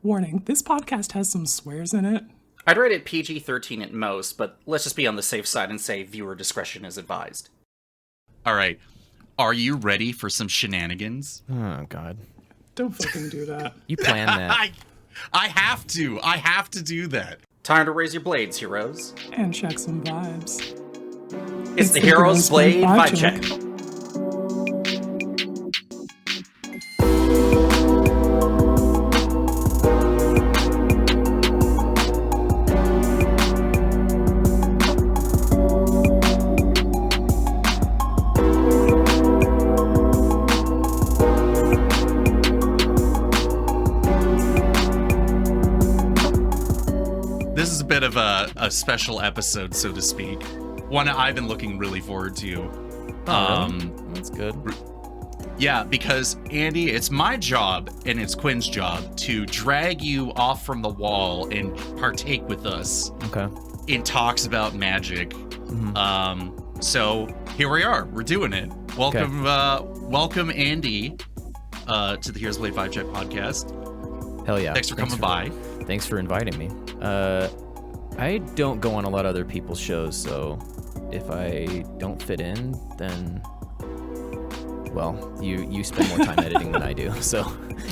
Warning, this podcast has some swears in it. I'd rate it PG-13 at most, but let's just be on the safe side and say viewer discretion is advised. All right. Are you ready for some shenanigans? Oh, God. Don't fucking do that. You planned that. I have to. I have to do that. Time to raise your blades, heroes. And check some vibes. It's the Heroes Blade Vibe Check. This is a bit of a special episode, so to speak. One I've been looking really forward to. Really? That's good. Yeah, because Andy, it's my job and it's Quinn's job to drag you off from the wall and partake with us in talks about magic. Mm-hmm. So here we are. We're doing it. Welcome, welcome Andy to the Heroes Blade Vibe Check podcast. Hell yeah! Thanks for coming by. Thanks for inviting me. I don't go on a lot of other people's shows, so if I don't fit in, then, well, you spend more time editing than I do, so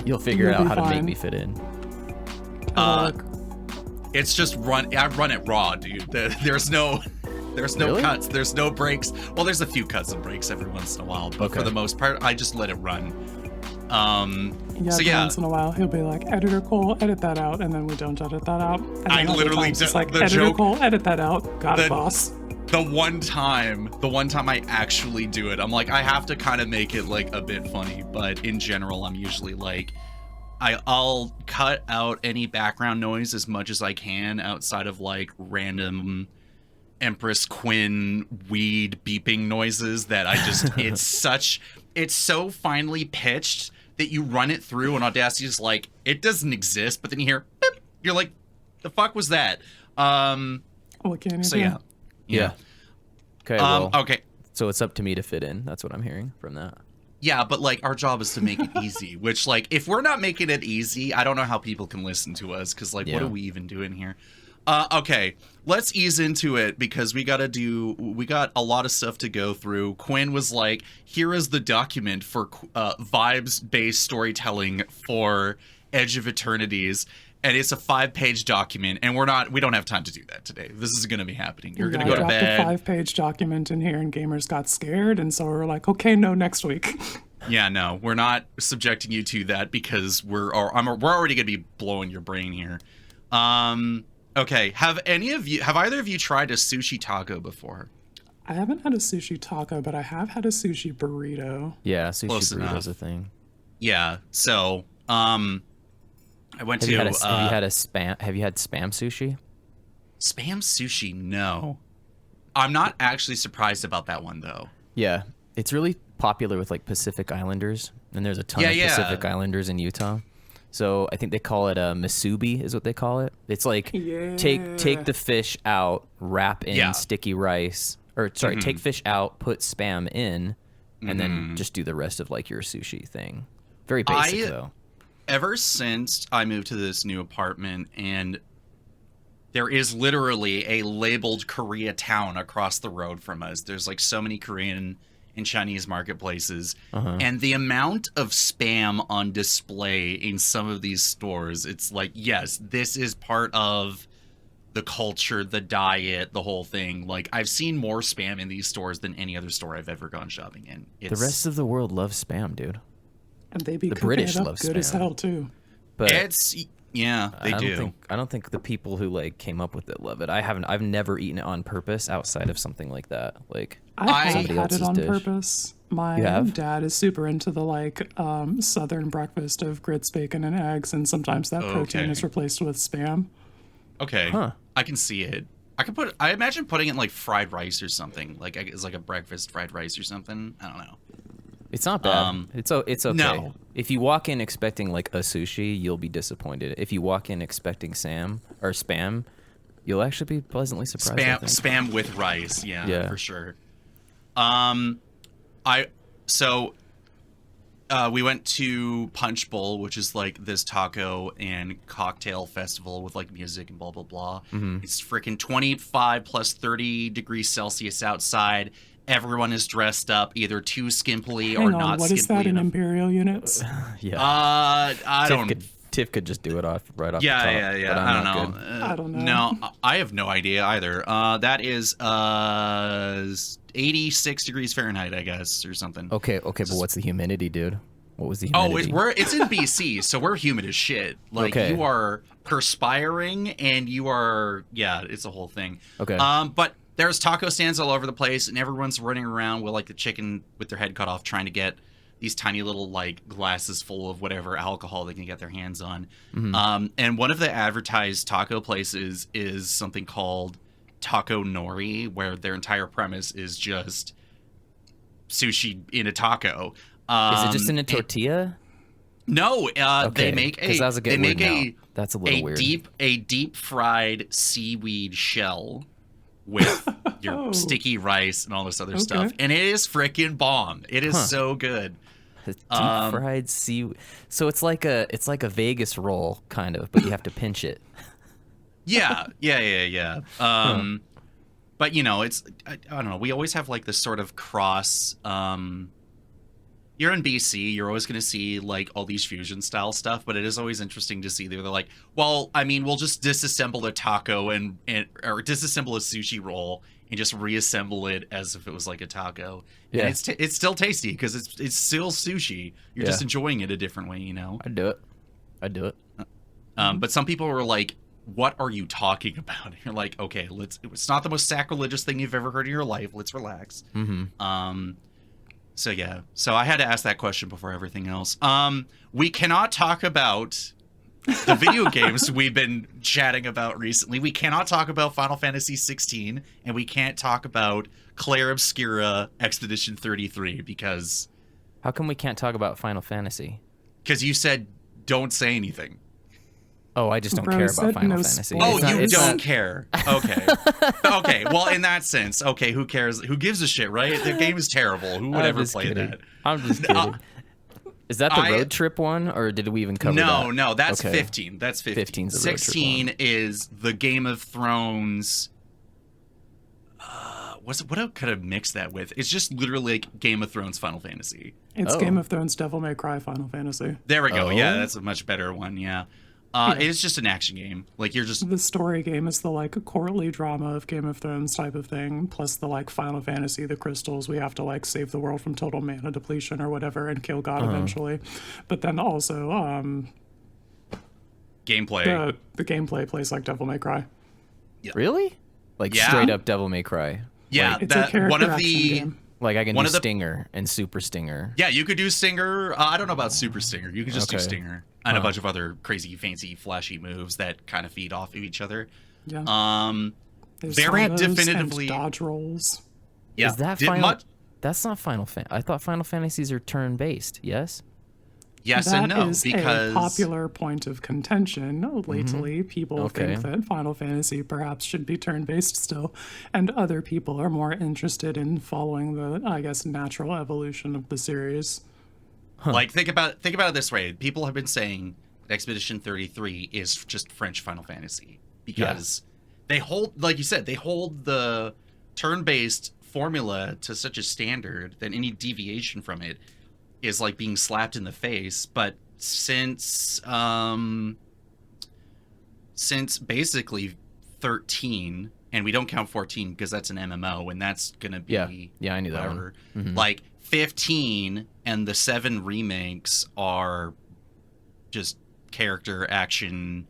you'll figure out how to make me fit in. It's just I run it raw, dude. There's no Really? cuts, there's no breaks. Well, there's a few cuts and breaks every once in a while, but for the most part, I just let it run. Once in a while he'll be like, editor Cole, edit that out, and then we don't edit that out. And I literally just like, the editor joke, Cole, edit that out. Got it, boss. The one time I actually do it, I'm like, I have to kind of make it like a bit funny, but in general, I'm usually like, I'll cut out any background noise as much as I can outside of like random Empress Quinn weed beeping noises that I just, it's so finely pitched that you run it through and Audacity is like, it doesn't exist, but then you hear, beep, you're like, the fuck was that? What can you do? Yeah. Okay, okay. So it's up to me to fit in. That's what I'm hearing from that. Yeah, but like our job is to make it easy, which like if we're not making it easy, I don't know how people can listen to us because like what are we even doing here? Okay, let's ease into it because we got a lot of stuff to go through. Quinn was like, here is the document for vibes-based storytelling for Edge of Eternities. And it's a 5-page document, and we don't have time to do that today. This is going to be happening. You're going to go to bed. I dropped a 5-page document in here, and gamers got scared, and so we're like, okay, no, next week. Yeah, no, we're not subjecting you to that because we're already going to be blowing your brain here. Okay, have either of you tried a sushi taco before? I haven't had a sushi taco, but I have had a sushi burrito. Yeah, sushi Close burrito's enough. a thing. Yeah, so I went Have to. you had spam sushi? Spam sushi? No. I'm not actually surprised about that one though. Yeah, it's really popular with like Pacific Islanders, and there's a ton of Pacific Islanders in Utah. So I think they call it a masubi, is what they call it. It's like take the fish out, wrap in sticky rice, or sorry, take fish out, put spam in, and then just do the rest of like your sushi thing. Very basic though. Ever since I moved to this new apartment, and there is literally a labeled Koreatown across the road from us. There's like so many Korean and Chinese marketplaces, and the amount of spam on display in some of these stores, it's like, yes, this is part of the culture, the diet, the whole thing. Like, I've seen more spam in these stores than any other store I've ever gone shopping in. The rest of the world loves spam, dude. And they be the cooking British it up love good spam. as hell too. But they do. I don't think the people who like came up with it love it. I've never eaten it on purpose outside of something like that. Like I have somebody had it else's on dish. purpose. My dad is super into the like southern breakfast of grits, bacon, and eggs, and sometimes that protein is replaced with spam. Okay, I can see it. I imagine putting it in like fried rice or something. Like it's like a breakfast fried rice or something. I don't know. It's not bad. It's okay. No. If you walk in expecting like a sushi, you'll be disappointed. If you walk in expecting spam, you'll actually be pleasantly surprised. Spam with rice, yeah, for sure. we went to Punch Bowl, which is like this taco and cocktail festival with like music and blah blah blah. It's freaking 25 plus 30 degrees Celsius outside. Everyone is dressed up either too skimpily or not what skimpily is that in enough. imperial units? Yeah. I don't. Tiff could just do it right off the top. Yeah. But I'm I not don't know. good. I don't know. No, I have no idea either. That is 86 degrees Fahrenheit, I guess, or something. Okay, but what's the humidity, dude? What was the humidity? It's in BC, so we're humid as shit. Like you are perspiring and you are it's a whole thing. Okay. But there's taco stands all over the place and everyone's running around with like the chicken with their head cut off trying to get these tiny little like glasses full of whatever alcohol they can get their hands on. And one of the advertised taco places is something called Taco Nori, where their entire premise is just sushi in a taco. Is it just in a tortilla? No, they make that's a little weird. A deep fried seaweed shell with your sticky rice and all this other stuff, and it is freaking bomb. It is so good. Deep fried seaweed. So it's like a Vegas roll kind of, but you have to pinch it. Yeah. But it's I don't know. We always have like this sort of cross. You're in BC, you're always going to see like all these fusion style stuff, but it is always interesting to see they're like, well, I mean, we'll just disassemble a taco or disassemble a sushi roll and just reassemble it as if it was like a taco. Yeah, and it's still tasty because it's still sushi. You're just enjoying it a different way, I'd do it. But some people were like, what are you talking about? And you're like, okay, it's not the most sacrilegious thing you've ever heard in your life. Let's relax. So I had to ask that question before everything else. We cannot talk about the video games we've been chatting about recently. We cannot talk about Final Fantasy 16, and we can't talk about Claire Obscura Expedition 33 because... How come we can't talk about Final Fantasy? Because you said don't say anything. Oh, I just don't care about Final Fantasy. Oh, you don't care. Okay. Okay. Well, in that sense, okay, who cares? Who gives a shit, right? The game is terrible. Who would ever play that? I'm just kidding. Is that the road trip one, or did we even cover that? No, that's 15. That's 15. 15's the road 16 trip one. is the Game of Thrones. What could I mix that with? It's just literally like Game of Thrones Final Fantasy. It's Game of Thrones Devil May Cry Final Fantasy. There we go. Yeah, that's a much better one. Yeah. It's just an action game. Like you're just the story game is the like courtly drama of Game of Thrones type of thing, plus the like Final Fantasy, the crystals. We have to like save the world from total mana depletion or whatever and kill God eventually. But then also gameplay. The gameplay plays like Devil May Cry. Yeah. Really? Like straight up Devil May Cry. Yeah, like, it's a character action game. Like I can do Stinger and Super Stinger. Yeah, you could do Stinger. I don't know about Super Stinger. You could just do Stinger and a bunch of other crazy, fancy, flashy moves that kind of feed off of each other. Yeah. There's very definitively and dodge rolls. Yeah. Is that Final? That's not Final Fantasy. I thought Final Fantasies are turn-based. Yes. Yes that and no, is because a popular point of contention lately. People think that Final Fantasy perhaps should be turn-based still, and other people are more interested in following the, I guess, natural evolution of the series. Like think about it this way: people have been saying Expedition 33 is just French Final Fantasy because they hold, like you said, they hold the turn-based formula to such a standard that any deviation from it is like being slapped in the face. But since basically 13, and we don't count 14 because that's an MMO, and that's gonna be I knew that one. Like 15 and the 7 remakes are just character action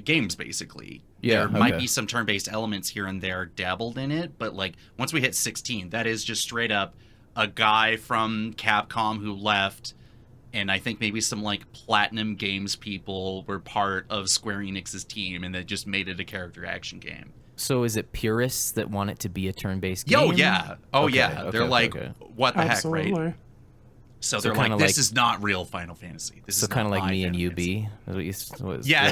games basically. There might be some turn-based elements here and there dabbled in it, but like once we hit 16, that is just straight up a guy from Capcom who left, and I think maybe some like Platinum Games people were part of Square Enix's team, and they just made it a character action game. So is it purists that want it to be a turn-based game? Oh yeah. They're like, what the heck, right? So they're like, this is not real Final Fantasy. This is kind of like me and UB. Yeah,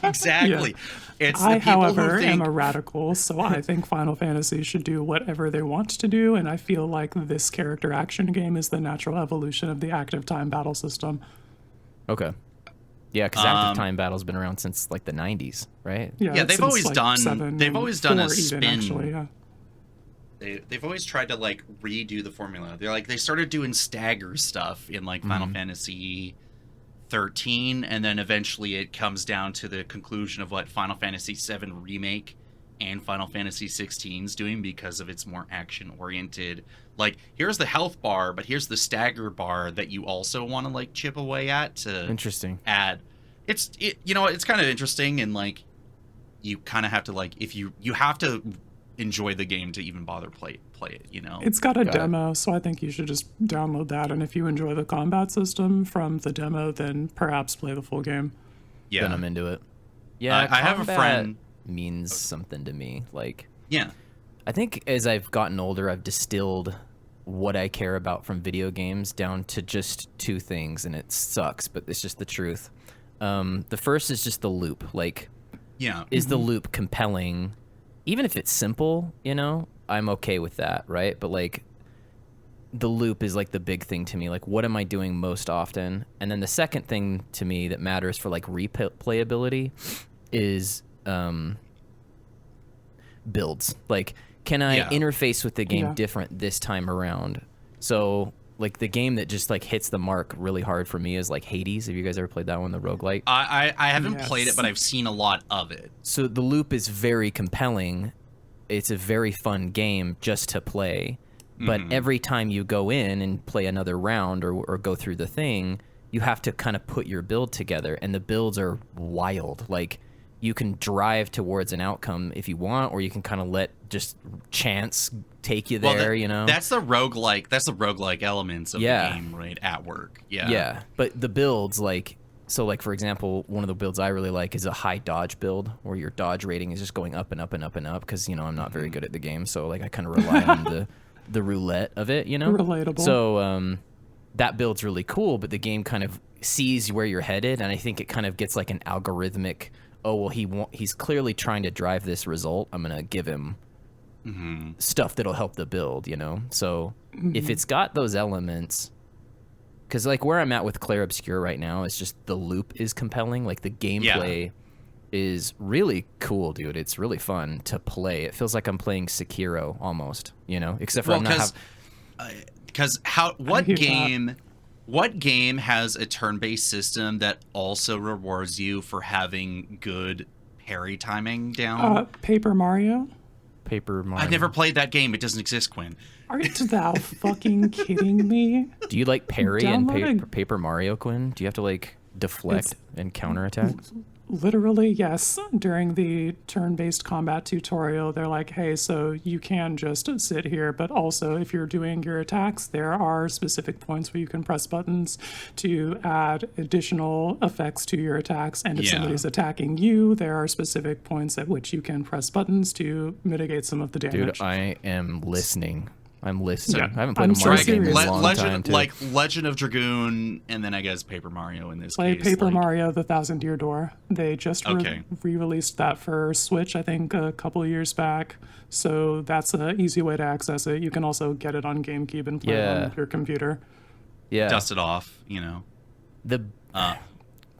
exactly. Yeah. It's I, however, am a radical, so I think Final Fantasy should do whatever they want to do, and I feel like this character action game is the natural evolution of the active time battle system. Okay. Yeah, because active time battle's been around since like the 90s, right? Yeah, they've always done. They've always done a spin. Actually, yeah. They've always tried to like redo the formula. They started doing stagger stuff in like Final Fantasy 13, and then eventually it comes down to the conclusion of what Final Fantasy 7 remake and Final Fantasy 16 is doing, because of its more action oriented. Like, here's the health bar, but here's the stagger bar that you also want to like chip away at to add. It's kind of interesting, and like you kind of have to like, if you have to enjoy the game to even bother play it, you know. It's got a demo, so I think you should just download that, and if you enjoy the combat system from the demo, then perhaps play the full game. Yeah, then I'm into it. Yeah, I have a friend means something to me. Like, yeah, I think as I've gotten older, I've distilled what I care about from video games down to just two things, and it sucks, but it's just the truth. The first is just the loop. Like, is the loop compelling? Even if it's simple, you know, I'm okay with that, right? But like, the loop is like the big thing to me. Like, what am I doing most often? And then the second thing to me that matters for like replayability is builds. Like, can I interface with the game different this time around? So like, the game that just like hits the mark really hard for me is like Hades. Have you guys ever played that one, the roguelike? I haven't played it, but I've seen a lot of it. So the loop is very compelling. It's a very fun game just to play. But every time you go in and play another round or go through the thing, you have to kind of put your build together. And the builds are wild. Like, you can drive towards an outcome if you want, or you can kind of let just chance take you there, you know? That's the roguelike elements of the game, right, at work. Yeah. But the builds, like, so like, for example, one of the builds I really like is a high dodge build, where your dodge rating is just going up and up and up and up, because, you know, I'm not very good at the game, so like, I kind of rely on the roulette of it, you know? Relatable. So that build's really cool, but the game kind of sees where you're headed, and I think it kind of gets like an algorithmic, oh, well, he's clearly trying to drive this result. I'm going to give him stuff that'll help the build, you know? So if it's got those elements, because like where I'm at with Clair Obscur right now, it's just the loop is compelling. Like, the gameplay is really cool, dude. It's really fun to play. It feels like I'm playing Sekiro almost, you know? Except for what game has a turn-based system that also rewards you for having good parry timing down? Paper Mario. I've never played that game. It doesn't exist, Quinn. Are you fucking kidding me? Do you like parry in Paper Mario, Quinn? Do you have to like deflect and counterattack? Literally, yes. During the turn-based combat tutorial, they're like, hey, so you can just sit here, but also if you're doing your attacks, there are specific points where you can press buttons to add additional effects to your attacks. And if somebody's attacking you, there are specific points at which you can press buttons to mitigate some of the damage. Dude, I am listening. I'm listening. Yeah, I haven't played a Mario game in a long time, too. Like Legend of Dragoon, and then I guess Paper Mario in this case. Paper Mario: The Thousand Year Door. They just re-released that for Switch, I think, a couple of years back. So that's an easy way to access it. You can also get it on GameCube and play it on your computer. Yeah, dust it off, you know.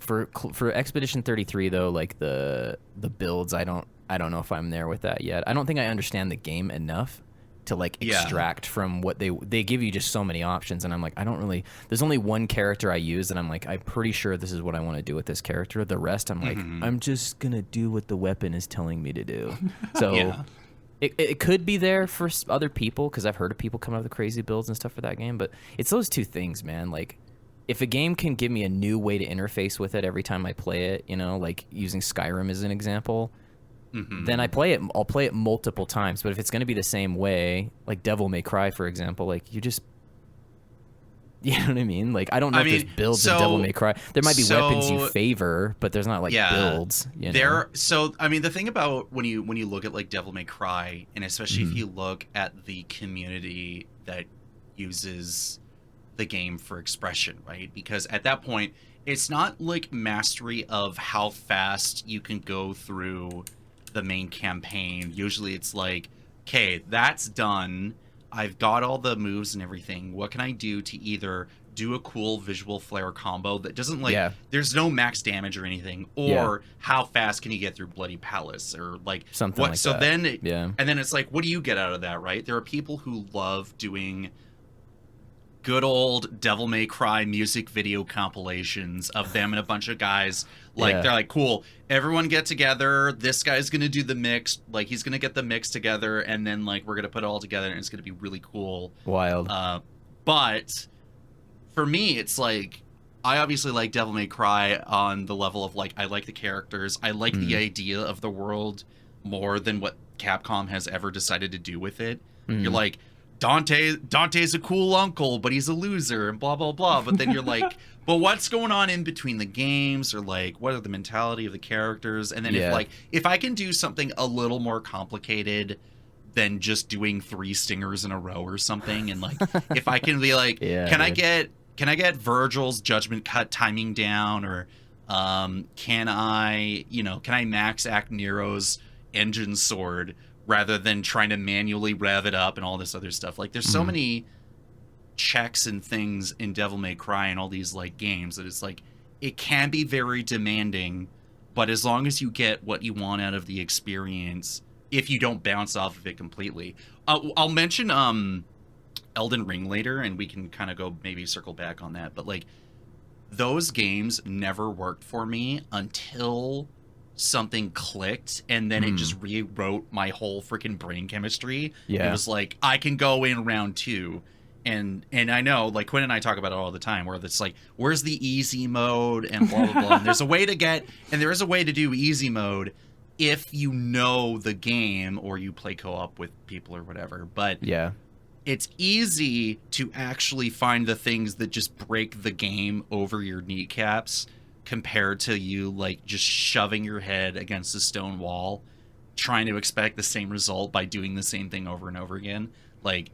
For Expedition 33 though, like the builds, I don't know if I'm there with that yet. I don't think I understand the game enough to like extract from what they give you just so many options, and I'm like, there's only one character I use, and I'm like, I'm pretty sure this is what I want to do with this character. The rest I'm like, I'm just gonna do what the weapon is telling me to do. So it could be there for other people, because I've heard of people come up with crazy builds and stuff for that game, but it's those two things, man. Like, if a game can give me a new way to interface with it every time I play it, you know, like using Skyrim as an example, then I'll play it multiple times. But if it's going to be the same way, like Devil May Cry, for example, like you know what I mean? Like, I don't know if there's builds in Devil May Cry. There might be weapons you favor, but there's not like builds. You know? So I mean, the thing about when you look at like Devil May Cry, and especially if you look at the community that uses the game for expression, right? Because at that point, it's not like mastery of how fast you can go through the main campaign. Usually it's like, okay, that's done. I've got all the moves and everything. What can I do to either do a cool visual flare combo that doesn't like, there's no max damage or anything, or how fast can you get through Bloody Palace, or like something what? Like so that. then, and then it's like, what do you get out of that, right? There are people who love doing good old Devil May Cry music video compilations of them and a bunch of guys. Like, they're like, cool, everyone get together. This guy's going to do the mix. Like, he's going to get the mix together, and then, like, we're going to put it all together, and it's going to be really cool. Wild. But for me, it's like, I obviously like Devil May Cry on the level of, like, I like the characters. I like the idea of the world more than what Capcom has ever decided to do with it. You're like, Dante's a cool uncle, but he's a loser, and blah, blah, blah. But then you're like, but what's going on in between the games, or like, what are the mentality of the characters? And then if I can do something a little more complicated than just doing 3 stingers in a row or something, and like, if I can be like, can I get Virgil's judgment cut timing down, or can I max act Nero's engine sword rather than trying to manually rev it up and all this other stuff. Like, there's so many checks and things in Devil May Cry and all these like games that it's like, it can be very demanding, but as long as you get what you want out of the experience, if you don't bounce off of it completely. I'll mention Elden Ring later, and we can kind of go maybe circle back on that, but like, those games never worked for me until something clicked, and then it just rewrote my whole freaking brain chemistry. It was like, I can go in round 2, and I know, like, Quinn and I talk about it all the time, where it's like, where's the easy mode, and blah blah blah. And there is a way to do easy mode if you know the game, or you play co-op with people or whatever. But it's easy to actually find the things that just break the game over your kneecaps, compared to you like just shoving your head against a stone wall, trying to expect the same result by doing the same thing over and over again. Like,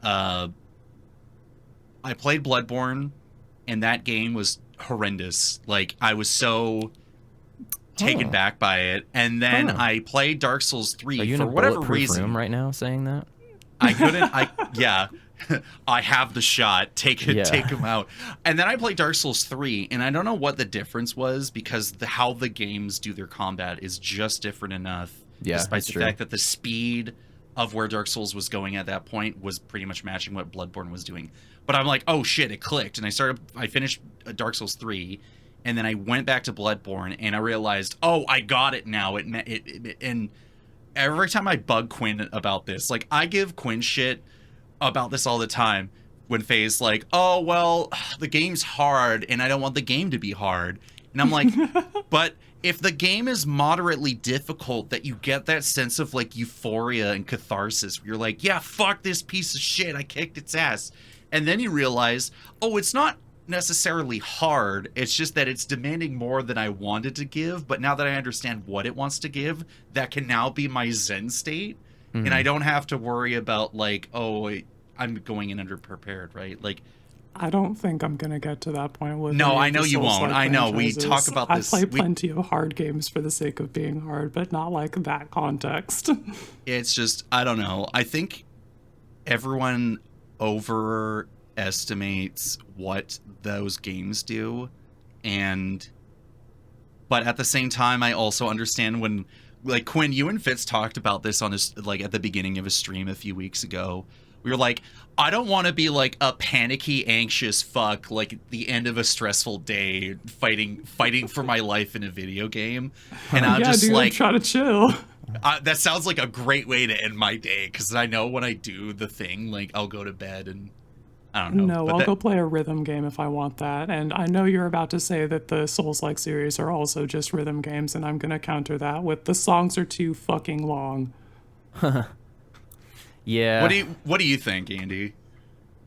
I played Bloodborne, and that game was horrendous. Like, I was so taken back by it. And then I played Dark Souls 3 Are you for in a whatever bulletproof reason. room right now saying that? I couldn't. I have the shot. Take him out. And then I played Dark Souls 3, and I don't know what the difference was, because how the games do their combat is just different enough. Despite the fact that the speed of where Dark Souls was going at that point was pretty much matching what Bloodborne was doing. But I'm like, oh shit, it clicked. And I finished Dark Souls 3, and then I went back to Bloodborne, and I realized, oh, I got it now. And every time I bug Quinn about this, like, I give Quinn shit about this all the time when Faye's like, oh, well, the game's hard, and I don't want the game to be hard. And I'm like, but if the game is moderately difficult, that you get that sense of like euphoria and catharsis, where you're like, yeah, fuck this piece of shit, I kicked its ass. And then you realize, oh, it's not necessarily hard, it's just that it's demanding more than I wanted to give, but now that I understand what it wants to give, that can now be my zen state. And I don't have to worry about like, oh, I'm going in underprepared, right? Like, I don't think I'm gonna get to that point with. No, I know you won't. I know we talk about this. I play plenty of hard games for the sake of being hard, but not like that context. It's just, I don't know. I think everyone overestimates what those games do, but at the same time, I also understand when. Like, Quinn, you and Fitz talked about this on his, like, at the beginning of a stream a few weeks ago. We were like, I don't want to be like a panicky, anxious fuck, like at the end of a stressful day, fighting for my life in a video game. And I'm just dude, like, try to chill. That sounds like a great way to end my day, because I know when I do the thing, like, I'll go to bed and I don't know. No, I'll go play a rhythm game if I want that. And I know you're about to say that the Souls-like series are also just rhythm games, and I'm going to counter that with the songs are too fucking long. Yeah. What do you think, Andy?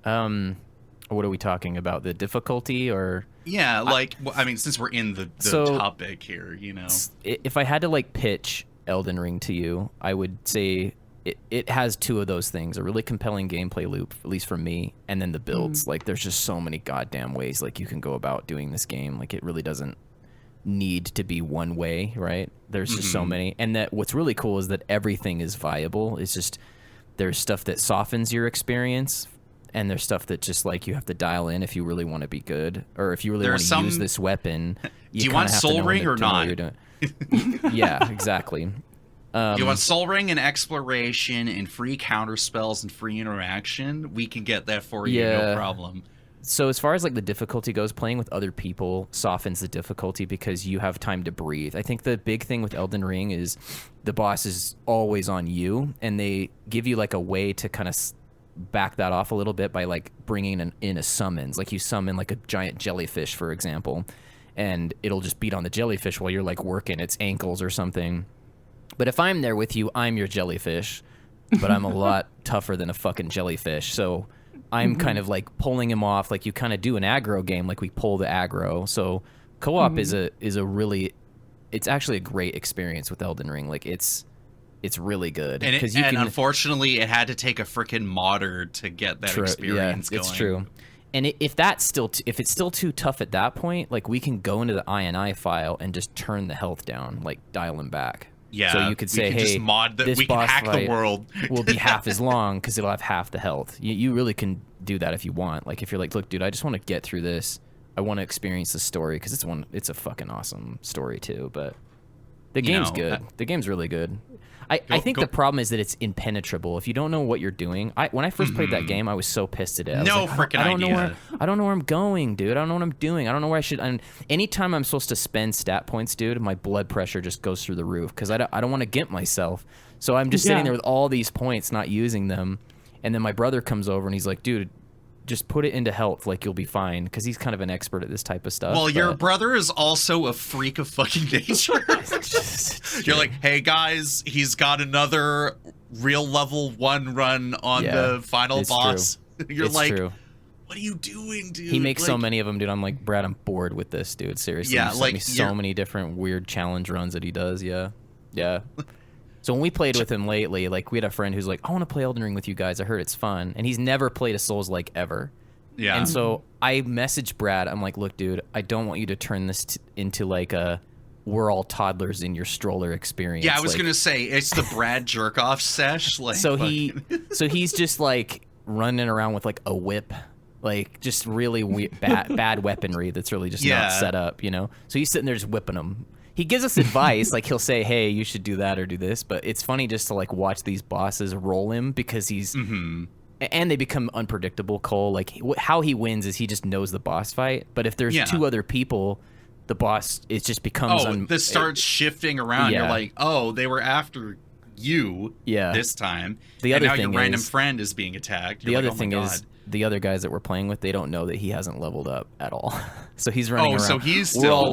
What are we talking about? The difficulty or? Yeah, like, I mean, since we're in the topic here, you know. If I had to like pitch Elden Ring to you, I would say it has two of those things, a really compelling gameplay loop, at least for me, and then the builds. Like, there's just so many goddamn ways like you can go about doing this game. Like, it really doesn't need to be one way, right? There's just so many. And that what's really cool is that everything is viable. It's just there's stuff that softens your experience, and there's stuff that just like you have to dial in if you really want to be good, or if you really want to use this weapon. Do you want Soul Ring or not? Yeah, exactly. You want Soul Ring and exploration and free counter spells and free interaction? We can get that for you, no problem. So as far as like the difficulty goes, playing with other people softens the difficulty because you have time to breathe. I think the big thing with Elden Ring is the boss is always on you, and they give you like a way to kind of back that off a little bit by like bringing in a summons. Like you summon like a giant jellyfish, for example, and it'll just beat on the jellyfish while you're like working its ankles or something. But if I'm there with you, I'm your jellyfish, but I'm a lot tougher than a fucking jellyfish. So I'm kind of like pulling him off, like you kind of do an aggro game, like we pull the aggro. So co-op is a really, it's actually a great experience with Elden Ring. Like it's really good. And, unfortunately, it had to take a freaking modder to get that experience going. It's true. And if it's still too tough at that point, like we can go into the INI file and just turn the health down, like dial them back. Yeah, so you could say, hey, this we boss can hack fight the world will be half as long because it'll have half the health. You really can do that if you want. Like if you're like, look, dude, I just want to get through this. I want to experience the story because it's a fucking awesome story too. But the game's good. The game's really good. I think the problem is that it's impenetrable. If you don't know what you're doing, when I first played that game, I was so pissed at it. I don't know where I'm going, dude. I don't know what I'm doing. I don't know where I should. And anytime I'm supposed to spend stat points, dude, my blood pressure just goes through the roof because I don't want to gimp myself. So I'm just sitting there with all these points, not using them. And then my brother comes over and he's like, dude, just put it into health, like you'll be fine, because he's kind of an expert at this type of stuff. Well, your brother is also a freak of fucking nature. You're like, hey guys, he's got another real level 1 run on the final boss. You're like, what are you doing, dude? He makes so many of them, dude. I'm like, Brad, I'm bored with this, dude. Seriously. Yeah, like so many different weird challenge runs that he does. Yeah. So when we played with him lately, like we had a friend who's like, I want to play Elden Ring with you guys. I heard it's fun. And he's never played a Souls-like ever. Yeah. And so I messaged Brad. I'm like, look, dude, I don't want you to turn this into like a we're all toddlers in your stroller experience. Yeah, I was going to say, it's the Brad jerk-off sesh. Like, so he's just like running around with like a whip, like just really bad weaponry that's really just not set up, you know? So he's sitting there just whipping them. He gives us advice, like he'll say, hey, you should do that or do this, but it's funny just to like watch these bosses roll him because he's and they become unpredictable. Cole, like how he wins is he just knows the boss fight, but if there's two other people, the boss just becomes this starts shifting around. You're like, oh, they were after you this time. The other thing your random friend is being attacked. The other thing is the other guys that we're playing with, they don't know that he hasn't leveled up at all. So he's running around. So he's still...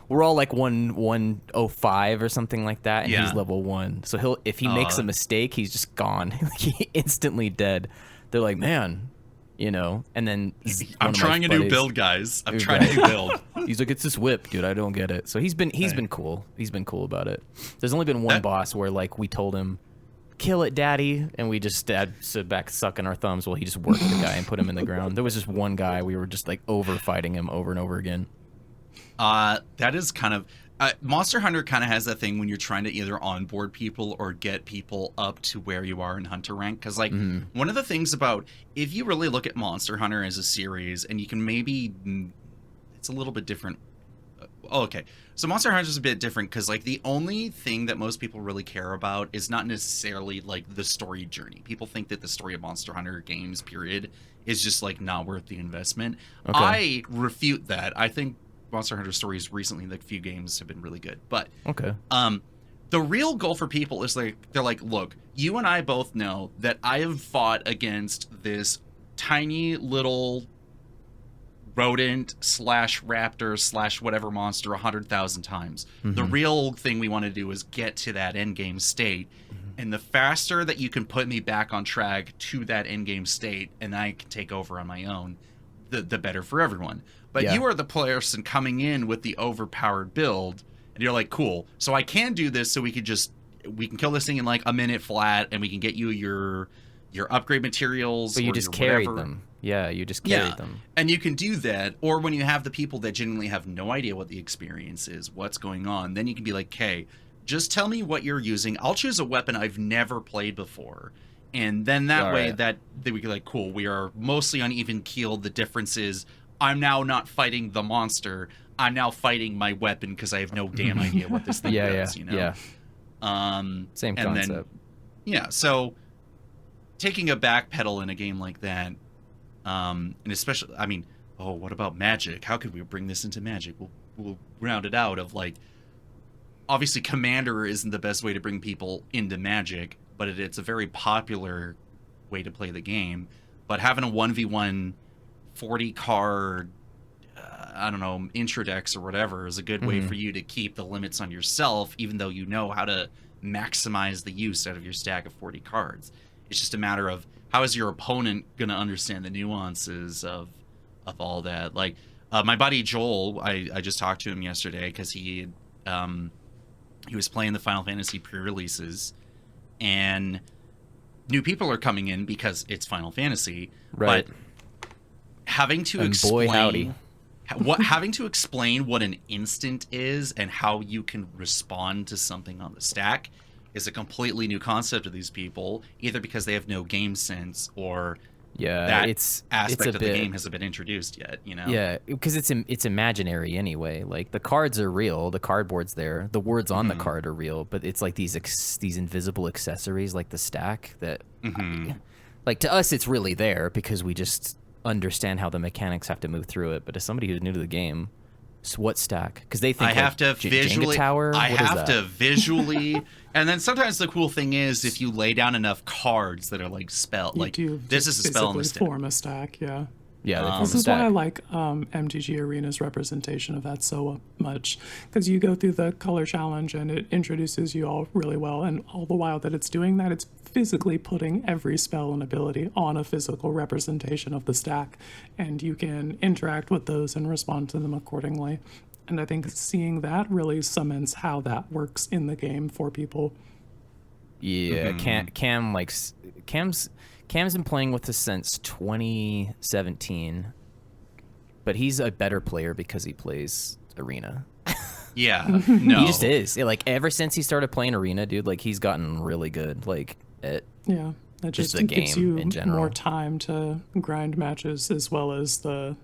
We're all like 105 or something like that, and he's level 1. So if he makes a mistake, he's just gone. He instantly dead. They're like, man, you know. And then I'm trying a new build, guys. I'm trying a new build. He's like, it's this whip, dude. I don't get it. So he's been cool. He's been cool about it. There's only been one boss where like we told him, kill it, daddy, and we just stood back sucking our thumbs while he just worked the guy and put him in the ground. There was just one guy, we were just like over fighting him over and over again. That is kind of Monster Hunter kind of has that thing when you're trying to either onboard people or get people up to where you are in Hunter rank, because like one of the things about, if you really look at Monster Hunter as a series, and you can maybe, it's a little bit different. Okay, so Monster Hunter is a bit different because like the only thing that most people really care about is not necessarily like the story journey. People think that the story of Monster Hunter games period is just like not worth the investment. I refute that. I think Monster Hunter stories recently, like few games, have been really good. But the real goal for people is like, they're like, look, you and I both know that I have fought against this tiny little rodent / raptor / whatever monster 100,000 times. The real thing we want to do is get to that end game state, and the faster that you can put me back on track to that end game state and I can take over on my own, the better for everyone. But you are the person coming in with the overpowered build, and you're like, cool, so I can do this, so we could just we can kill this thing in like a minute flat, and we can get you your upgrade materials. But you just carried them. Yeah, you just carried them. And you can do that. Or when you have the people that genuinely have no idea what the experience is, what's going on, then you can be like, okay, just tell me what you're using. I'll choose a weapon I've never played before. And then that way that we can like, cool, we are mostly on even keel. The difference is I'm now not fighting the monster. I'm now fighting my weapon because I have no damn idea what this thing does, you know? Yeah. Same concept. Then, so taking a backpedal in a game like that, and especially, I mean, what about Magic? How could we bring this into Magic? We'll round it out of like, obviously Commander isn't the best way to bring people into Magic, but it's a very popular way to play the game. But having a 1v1 40 card, I don't know, intro decks or whatever is a good way for you to keep the limits on yourself, even though you know how to maximize the use out of your stack of 40 cards. It's just a matter of how is your opponent going to understand the nuances of all that. Like my buddy Joel, I just talked to him yesterday because he was playing the Final Fantasy pre-releases, and new people are coming in because it's Final Fantasy, right? But having to explain having to explain what an instant is and how you can respond to something on the stack is a completely new concept to these people, either because they have no game sense or that aspect of the game hasn't been introduced yet, you know? Yeah, because it's imaginary anyway. Like the cards are real, the cardboard's there, the words on the card are real, but it's like these invisible accessories like the stack that, like to us, it's really there because we just understand how the mechanics have to move through it. But as somebody who's new to the game, what stack? Because they think I have to visually. Jenga tower. I have to visually. And then sometimes the cool thing is if you lay down enough cards that are like spell, like this is a spell in the stack. Form a stack, yeah. Yeah, this is why I like MTG Arena's representation of that so much, because you go through the color challenge and it introduces you all really well, and all the while that it's doing that, it's physically putting every spell and ability on a physical representation of the stack, and you can interact with those and respond to them accordingly. And I think seeing that really cements how that works in the game for people. Yeah, Cam's been playing with this since 2017, but he's a better player because he plays Arena. Yeah, no. He just is. Yeah, like ever since he started playing Arena, dude, like he's gotten really good. Like at it just the gives game you in general. More time to grind matches as well as the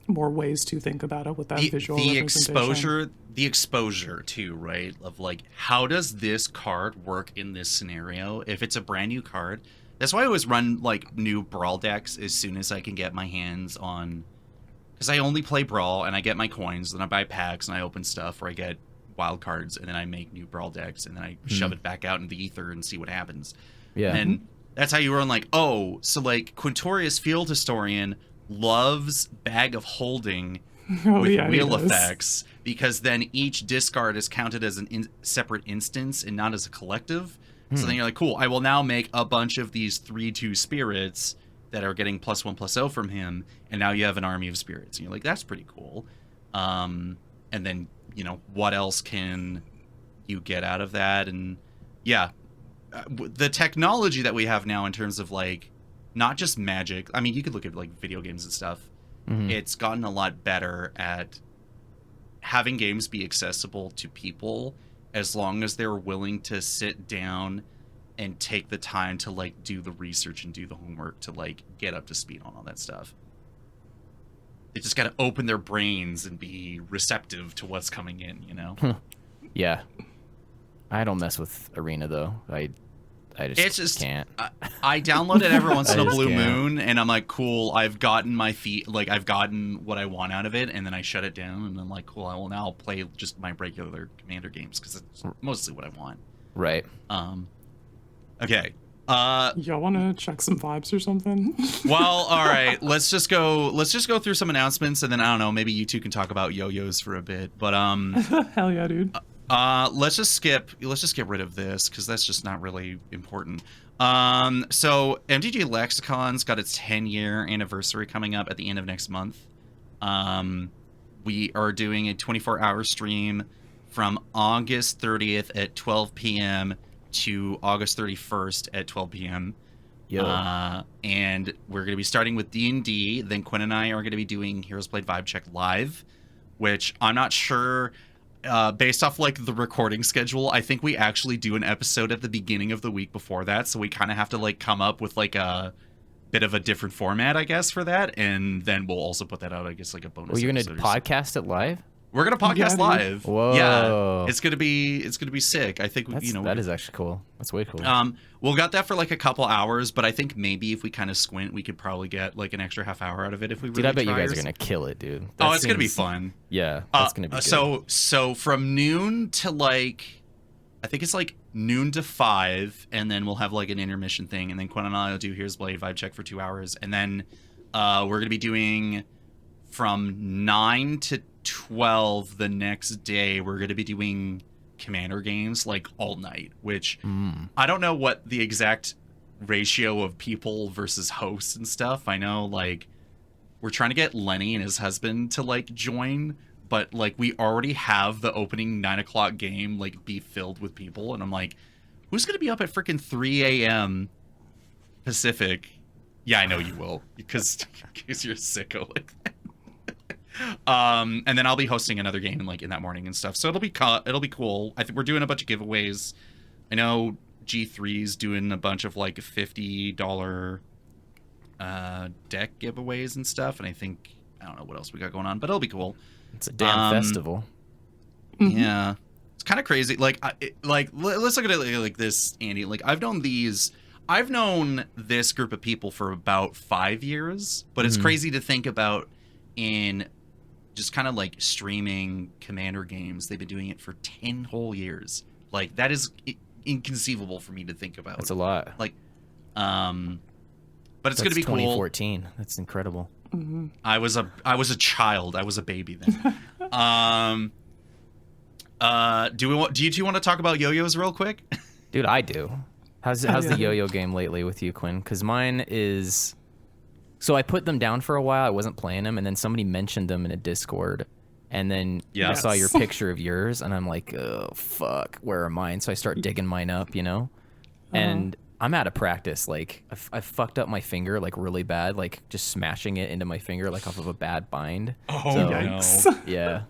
more ways to think about it with that visual representation. The exposure too, right? Of like, how does this card work in this scenario? If it's a brand new card. That's why I always run like new Brawl decks as soon as I can get my hands on, because I only play Brawl and I get my coins, then I buy packs and I open stuff, or I get wild cards and then I make new Brawl decks and then I shove it back out in the ether and see what happens. Yeah. And that's how you run like, so like Quintorius Field Historian loves Bag of Holding with wheel effects, because then each discard is counted as an separate instance and not as a collective. So then you're like, cool, I will now make a bunch of these 3/2 spirits that are getting +1/+0 from him, and now you have an army of spirits. And you're like, that's pretty cool. And then, you know, what else can you get out of that? And yeah, the technology that we have now in terms of like, not just Magic, I mean, you could look at like video games and stuff. It's gotten a lot better at having games be accessible to people as long as they're willing to sit down and take the time to like do the research and do the homework to like get up to speed on all that stuff. They just got to open their brains and be receptive to what's coming in, you know? Yeah. I don't mess with Arena though. I just can't. I download it every once in a blue moon, and I'm like, cool, I've gotten my feet, like I've gotten what I want out of it, and then I shut it down, and I'm like, cool, I will now play just my regular Commander games because it's mostly what I want. Right. Okay. Y'all want to check some vibes or something? Well, all right. Let's just go through some announcements, and then I don't know, maybe you two can talk about yo-yos for a bit. But hell yeah, dude. Let's just get rid of this because that's just not really important. So MTG Lexicon's got its 10-year anniversary coming up at the end of next month. We are doing a 24-hour stream from August 30th at 12 p.m. to August 31st at 12 p.m. And we're going to be starting with D&D. Then Quinn and I are going to be doing Heroes Played Vibe Check live, which I'm not sure, based off like the recording schedule, I think we actually do an episode at the beginning of the week before that. So we kind of have to like come up with like a bit of a different format, I guess, for that. And then we'll also put that out, I guess, like a bonus. Well, you're going to podcast it live? We're gonna podcast live. Whoa! Yeah, it's gonna be sick. I think that is actually cool. That's way cool. We'll got that for like a couple hours, but I think maybe if we kind of squint, we could probably get like an extra half hour out of it if we really. Dude, I bet you guys are gonna kill it, dude. It's gonna be fun. Yeah, that's gonna be good. So from noon to like, I think it's like noon to 5, and then we'll have like an intermission thing, and then Quinn and I will do Here's Blade Vibe Check for 2 hours, and then we're gonna be doing from 9 to 12 the next day. We're going to be doing Commander games like all night, which I don't know what the exact ratio of people versus hosts and stuff. I know like we're trying to get Lenny and his husband to like join, but like we already have the opening 9 o'clock game like be filled with people, and I'm like, who's going to be up at freaking 3 a.m. Pacific? Yeah, I know you will, because you're sicko like that. And then I'll be hosting another game like in that morning and stuff, so it'll be cool. I think we're doing a bunch of giveaways. I know G3's doing a bunch of like $50 deck giveaways and stuff, and I don't know what else we got going on, but it'll be cool. It's a damn festival. Yeah, it's kind of crazy. Like let's look at it like this, Andy. Like I've known this group of people for about 5 years, but it's crazy to think about in just kind of like streaming Commander games. They've been doing it for 10 whole years. Like that is inconceivable for me to think about. That's a lot. Like, but it's going to be 2014. Cool. That's incredible. Mm-hmm. I was a child. I was a baby then. Do you two want to talk about yo-yos real quick? Dude, I do. How's the yo-yo game lately with you, Quinn? Because mine is... So I put them down for a while. I wasn't playing them, and then somebody mentioned them in a Discord, and then I saw your picture of yours, and I'm like, oh, fuck, where are mine? So I start digging mine up, you know? And I'm out of practice. Like, I fucked up my finger, like, really bad, like, just smashing it into my finger, like, off of a bad bind. Oh, yikes. no. Yeah.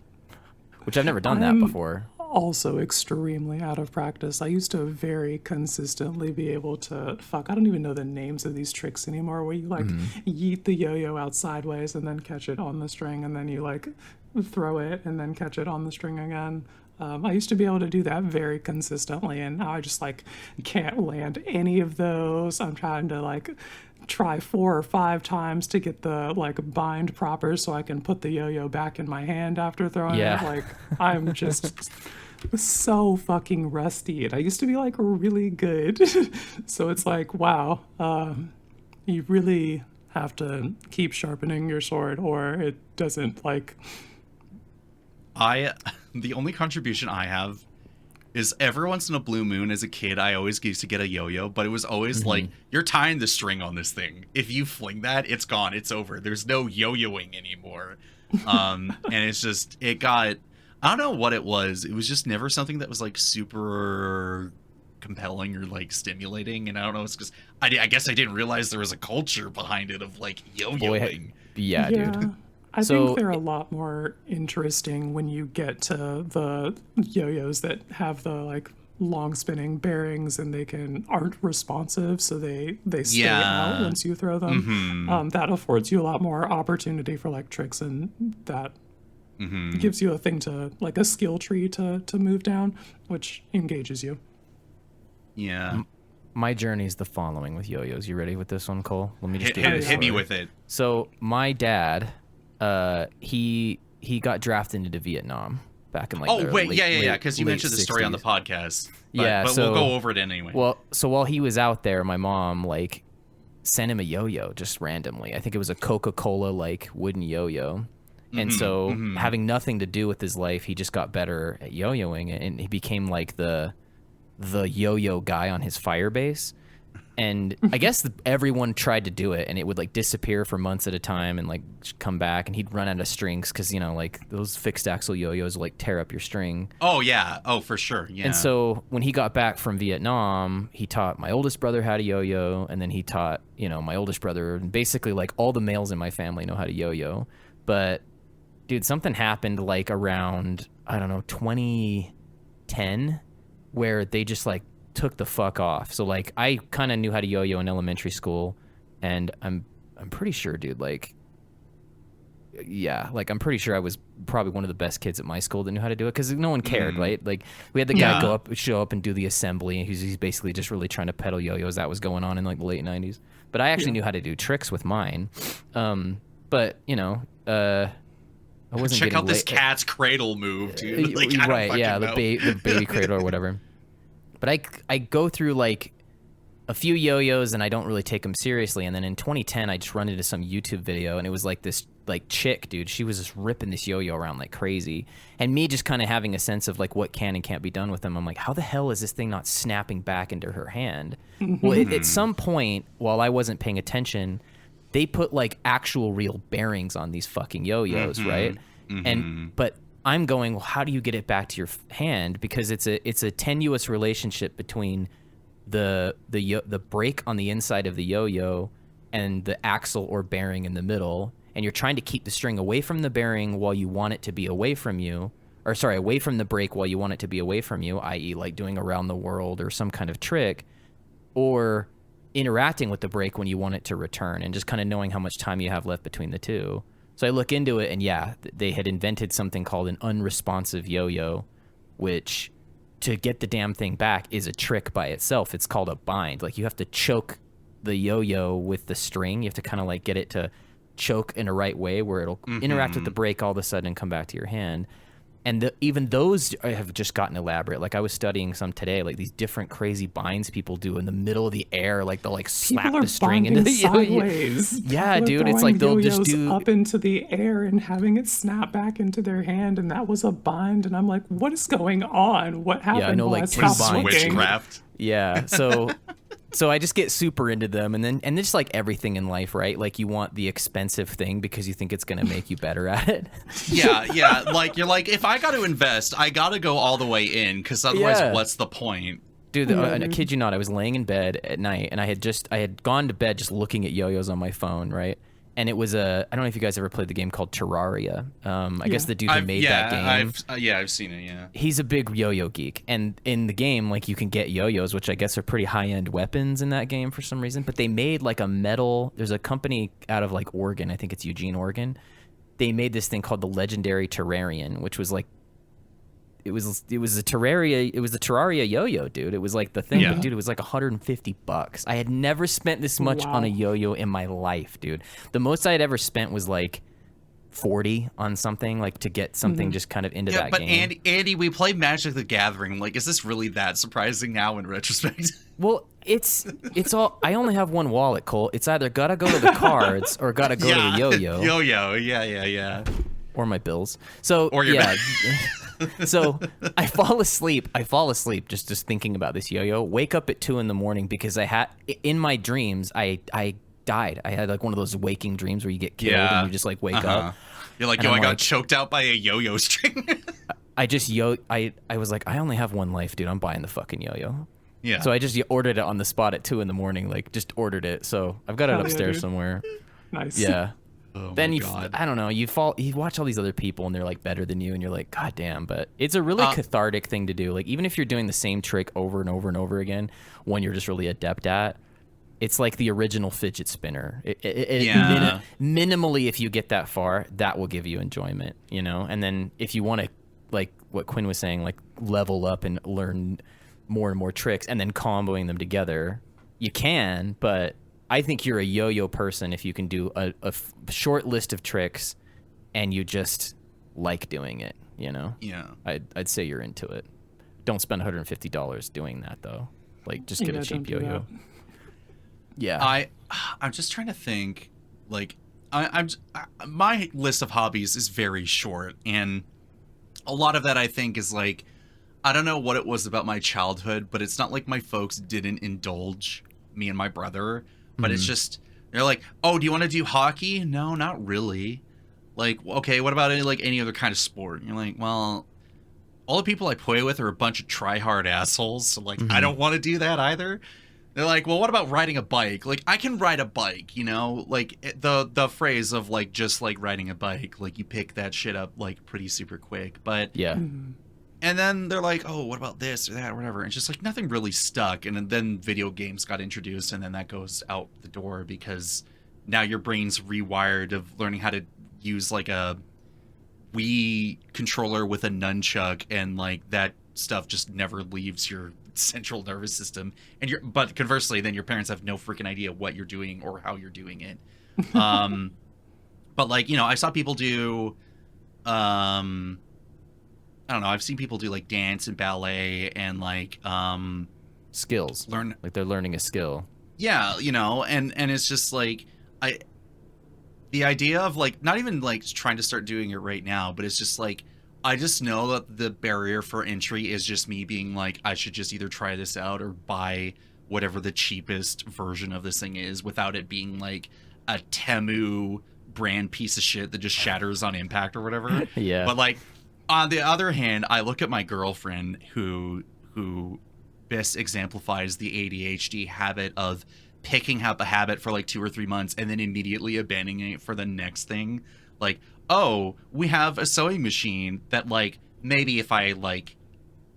Which I've never done that before. Also extremely out of practice. I used to very consistently be able to I don't even know the names of these tricks anymore, where you like yeet the yo-yo out sideways and then catch it on the string, and then you like throw it and then catch it on the string again. I used to be able to do that very consistently, and now I just like can't land any of those. I'm trying to like try 4 or 5 times to get the like bind proper so I can put the yo-yo back in my hand after throwing it. Like I'm just so fucking rusty, and I used to be like really good. So it's like, wow, you really have to keep sharpening your sword, or it doesn't like. The only contribution I have is every once in a blue moon as a kid, I always used to get a yo-yo, but it was always like, you're tying the string on this thing. If you fling that, it's gone. It's over. There's no yo-yoing anymore. And it's just, it got, I don't know what it was. It was just never something that was like super compelling or like stimulating. And I don't know, it's because I guess I didn't realize there was a culture behind it of like yo-yoing. Yeah, dude. I think they're a lot more interesting when you get to the yo-yos that have the like long spinning bearings and they aren't responsive, so they stay out once you throw them. That affords you a lot more opportunity for like tricks, and that gives you a thing to like a skill tree to move down, which engages you. Yeah. My journey is the following with yo-yos. You ready with this one, Cole? Let me just hit me with it. So my dad, he got drafted into Vietnam back in like because you mentioned the story on the podcast. But so we'll go over it anyway. Well, so while he was out there, my mom like sent him a yo-yo just randomly. I think it was a Coca-Cola like wooden yo-yo. And so having nothing to do with his life, he just got better at yo-yoing, and he became like the yo-yo guy on his fire base. And I guess everyone tried to do it, and it would like disappear for months at a time and like come back, and he'd run out of strings because, you know, like those fixed axle yo-yos like tear up your string. Oh, yeah. Oh, for sure. Yeah. And so when he got back from Vietnam, he taught my oldest brother how to yo-yo, and then he taught, you know, my oldest brother, and basically like all the males in my family know how to yo-yo. But dude, something happened like around, I don't know, 2010, where they just like took the fuck off. So like I kind of knew how to yo-yo in elementary school, and I'm pretty sure, dude, like, yeah, like I'm pretty sure I was probably one of the best kids at my school that knew how to do it, because no one cared, right? Like we had the guy show up and do the assembly, and he's basically just really trying to peddle yo-yos. That was going on in like the late 90s. But I actually knew how to do tricks with mine. But you know, I wasn't check out this late. cat's cradle move, dude. Like, right? Yeah, the baby cradle or whatever. But I go through like a few yo-yos and I don't really take them seriously. And then in 2010, I just run into some YouTube video, and it was like this like chick, dude. She was just ripping this yo-yo around like crazy. And me just kind of having a sense of like what can and can't be done with them. I'm like, how the hell is this thing not snapping back into her hand? Well, at some point, while I wasn't paying attention, they put like actual real bearings on these fucking yo-yos, right? But I'm going, well, how do you get it back to your hand? Because it's a tenuous relationship between the brake on the inside of the yo-yo and the axle or bearing in the middle, and you're trying to keep the string away from the bearing while you want it to be away from you, or sorry, away from the brake while you want it to be away from you, i.e. like doing around the world or some kind of trick, or interacting with the brake when you want it to return, and just kind of knowing how much time you have left between the two. So I look into it, and yeah, they had invented something called an unresponsive yo-yo, which to get the damn thing back is a trick by itself. It's called a bind. Like you have to choke the yo-yo with the string. You have to kind of like get it to choke in a right way where it'll interact with the brake all of a sudden and come back to your hand. And even those have just gotten elaborate. Like I was studying some today, like these different crazy binds people do in the middle of the air. Like they'll like slap the string into the sideways. Yeah, dude, it's like they'll just do up into the air and having it snap back into their hand, and that was a bind. And I'm like, what is going on? What happened? Yeah, I know, like witchcraft. Yeah, so I just get super into them, and just like everything in life, right? Like you want the expensive thing because you think it's gonna make you better at it. Yeah. Like you're like, if I got to invest, I got to go all the way in, because otherwise, what's the point? Dude, I kid you not, I was laying in bed at night, and I had gone to bed just looking at yo-yos on my phone, right? And it was I don't know if you guys ever played the game called Terraria. I guess the dude who made that game. I've seen it, yeah. He's a big yo-yo geek. And in the game, like you can get yo-yos, which I guess are pretty high-end weapons in that game for some reason. But they made like a metal, there's a company out of like Oregon, I think it's Eugene, Oregon. They made this thing called the Legendary Terrarian, which was like, it was the Terraria yo-yo, dude. It was like the thing, but dude, it was like $150. I had never spent this much on a yo-yo in my life, dude. The most I had ever spent was like 40 on something, like to get something just kind of into that game. But Andy, we played Magic the Gathering. Like, is this really that surprising now in retrospect? Well, it's all. I only have one wallet, Cole. It's either gotta go to the cards or gotta go to the yo-yo. Yo-yo, yeah. Or my bills. So or your So I fall asleep just thinking about this yo-yo. Wake up at 2 a.m. because I had in my dreams I died. I had like one of those waking dreams where you get killed and you just like wake up. You're like, I got choked out by a yo-yo string. I was like, I only have one life, dude. I'm buying the fucking yo-yo. Yeah. So I just ordered it on the spot at 2 a.m. Like just ordered it. So I've got it upstairs somewhere. Nice. Yeah. Oh then God. I don't know, you watch all these other people and they're like better than you, and you're like, God damn. But it's a really cathartic thing to do. Like even if you're doing the same trick over and over and over again, one you're just really adept at, it's like the original fidget spinner. Minimally, if you get that far, that will give you enjoyment, you know. And then if you want to, like what Quinn was saying, like level up and learn more and more tricks and then comboing them together, you can. But I think you're a yo-yo person if you can do a short list of tricks and you just like doing it, you know? Yeah. I'd say you're into it. Don't spend $150 doing that, though. Like, just get a cheap yo-yo. Yeah. I'm just trying to think, like, my list of hobbies is very short, and a lot of that I think is like, I don't know what it was about my childhood, but it's not like my folks didn't indulge me and my brother, but it's just, they're like, oh, do you want to do hockey? No, not really. Like, okay, what about any other kind of sport? And you're like, well, all the people I play with are a bunch of try-hard assholes, so, like, I don't want to do that either. They're like, well, what about riding a bike? Like, I can ride a bike, you know? Like, the phrase of, like, just like riding a bike, like, you pick that shit up, like, pretty super quick. But yeah. And then they're like, oh, what about this or that or whatever? And it's just, like, nothing really stuck. And then video games got introduced, and then that goes out the door because now your brain's rewired of learning how to use, like, a Wii controller with a nunchuck, and, like, that stuff just never leaves your central nervous system. And but conversely, then your parents have no freaking idea what you're doing or how you're doing it. But, like, you know, I saw people do I don't know, I've seen people do, like, dance and ballet and, like, skills. Like, they're learning a skill. Yeah, you know, and it's just, like, the idea of, like, not even, like, trying to start doing it right now, but it's just, like, I just know that the barrier for entry is just me being like, I should just either try this out or buy whatever the cheapest version of this thing is without it being, like, a Temu brand piece of shit that just shatters on impact or whatever. Yeah. But, like, on the other hand, I look at my girlfriend who best exemplifies the ADHD habit of picking up a habit for like 2 or 3 months and then immediately abandoning it for the next thing. Like, oh, we have a sewing machine that, like, maybe if I, like,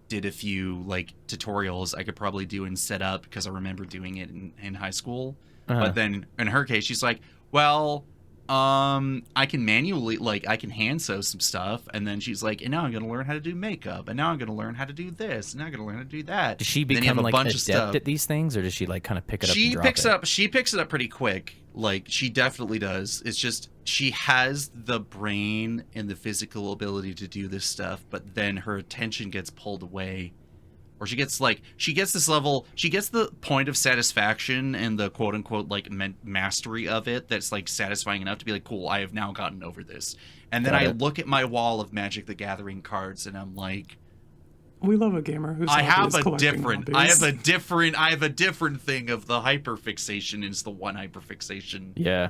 did a few, like, tutorials I could probably do and set up because I remember doing it in high school. But then in her case, she's like, well, I can manually, like, I can hand sew some stuff, and then she's like, and now I'm going to learn how to do makeup, and now I'm going to learn how to do this, and now I'm going to learn how to do that. Does she become, like, adept at these things, or does she, like, kind of pick it up and drop it? She picks it up pretty quick. Like, she definitely does. It's just, she has the brain and the physical ability to do this stuff, but then her attention gets pulled away. Or she gets this level, she gets the point of satisfaction and the quote-unquote, like, mastery of it that's, like, satisfying enough to be like, cool, I have now gotten over this. And then I look at my wall of Magic the Gathering cards, and I'm like, we love a gamer who's I have a different thing of the hyperfixation is the one hyperfixation. Yeah.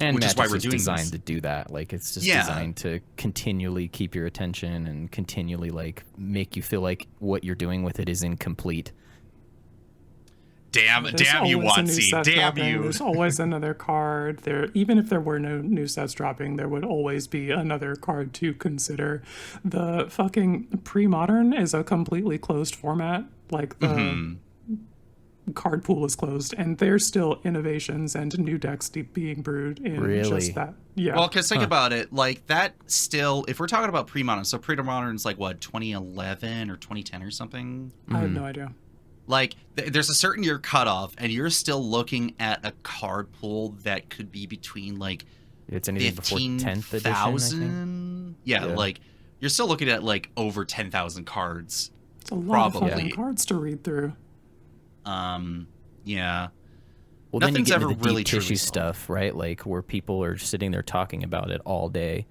And which is why we're doing designed to do that. Like, it's just designed to continually keep your attention and continually, like, make you feel like what you're doing with it is incomplete. Damn you, Watsy. Damn you. There's always another card. There, even if there were no new sets dropping, there would always be another card to consider. The fucking pre-modern is a completely closed format. Like, the card pool is closed, and there's still innovations and new decks being brewed in just that. Yeah. Well, because think about it, like, that still, if we're talking about pre-modern, so pre-modern is like, what, 2011 or 2010 or something? I have no idea. Like, there's a certain year cutoff, and you're still looking at a card pool that could be between, like, it's anything before 10th edition, yeah, like, you're still looking at, like, over 10,000 cards. It's a lot of fucking cards to read through. Yeah. Well, then you get into the deep tissue stuff, right? Like, where people are sitting there talking about it all day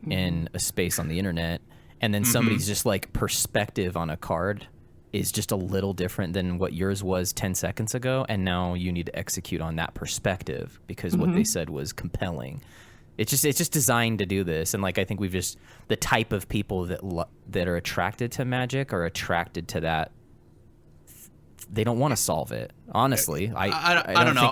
in a space on the internet, and then somebody's just, like, perspective on a card is just a little different than what yours was 10 seconds ago, and now you need to execute on that perspective because what they said was compelling. It's just designed to do this, and, like, I think we've just, the type of people that are attracted to Magic are attracted to that. They don't want to solve it, honestly. I don't know.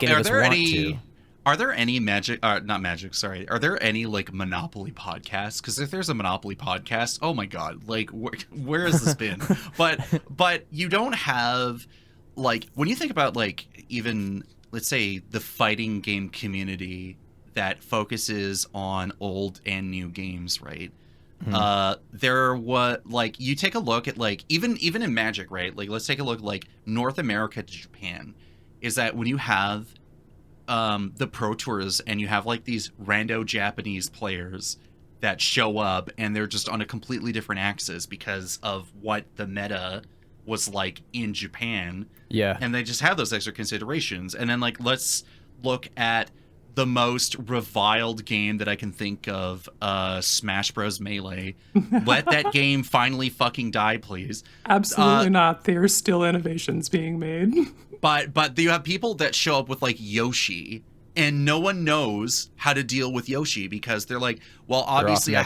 Are there any Magic? Not Magic. Sorry. Are there any, like, Monopoly podcasts? Because if there's a Monopoly podcast, oh my god, like, where has this been? but you don't have, like, when you think about, like, even, let's say, the fighting game community that focuses on old and new games, right? You take a look at, like, even in Magic, right? Like, let's take a look, like, North America to Japan, is that when you have the Pro Tours and you have, like, these rando Japanese players that show up and they're just on a completely different axis because of what the meta was like in Japan. Yeah. And they just have those extra considerations. And then, like, let's look at the most reviled game that I can think of, Smash Bros. Melee. Let that game finally fucking die, please. Absolutely not. There's still innovations being made. But you have people that show up with like Yoshi, and no one knows how to deal with Yoshi because they're like, well, obviously I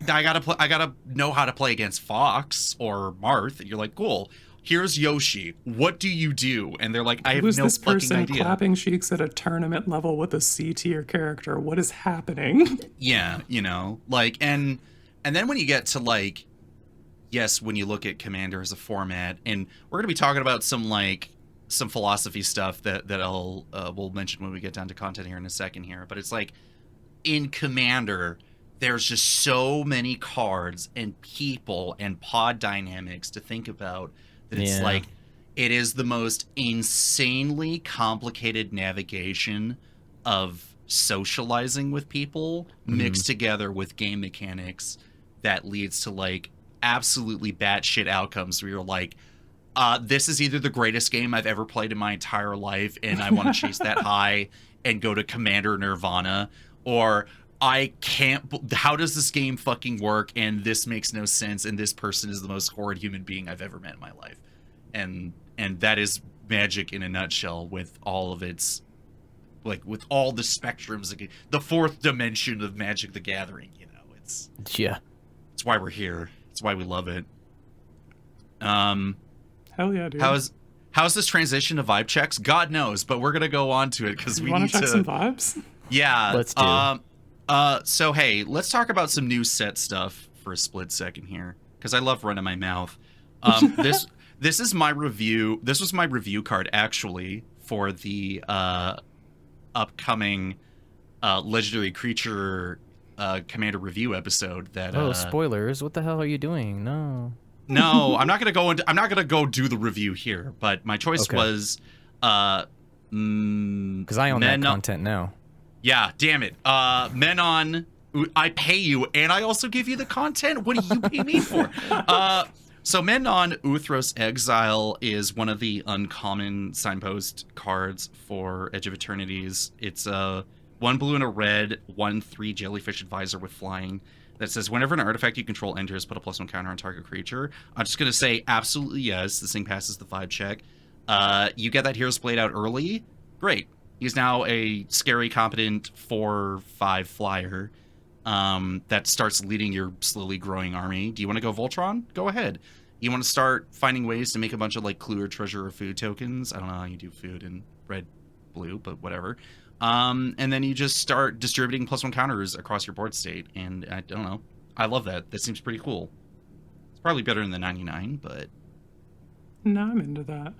gotta know how to play against Fox or Marth. And you're like, cool. Here's Yoshi. What do you do? And they're like, I have no fucking idea. Who's this person clapping cheeks at a tournament level with a C tier character? What is happening? Yeah, like, and then when you get to like, yes, when you look at Commander as a format, and we're gonna be talking about some philosophy stuff that we'll mention when we get down to content here in a second here. But it's like, in Commander, there's just so many cards and people and pod dynamics to think about. That it's like, it is the most insanely complicated navigation of socializing with people mixed together with game mechanics that leads to like absolutely batshit outcomes where you're like, this is either the greatest game I've ever played in my entire life and I want to chase that high and go to Commander Nirvana, or I can't, how does this game fucking work, and this makes no sense, and this person is the most horrid human being I've ever met in my life. And that is Magic in a nutshell, with all of its, like, with all the spectrums, the fourth dimension of Magic the Gathering, it's why we're here. It's why we love it. Hell yeah, dude. How's this transition to vibe checks? God knows, but we're gonna go on to it because we need to check some vibes. Yeah, let's do. So hey, let's talk about some new set stuff for a split second here, because I love running my mouth. This is my review. This was my review card actually for the upcoming legendary creature Commander review episode. That spoilers! What the hell are you doing? No, I'm not gonna go do the review here. But my choice was because I own that content now. Yeah, damn it. Menon, I pay you, and I also give you the content. What do you pay me for? So Menon Uthros Exile is one of the uncommon signpost cards for Edge of Eternities. It's a 1 blue and a red, 1/3 jellyfish advisor with flying that says whenever an artifact you control enters, put a +1 counter on target creature. I'm just going to say absolutely yes. This thing passes the vibe check. You get that Hero's Blade out early. Great. He's now a scary, competent 4/5 flyer that starts leading your slowly growing army. Do you want to go Voltron? Go ahead. You want to start finding ways to make a bunch of like clue or treasure or food tokens? I don't know how you do food in red, blue, but whatever. And then you just start distributing +1 counters across your board state. And I don't know. I love that. That seems pretty cool. It's probably better than the 99, but... No, I'm into that.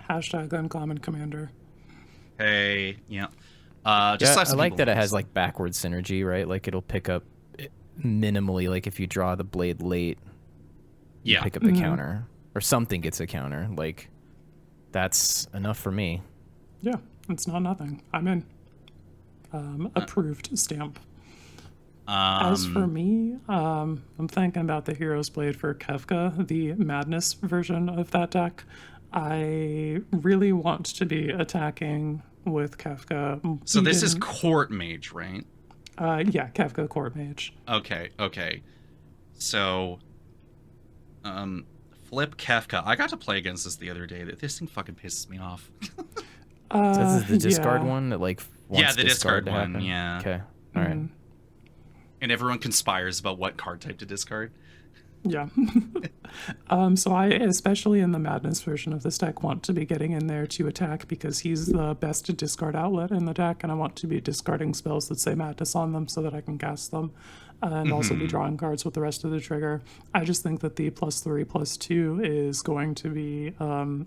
# Uncommon Commander. Hey, yeah. I like that it has like backward synergy, right? Like it'll pick up minimally, like if you draw the blade late, you pick up the counter, or something gets a counter. Like that's enough for me. Yeah, it's not nothing. I'm in. Approved stamp. As for me, I'm thinking about the Hero's Blade for Kefka, the Madness version of that deck. I really want to be attacking with Kefka. So this is Court Mage, right? Yeah, Kefka Court Mage. Okay. So, flip Kefka. I got to play against this the other day. This thing fucking pisses me off. This is the discard one that like wants the discard one. Happen? Yeah. Okay. All right. And everyone conspires about what card type to discard. Yeah. So I, especially in the Madness version of this deck, want to be getting in there to attack because he's the best discard outlet in the deck, and I want to be discarding spells that say Madness on them so that I can cast them, and also be drawing cards with the rest of the trigger. I just think that the +3/+2 is going to be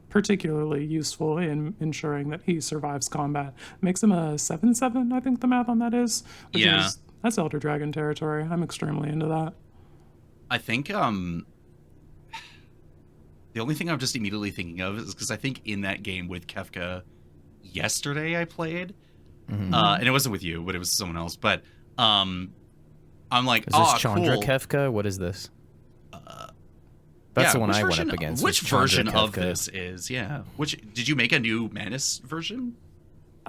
particularly useful in ensuring that he survives combat. Makes him a 7/7, I think the math on that is. That's Elder Dragon territory. I'm extremely into that. I think the only thing I'm just immediately thinking of is because I think in that game with Kefka yesterday I played, and it wasn't with you, but it was someone else. But I'm like, is this Chandra cool. Kefka? What is this? That's the one I went up against. Which version of this is? Yeah. Which did you make a new Madness version?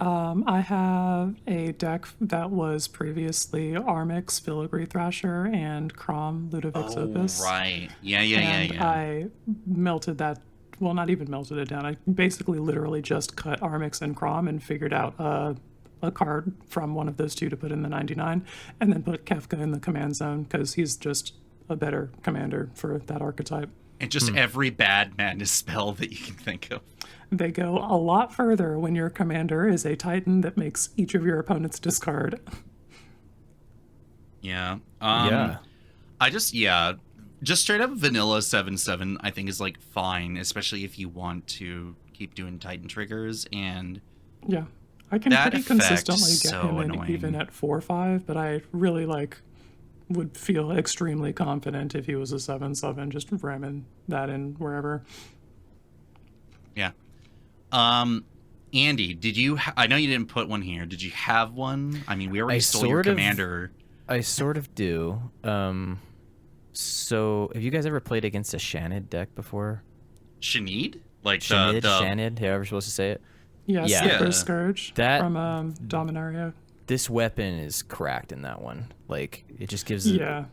I have a deck that was previously Armix, Filigree Thrasher, and Crom, Ludovic's Opus. Right. Yeah. I melted that. Well, not even melted it down. I basically literally just cut Armix and Crom and figured out a card from one of those two to put in the 99, and then put Kefka in the command zone because he's just a better commander for that archetype. And just every bad madness spell that you can think of. They go a lot further when your commander is a Titan that makes each of your opponents discard. Yeah. Just straight up vanilla 7/7 I think is like fine, especially if you want to keep doing Titan triggers. And yeah, I can pretty consistently get so him in annoying. even at 4/5, but I really would feel extremely confident if he was a 7/7, just ramming that in wherever. Yeah. Andy, did you I know you didn't put one here. Did you have one? I mean, we already stole your commander. I sort of do. So have you guys ever played against a Shanid deck before? Shanid? Like Shanid, the Shanid, however you're supposed to say it. Yes, Yeah. Slipper Scourge That- from Dominaria. This weapon is cracked in that one. Like, it just gives Yeah.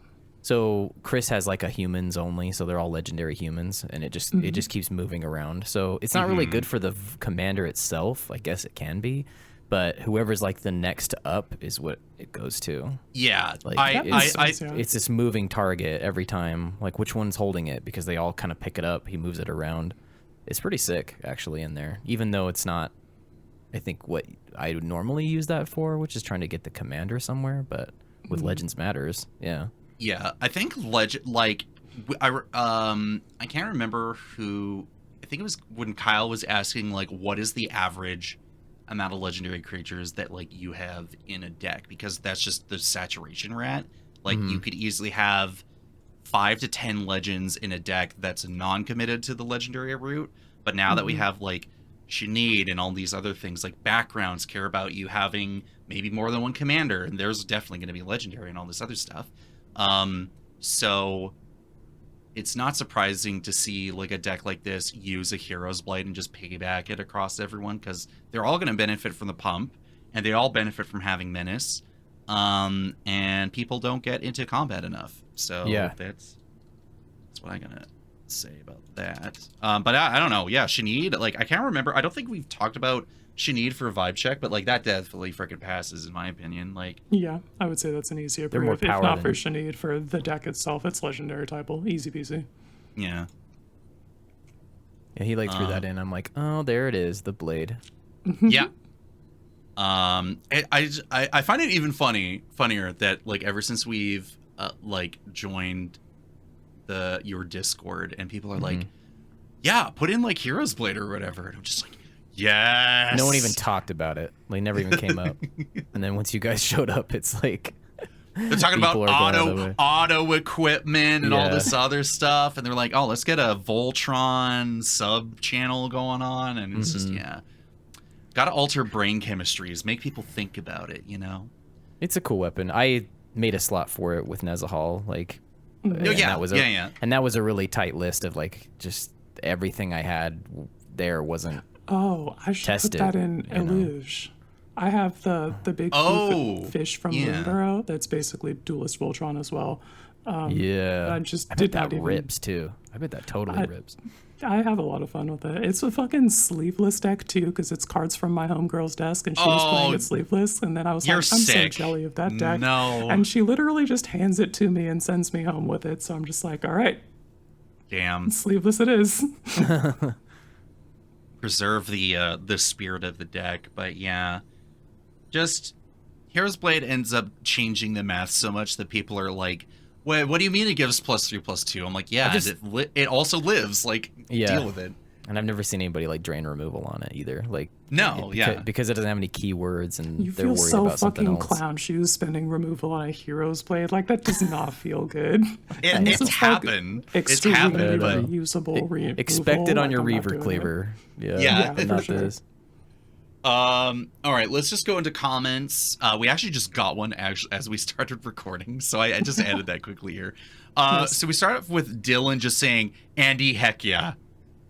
So Chris has like a humans only, so they're all legendary humans, and it just keeps moving around. So it's not really good for the commander itself. I guess it can be, but whoever's like the next up is what it goes to. Yeah. Like Yeah. it's this moving target every time. Like which one's holding it, because they all kind of pick it up. He moves it around. It's pretty sick actually in there, even though it's not. I think what I would normally use that for, which is trying to get the commander somewhere, but with Legends Matters, yeah. Yeah, I think I can't remember who. I think it was when Kyle was asking like, what is the average amount of legendary creatures that like you have in a deck, because that's just the saturation rat. Like you could easily have 5 to 10 legends in a deck that's non-committed to the legendary route. But now that we have like Shanid and all these other things, like backgrounds care about you having maybe more than one commander, and there's definitely going to be legendary and all this other stuff. So it's not surprising to see like a deck like this use a Hero's Blight and just piggyback it across everyone, because they're all going to benefit from the pump, and they all benefit from having Menace. And people don't get into combat enough. So yeah, that's what I'm gonna say about that. But I don't know. Yeah, Shanid, like I can't remember. I don't think we've talked about Shanid for vibe check, but like that definitely freaking passes in my opinion. Like Yeah, I would say that's an easy They're more approve. If power not than- for Shanid, for the deck itself, it's legendary type-ul. Easy peasy. yeah. Yeah, he like threw that in. I'm like, oh, there it is, the blade. Yeah. I find it even funnier that like ever since we've like joined your Discord, and people are like, yeah, put in like Hero's Blade or whatever, and I'm just like, yes. No one even talked about it. Like, never even came up. And then once you guys showed up, it's like they're talking about people are going out of the way. auto equipment and all Yeah. this other stuff, and they're like, oh, let's get a Voltron sub channel going on, and it's just gotta alter brain chemistries, make people think about it, you know. It's a cool weapon. I made a slot for it with Nezahal, like, and yeah, that was and that was a really tight list of like just everything I had there wasn't. Oh, I should Tested, put that in you know. Eluge. I have the big fish from Moonbarrow that's basically Duelist Voltron as well. Yeah, I just I did bet not that even- rips too. I bet that totally rips. I have a lot of fun with it. It's a fucking sleeveless deck too, because it's cards from my homegirl's desk, and she was playing it sleeveless. And then I was you're like, I'm sick. so jelly of that deck. No. And she literally just hands it to me and sends me home with it. So I'm just like, all right, Damn. sleeveless it is. Preserve the spirit of the deck, but yeah, just Hero's Blade ends up changing the math so much that people are like, wait, what do you mean it gives +3/+2? I'm like, yeah, it also lives, like, deal with it. And I've never seen anybody like drain removal on it either. Like, No, because it doesn't have any keywords, and You they're feel worried so about something fucking else. clown shoes spending removal on a Hero's Blade. Like, that does not feel good. It's happened. It's Extremely happened, but reusable removal. Expect it on your like, I'm not Reaver doing it. Cleaver. Yeah, but for not sure. this. all right, let's just go into comments. We actually just got one as we started recording, so I just added that quickly here. So we start off with Dylan just saying, Andy, heck yeah.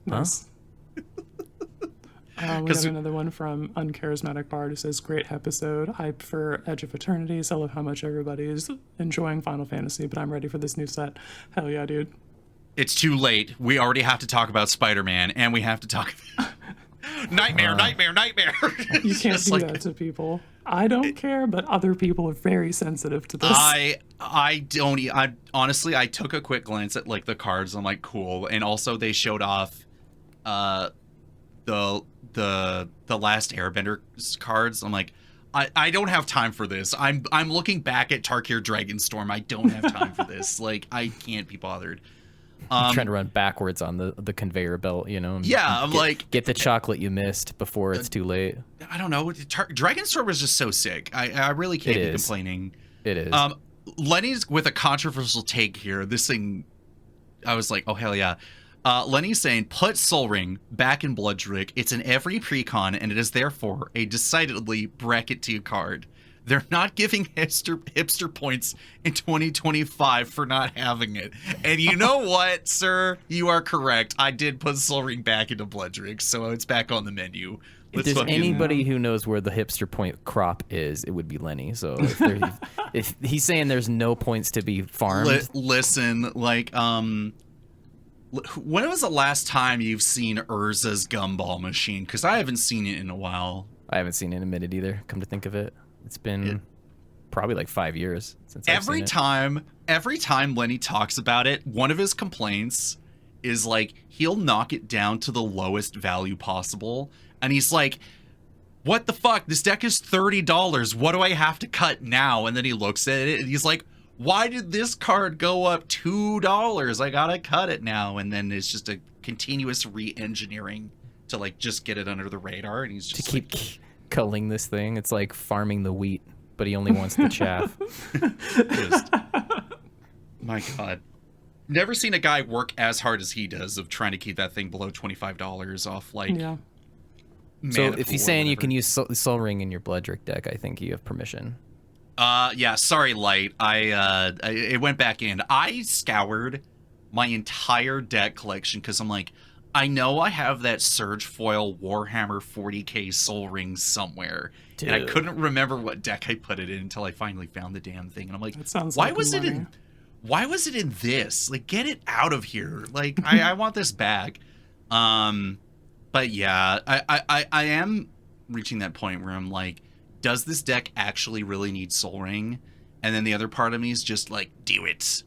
Nice. We got another one from Uncharismatic Bard who says, great episode. Hype for Edge of Eternities. I love how much everybody's enjoying Final Fantasy, but I'm ready for this new set. Hell yeah, dude. It's too late. We already have to talk about Spider-Man, and we have to talk about nightmare. You can't do that to people. I don't care, but other people are very sensitive to this. I honestly, I took a quick glance at like the cards. I'm like, cool. And also they showed off the last Airbender cards. I'm like, I don't have time for this. I'm looking back at Tarkir Dragonstorm. I don't have time for this. Like, I can't be bothered. I'm trying to run backwards on the conveyor belt, you know? Yeah, I'm like... Get the chocolate you missed before it's too late. I don't know. Dragonstorm was just so sick. I really can't be complaining. It is. Lenny's with a controversial take here. This thing, I was like, oh, hell yeah. Lenny's saying, put Sol Ring back in Bloodrick. It's in every precon, and it is therefore a decidedly bracket 2 card. They're not giving hipster points in 2025 for not having it. And you know what, sir? You are correct. I did put Sol Ring back into Bloodrick, so it's back on the menu. If there's anybody who knows where the hipster point crop is, it would be Lenny. So if he's saying there's no points to be farmed. Listen, like, when was the last time you've seen Urza's gumball machine? Because I haven't seen it in a while. I haven't seen it in a minute either, come to think of it. It's been probably like 5 years since I've seen it. Every time Lenny talks about it, one of his complaints is like he'll knock it down to the lowest value possible, and he's like, "What the fuck? This deck is $30. What do I have to cut now?" And then he looks at it and he's like, "Why did this card go up $2? I gotta cut it now." And then it's just a continuous re-engineering to like just get it under the radar, and he's just to keep culling this thing. It's like farming the wheat, but he only wants the chaff. My God. Never seen a guy work as hard as he does of trying to keep that thing below $25 off, like... Yeah. So if he's saying you can use Sol Ring in your Bloodrick deck, I think you have permission. Yeah, sorry, Light. It went back in. I scoured my entire deck collection because I'm like, I know I have that Surge Foil Warhammer 40k Sol Ring somewhere. Dude. And I couldn't remember what deck I put it in until I finally found the damn thing. And I'm like, why was it in this? Like, get it out of here. Like, I want this back. But yeah, I am reaching that point where I'm like, does this deck actually really need Sol Ring? And then the other part of me is just like, do it.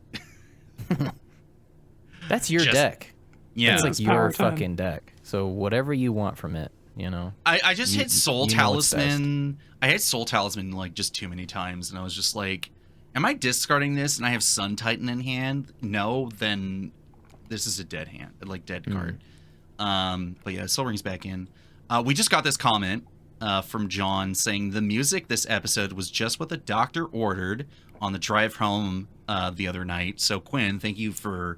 That's your deck. Yeah, it's like your fucking deck. So whatever you want from it, you know. I just hit Soul Talisman. I hit Soul Talisman like just too many times, and I was just like, am I discarding this? And I have Sun Titan in hand. No, then this is a dead hand, like dead card. But yeah, Sol Ring's back in. We just got this comment from John saying the music this episode was just what the doctor ordered on the drive home the other night. So Quinn, thank you for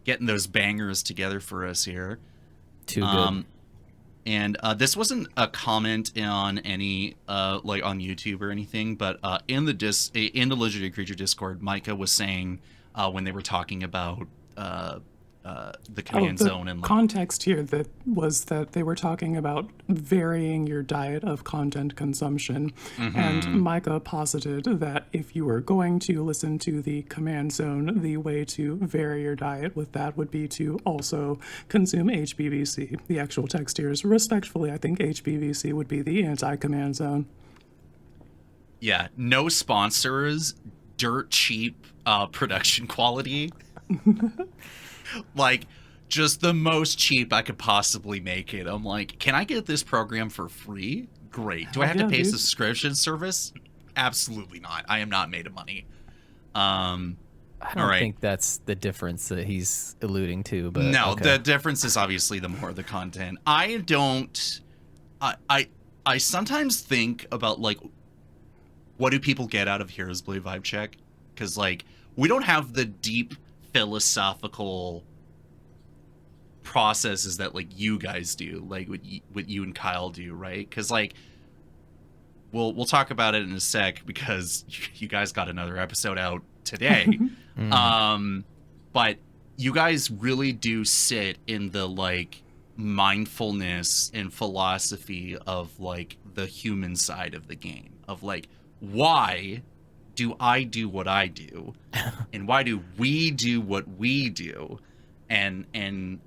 getting those bangers together for us here. Too good. And this wasn't a comment on any like on YouTube or anything, but in the Legendary Creature Discord, Micah was saying when they were talking about the command zone and like, context here that they were talking about varying your diet of content consumption, and Micah posited that if you were going to listen to the command zone, the way to vary your diet with that would be to also consume HBVC. The actual text here is, respectfully, I think HBVC would be the anti-command zone. Yeah, no sponsors, dirt cheap production quality. Like, just the most cheap I could possibly make it. I'm like, can I get this program for free? Great. Do I have to pay a subscription service? Absolutely not. I am not made of money. I don't think that's the difference that he's alluding to. But no, okay. The difference is obviously the more the content. I sometimes think about, like, what do people get out of Heroes Blade Vibe Check? Because, like, we don't have the deep philosophical processes that like you guys do, like what you and Kyle do, right? Because like we'll talk about it in a sec because you guys got another episode out today. But you guys really do sit in the like mindfulness and philosophy of like the human side of the game, of like, why do I do what I do and why do we do what we do? And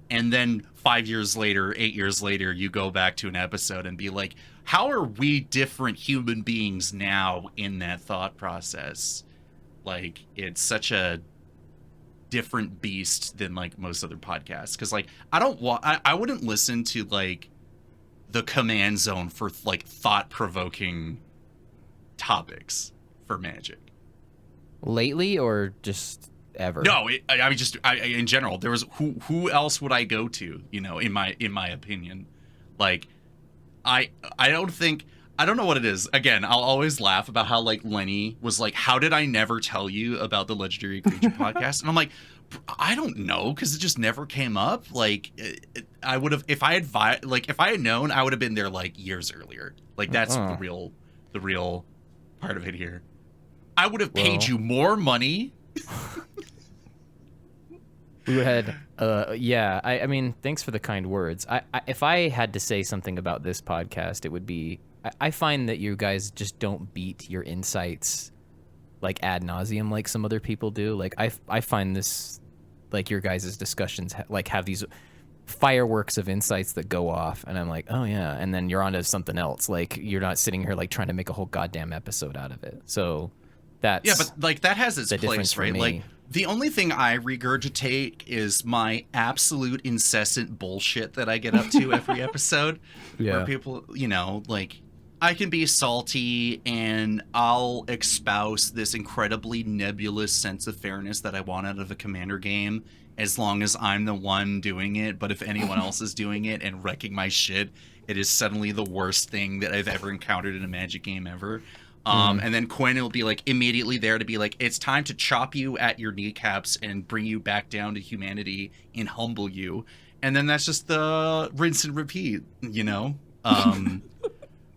then 5 years later, 8 years later, you go back to an episode and be like, how are we different human beings now in that thought process? Like, it's such a different beast than like most other podcasts. Cause like, I wouldn't listen to like the Command Zone for like thought-provoking topics for Magic. Lately or just ever? No, I mean, just in general. There was who else would I go to? You know, in my opinion, like I don't know what it is. Again, I'll always laugh about how like Lenny was like, "How did I never tell you about the Legendary Creature podcast?" And I'm like, I don't know, because it just never came up. Like, I would have if I had known, I would have been there like years earlier. Like that's the real part of it here. I would have paid you more money. We would have had, yeah. I mean, thanks for the kind words. If I had to say something about this podcast, it would be, I find that you guys just don't beat your insights like ad nauseum like some other people do. Like I find this, like your guys' discussions like have these fireworks of insights that go off, and I'm like, oh yeah, and then you're on to something else. Like you're not sitting here like trying to make a whole goddamn episode out of it. So that's but like that has its place, right? Me. Like the only thing I regurgitate is my absolute incessant bullshit that I get up to every episode. Where people, you know, like I can be salty and I'll espouse this incredibly nebulous sense of fairness that I want out of a Commander game, as long as I'm the one doing it. But if anyone else is doing it and wrecking my shit, it is suddenly the worst thing that I've ever encountered in a Magic game ever. And then Quinn will be like immediately there to be like, it's time to chop you at your kneecaps and bring you back down to humanity and humble you. And then that's just the rinse and repeat, you know?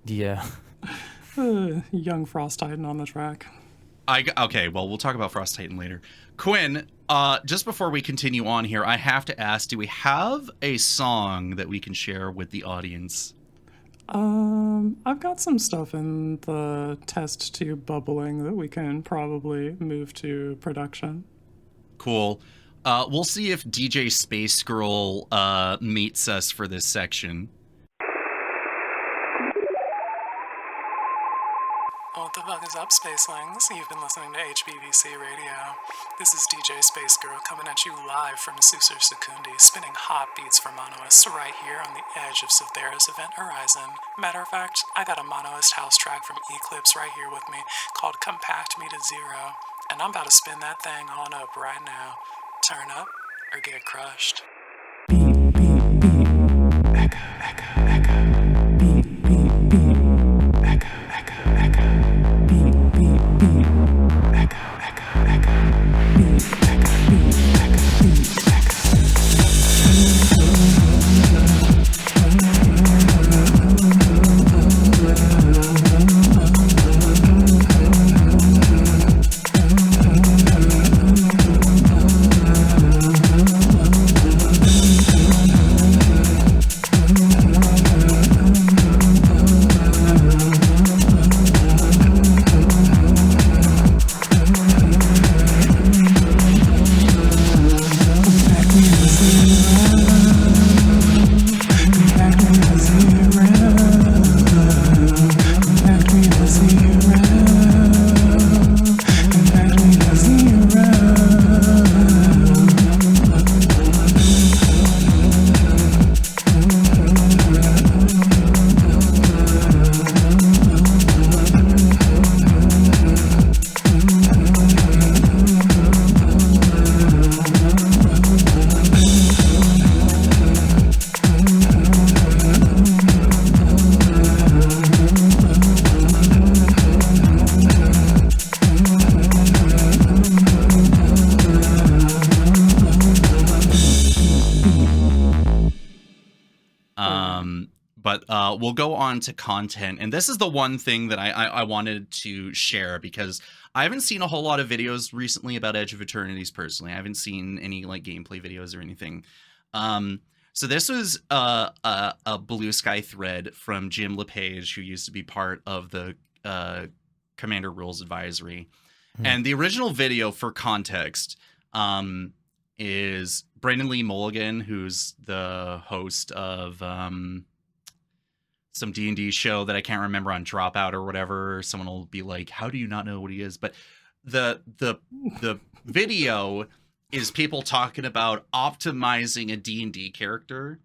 Yeah. Young Frost Titan on the track. Okay, well, we'll talk about Frost Titan later. Quinn, just before we continue on here, I have to ask, do we have a song that we can share with the audience? I've got some stuff in the test tube bubbling that we can probably move to production. Cool. We'll see if DJ Space Girl meets us for this section. What the fuck is up, Spacelings? You've been listening to HBVC Radio. This is DJ Space Girl coming at you live from Susur Secundi, spinning hot beats for Monoist right here on the edge of Silthera's event horizon. Matter of fact, I got a Monoist House track from Eclipse right here with me called Compact Me to Zero, and I'm about to spin that thing on up right now. Turn up or get crushed. Beat, beat, beat. Echo, echo, echo. Beat, beat, beat. Echo, echo, echo. Beat, beat, beat. Echo, echo, echo. Beat, echo, beat, echo, beat, echo. We'll go on to content, and this is the one thing that I wanted to share, because I haven't seen a whole lot of videos recently about Edge of Eternities personally. I haven't seen any like gameplay videos or anything. So this was a Bluesky thread from Jim LePage, who used to be part of the Commander Rules Advisory. And the original video, for context, is Brandon Lee Mulligan, who's the host of some D&D show that I can't remember, on Dropout or whatever. Someone will be like, how do you not know what he is? But the video is people talking about optimizing a D&D character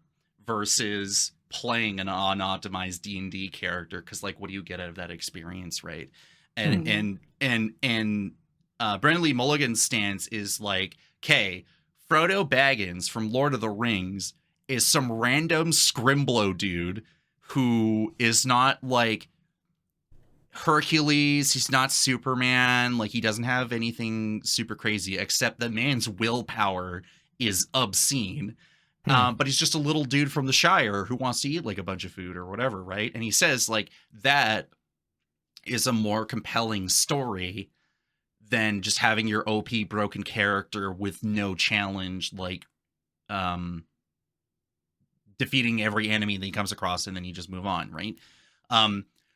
versus playing an unoptimized D&D character, because like, what do you get out of that experience, right? And Brandon Lee Mulligan's stance is like, okay, Frodo Baggins from Lord of the Rings is some random scrimblow dude who is not like Hercules, he's not Superman, like he doesn't have anything super crazy, except the man's willpower is obscene. But he's just a little dude from the Shire who wants to eat like a bunch of food or whatever, right? And he says like that is a more compelling story than just having your OP broken character with no challenge, like defeating every enemy that he comes across and then you just move on, right?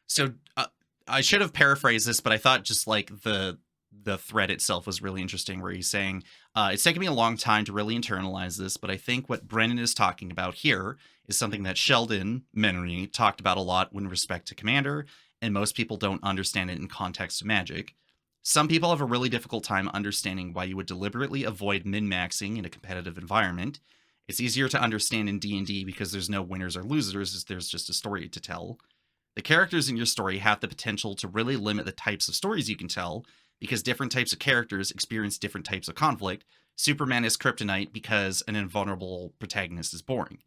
So I should have paraphrased this, but I thought just like the thread itself was really interesting, where he's saying, it's taken me a long time to really internalize this, but I think what Brennan is talking about here is something that Sheldon Menery talked about a lot with respect to Commander, and most people don't understand it in context of Magic. Some people have a really difficult time understanding why you would deliberately avoid min-maxing in a competitive environment. It's easier to understand in D&D because there's no winners or losers, there's just a story to tell. The characters in your story have the potential to really limit the types of stories you can tell, because different types of characters experience different types of conflict. Superman is kryptonite because an invulnerable protagonist is boring.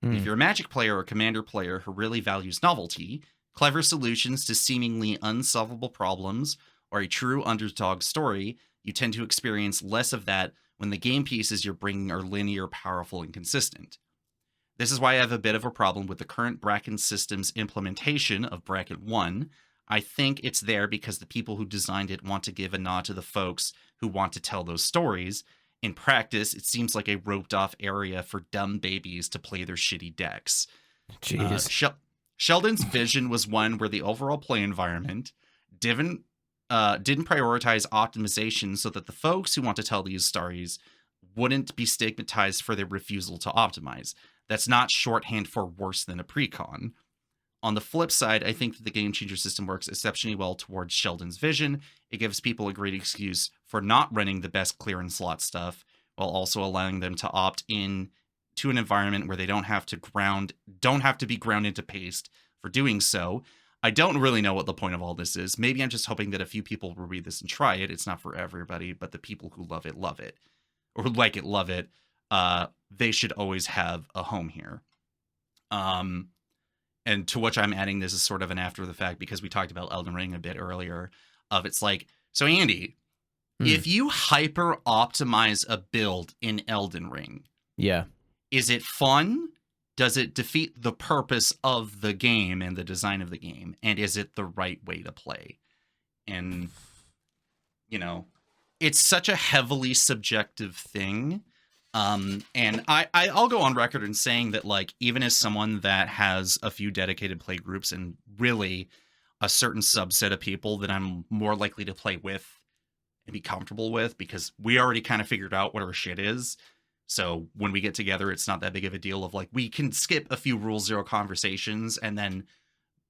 If you're a Magic player or Commander player who really values novelty, clever solutions to seemingly unsolvable problems, or a true underdog story, you tend to experience less of that when the game pieces you're bringing are linear, powerful, and consistent. This is why I have a bit of a problem with the current Bracken system's implementation of Bracket 1. I think it's there because the people who designed it want to give a nod to the folks who want to tell those stories. In practice, it seems like a roped-off area for dumb babies to play their shitty decks. Jeez. Sheldon's vision was one where the overall play environment didn't prioritize optimization so that the folks who want to tell these stories wouldn't be stigmatized for their refusal to optimize. That's not shorthand for worse than a precon. On the flip side, I think that the Game Changer system works exceptionally well towards Sheldon's vision. It gives people a great excuse for not running the best clearance slot stuff, while also allowing them to opt in to an environment where they don't have to be ground into paste for doing so. I don't really know what the point of all this is. Maybe I'm just hoping that a few people will read this and try it. It's not for everybody, but the people who love it, or who like it, love it. They should always have a home here. And to which I'm adding, this is sort of an after the fact, because we talked about Elden Ring a bit earlier, of it's like, so Andy, if you hyper optimize a build in Elden Ring, is it fun? Does it defeat the purpose of the game and the design of the game? And is it the right way to play? And, you know, it's such a heavily subjective thing. And I'll go on record in saying that, like, even as someone that has a few dedicated play groups and really a certain subset of people that I'm more likely to play with and be comfortable with, because we already kind of figured out what our shit is. So when we get together, it's not that big of a deal of like, we can skip a few Rule Zero conversations and then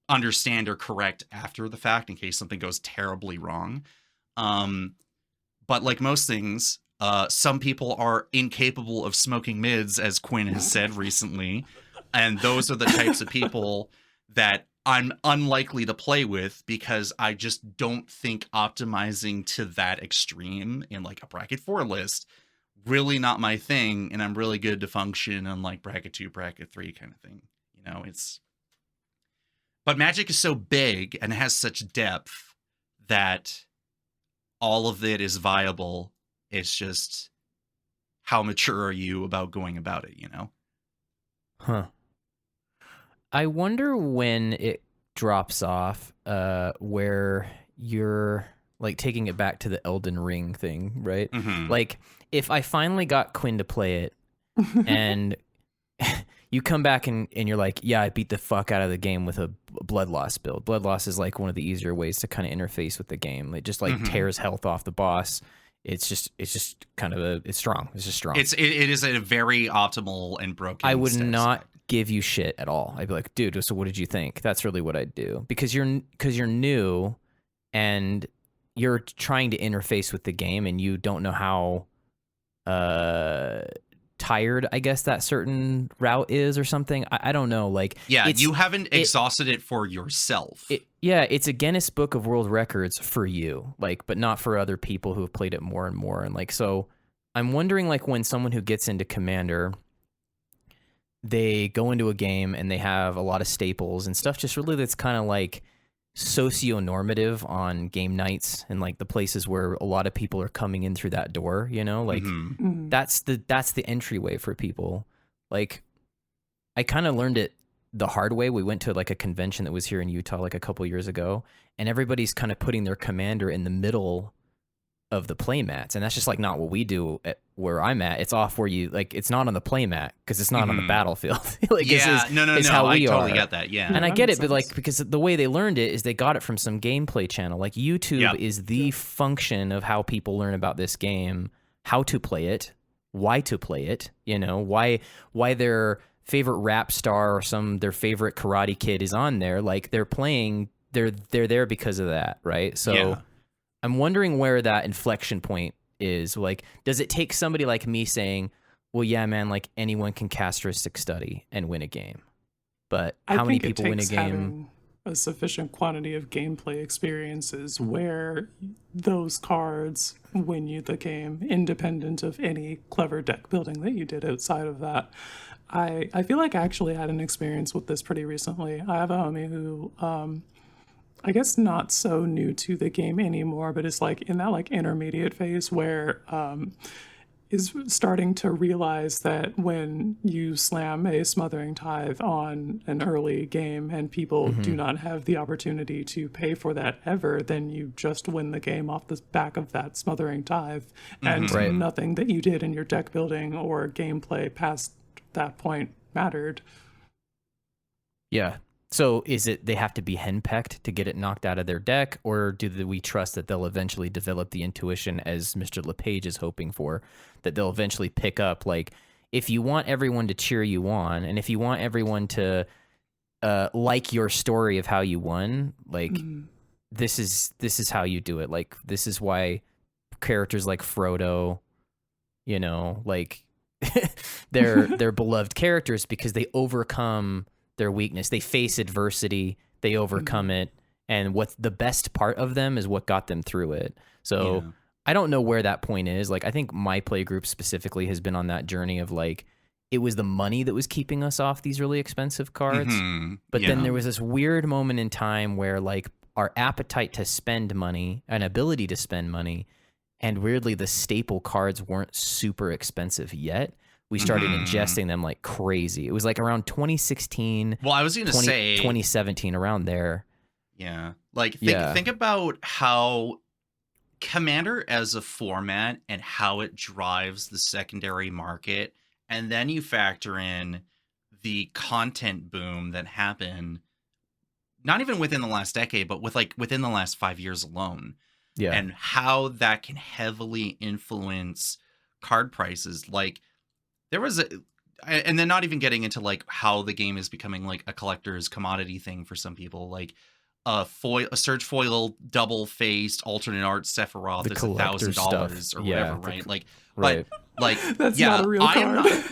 understand or correct after the fact in case something goes terribly wrong. But like most things, some people are incapable of smoking mids, as Quinn has said recently. And those are the types of people that I'm unlikely to play with, because I just don't think optimizing to that extreme in like a bracket 4 list, really not my thing. And I'm really good to function on like bracket 2, bracket 3 kind of thing. You know, but Magic is so big and has such depth that all of it is viable. It's just, how mature are you about going about it, you know? Huh. I wonder when it drops off, where you're like taking it back to the Elden Ring thing, right? Mm-hmm. Like, if I finally got Quinn to play it and you come back and you're like, yeah, I beat the fuck out of the game with a blood loss build. Blood loss is like one of the easier ways to kind of interface with the game. It just like tears health off the boss. It's just kind of it's strong. It's just strong. It is a very optimal and broken. I would not give you shit at all. I'd be like, dude, so what did you think? That's really what I'd do, because you're new and you're trying to interface with the game and you don't know how tired, I guess, that certain route is or something. I don't know. Like, yeah, you haven't exhausted it for yourself. It's a Guinness Book of World Records for you, like, but not for other people who have played it more and more. And like, so I'm wondering, like, when someone who gets into Commander, they go into a game and they have a lot of staples and stuff just really that's kind of like socio-normative on game nights and like the places where a lot of people are coming in through that door, you know, like that's the entryway for people. Like, I kind of learned it the hard way. We went to like a convention that was here in Utah like a couple years ago, and everybody's kind of putting their commander in the middle of the play mats, and that's just like not what we do at where I'm at. It's off where you like, it's not on the play mat because it's not on the battlefield. Like, yeah, no, how I we totally are. get that. Yeah, and I get it, but like, because the way they learned it is they got it from some gameplay channel. Like, YouTube is the function of how people learn about this game, how to play it, why to play it. You know, why their favorite rap star or their favorite Karate Kid is on there. Like, they're there because of that, right? So I'm wondering where that inflection point is. Like, does it take somebody like me saying, well, yeah, man, like anyone can Castristic study and win a game, but how many people win a game? Having a sufficient quantity of gameplay experiences where those cards win you the game, independent of any clever deck building that you did outside of that. I feel like I actually had an experience with this pretty recently. I have a homie who, I guess not so new to the game anymore, but is like in that like intermediate phase where is starting to realize that when you slam a Smothering Tithe on an early game and people do not have the opportunity to pay for that ever, then you just win the game off the back of that Smothering Tithe, and nothing that you did in your deck building or gameplay past that point mattered. Yeah. So is it they have to be henpecked to get it knocked out of their deck, or do we trust that they'll eventually develop the intuition, as Mr. LePage is hoping for, that they'll eventually pick up? Like, if you want everyone to cheer you on, and if you want everyone to like your story of how you won, like this is how you do it. Like, this is why characters like Frodo, you know, like they're beloved characters, because they overcome their weakness. They face adversity, they overcome it, and what's the best part of them is what got them through it. So I don't know where that point is. Like, I think my play group specifically has been on that journey of like, it was the money that was keeping us off these really expensive cards. But then there was this weird moment in time where like our appetite to spend money and ability to spend money, and weirdly the staple cards weren't super expensive yet. We started ingesting them like crazy. It was like around 2016. Well, I was going to say 2017, around there. Yeah. Like, think about how Commander as a format and how it drives the secondary market. And then you factor in the content boom that happened, not even within the last decade, but within the last 5 years alone. Yeah. And how that can heavily influence card prices. Like, there was and then not even getting into like how the game is becoming like a collector's commodity thing for some people, like a Surge Foil double faced alternate art Sephiroth is $1,000 or whatever, right? Like, but like, that's not a real card.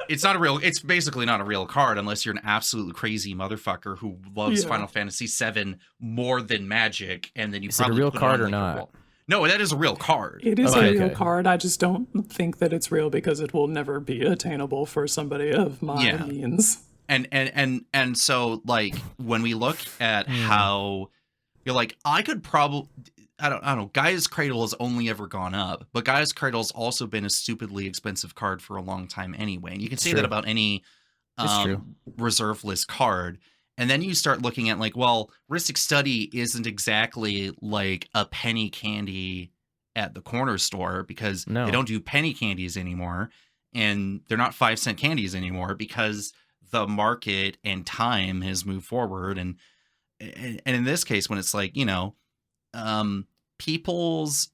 It's not a real. It's basically not a real card unless you're an absolute crazy motherfucker who loves Final Fantasy VII more than Magic, and then you probably it a real put card it on, or like, not? No, that is a real card. It is a real card. I just don't think that it's real because it will never be attainable for somebody of my means. And so, like, when we look at how you're like, I could probably, I don't know, Gaia's Cradle has only ever gone up, but Gaia's Cradle's also been a stupidly expensive card for a long time anyway. And you can say that about any reserve list card. And then you start looking at like, well, Ristic Study isn't exactly like a penny candy at the corner store, because they don't do penny candies anymore. And they're not 5-cent candies anymore, because the market and time has moved forward, and in this case, when it's like, people's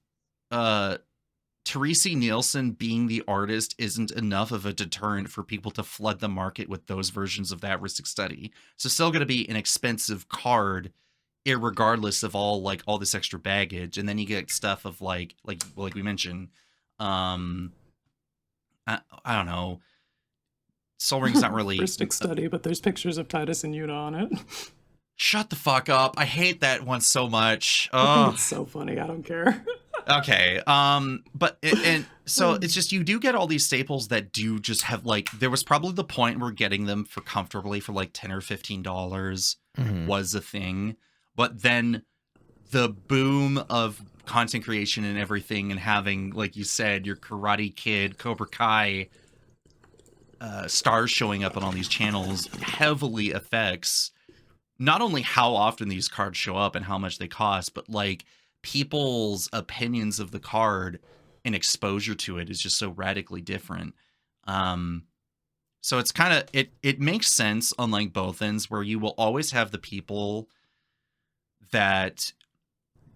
Teresi Nielsen being the artist isn't enough of a deterrent for people to flood the market with those versions of that Ristic Study. So still going to be an expensive card, irregardless of all this extra baggage. And then you get stuff of like we mentioned, I don't know. Sol Ring's not really Ristic Study, but there's pictures of Titus and Yuta on it. Shut the fuck up! I hate that one so much. I think it's so funny. I don't care. Okay. So it's just, you do get all these staples that do just have there was probably the point where getting them for comfortably for like $10 or $15 was a thing, but then the boom of content creation and everything, and having, like you said, your Karate Kid, Cobra Kai stars showing up on all these channels heavily affects not only how often these cards show up and how much they cost, but people's opinions of the card and exposure to it is just so radically different. So it's kind of, it makes sense on both ends, where you will always have the people that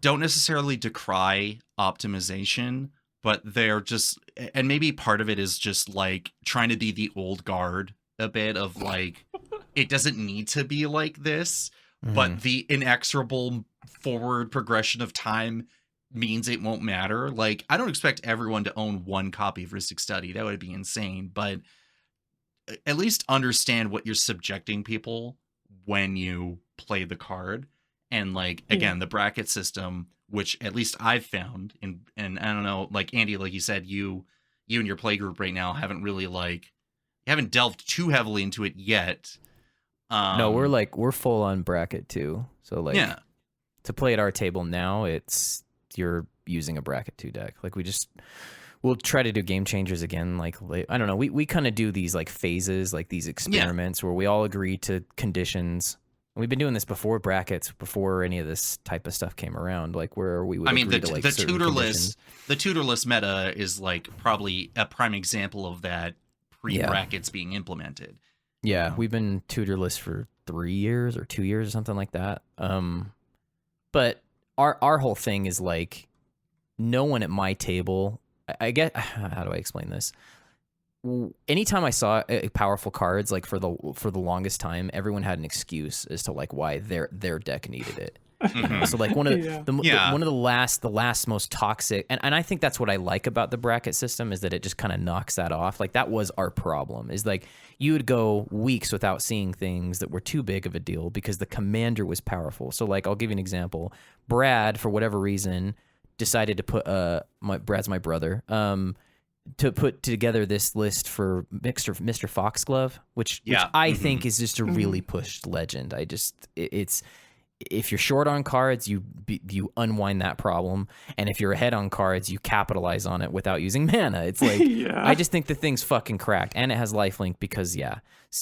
don't necessarily decry optimization, but they're just, and maybe part of it is just trying to be the old guard a bit of it doesn't need to be like this, but the inexorable forward progression of time means it won't matter. I don't expect everyone to own one copy of Ristic Study. That would be insane, but at least understand what you're subjecting people when you play the card. And again, the bracket system, which at least I've found, and I don't know, Andy, like you said, you and your playgroup right now haven't really you haven't delved too heavily into it yet. No, we're full on bracket too. So yeah. To play at our table now, you're using a bracket 2 deck. We'll try to do game changers again. I don't know. We kind of do these phases, these experiments where we all agree to conditions. We've been doing this before brackets, before any of this type of stuff came around. Where we would. I mean, the tutorless meta is probably a prime example of that pre-brackets being implemented. Yeah, we've been tutorless for 3 years or 2 years or something like that. But our whole thing is no one at my table. I get, how do I explain this? Anytime I saw powerful cards, for the longest time, everyone had an excuse as to why their deck needed it. So one of the last most toxic, and I think that's what I like about the bracket system, is that it just kind of knocks that off. That was our problem, is you would go weeks without seeing things that were too big of a deal because the commander was powerful. So I'll give you an example. Brad, for whatever reason, decided to put Brad's my brother, to put together this list for Mr. Foxglove, which I think is just a really pushed legend. It's if you're short on cards, you unwind that problem, and if you're ahead on cards, you capitalize on it without using mana. It's I just think the thing's fucking cracked, and it has lifelink because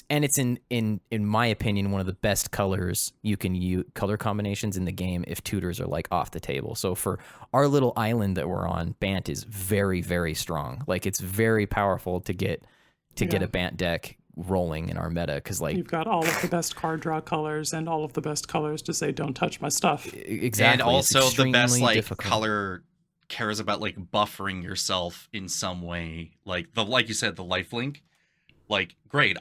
and it's in my opinion one of the best colors you can use, color combinations in the game, if tutors are off the table. So for our little island that we're on, Bant is very, very strong. It's very powerful to get a Bant deck rolling in our meta, because you've got all of the best card draw colors and all of the best colors to say don't touch my stuff. Exactly. And also the best difficult. color cares about buffering yourself in some way, like you said, the lifelink. Great,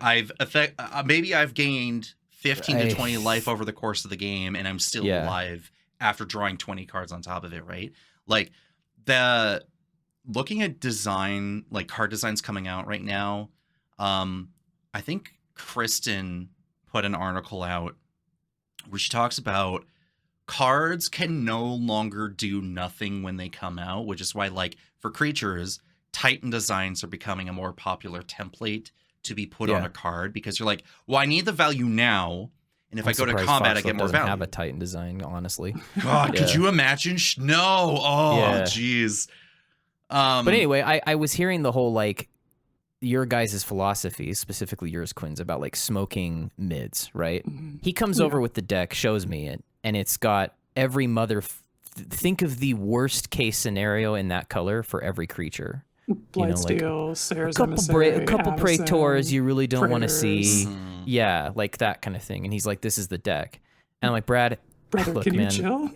maybe I've gained 15 to 20 life over the course of the game, and I'm still alive after drawing 20 cards on top of it, right? The looking at design, card designs coming out right now, I think Kristen put an article out where she talks about cards can no longer do nothing when they come out, which is why, for creatures, Titan designs are becoming a more popular template to be put on a card, because you're well, I need the value now, and if I go to combat, I get more value. Have a Titan design, honestly. God, could you imagine? No. Oh, jeez. But anyway, I was hearing the whole your guys' philosophy, specifically yours, Quinn's, about smoking mids, right? He comes over with the deck, shows me it, and it's got every think of the worst case scenario in that color for every creature. Blightsteel, Sarah's a couple Praetors you really don't want to see. Yeah, like that kind of thing. And he's like, this is the deck. And I'm like, Brad, Brother, look, can man. you chill?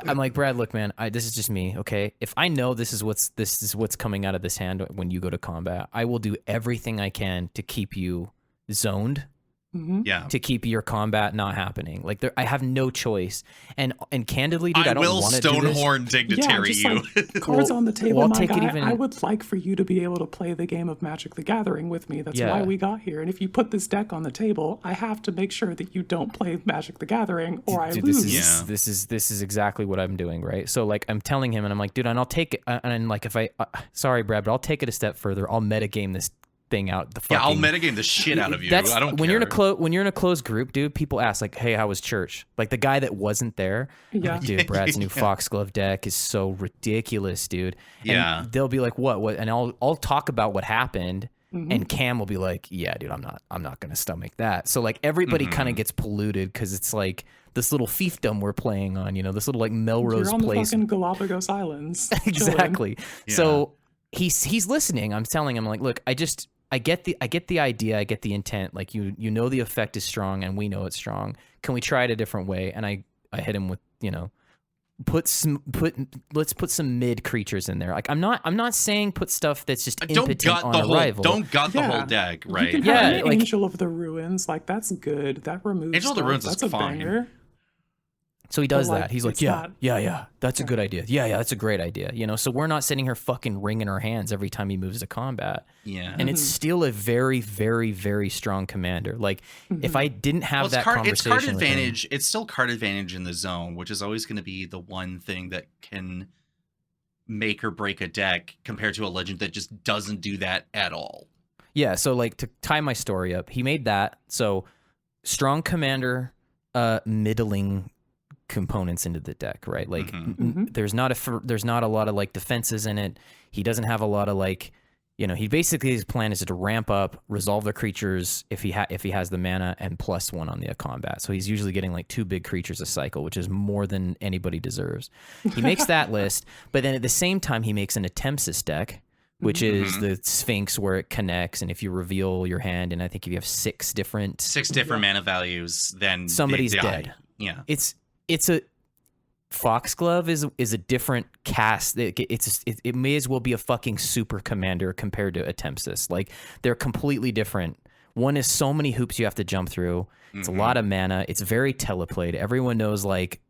I'm like, Brad, look, man, this is just me, okay? If I know this is what's coming out of this hand when you go to combat, I will do everything I can to keep you zoned. Yeah. To keep your combat not happening. Like I have no choice. And candidly, dude, I don't want to do this. Stonehorn dignitary you. Like, cards on the table, I'll my take it guy. even- I would like for you to be able to play the game of Magic the Gathering with me. That's why we got here. And if you put this deck on the table, I have to make sure that you don't play Magic the Gathering or I lose. This is exactly what I'm doing, right? So like I'm telling him, and I'm like, dude, and I'll take it. And like if sorry, Brad, but I'll take it a step further. I'll metagame this thing out. I'll metagame the shit out of you. I don't when care. When you're in a closed group, dude, people ask like, hey, how was church? Like the guy that wasn't there. Yeah. Like, dude, Brad's new Foxglove deck is so ridiculous, dude. And they'll be like, what? And I'll talk about what happened. And Cam will be like, yeah, dude, I'm not gonna stomach that. So like everybody kind of gets polluted because it's like this little fiefdom we're playing on, this little like Melrose You're on Place. the fucking Galapagos Islands. Exactly. So he's listening. I'm telling him like, look, I get the idea, I get the intent. Like you know the effect is strong and we know it's strong. Can we try it a different way? And I hit him with, let's put some mid creatures in there. Like I'm not saying put stuff that's just impotent on arrival. Don't gut the whole deck, right? You can have like, Angel of the Ruins, like that's good. That removes Angel of the Ruins that's is a fine. Banger. So he does that. He's like, yeah, that's a good idea. Yeah, that's a great idea. So we're not sitting here fucking wringing our hands every time he moves to combat. Yeah. And it's still a very, very, very strong commander. Like if I didn't have that conversation, it's card advantage. It's still card advantage in the zone, which is always going to be the one thing that can make or break a deck compared to a legend that just doesn't do that at all. Yeah. So like to tie my story up, he made that. So strong commander, middling components into the deck, right? Like there's not a lot of like defenses in it. He doesn't have a lot of like, he basically, his plan is to ramp up, resolve the creatures if he has the mana, and +1 on the combat. So he's usually getting like 2 big creatures a cycle, which is more than anybody deserves. He makes that list, but then at the same time he makes an Attempsis deck, which is the Sphinx where it connects, and if you reveal your hand, and I think if you have 6 different mana values, then somebody's dead. Yeah. It's a Foxglove is a different cast. It may as well be a fucking super commander compared to Attempsis. Like they're completely different. One is so many hoops you have to jump through. It's a lot of mana. It's very teleplayed. Everyone knows like,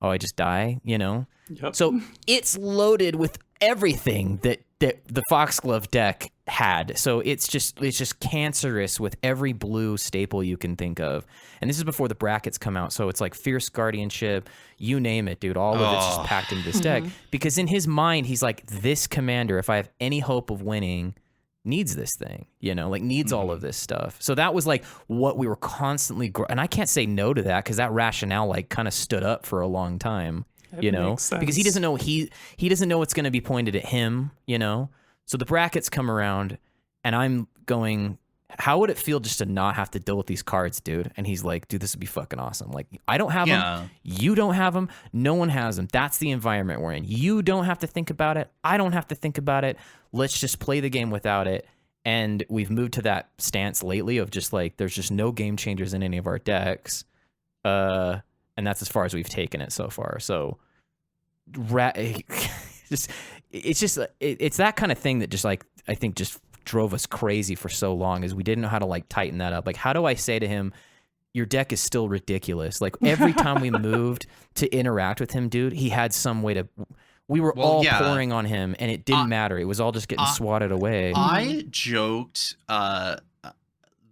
oh, I just die, Yep. So it's loaded with everything that the Foxglove deck had. So it's just cancerous with every blue staple you can think of. And this is before the brackets come out. So it's like Fierce Guardianship, you name it, dude. All of it's just packed into this deck. Because in his mind, he's like, this commander, if I have any hope of winning, needs this thing, needs all of this stuff. So that was like what we were constantly, and I can't say no to that because that rationale like kind of stood up for a long time. Because he doesn't know he doesn't know it's going to be pointed at him, So the brackets come around and I'm going, how would it feel just to not have to deal with these cards, dude? And he's like, dude, this would be fucking awesome. Like, I don't have them. You don't have them. No one has them. That's the environment we're in. You don't have to think about it. I don't have to think about it. Let's just play the game without it. And we've moved to that stance lately of just like, there's just no game changers in any of our decks. And that's as far as we've taken it so far. So it's that kind of thing that just like, I think just drove us crazy for so long is we didn't know how to like tighten that up. Like, how do I say to him, your deck is still ridiculous? Like every time we moved to interact with him, dude, he had some way to, we were pouring on him and it didn't matter. It was all just getting swatted away. I joked,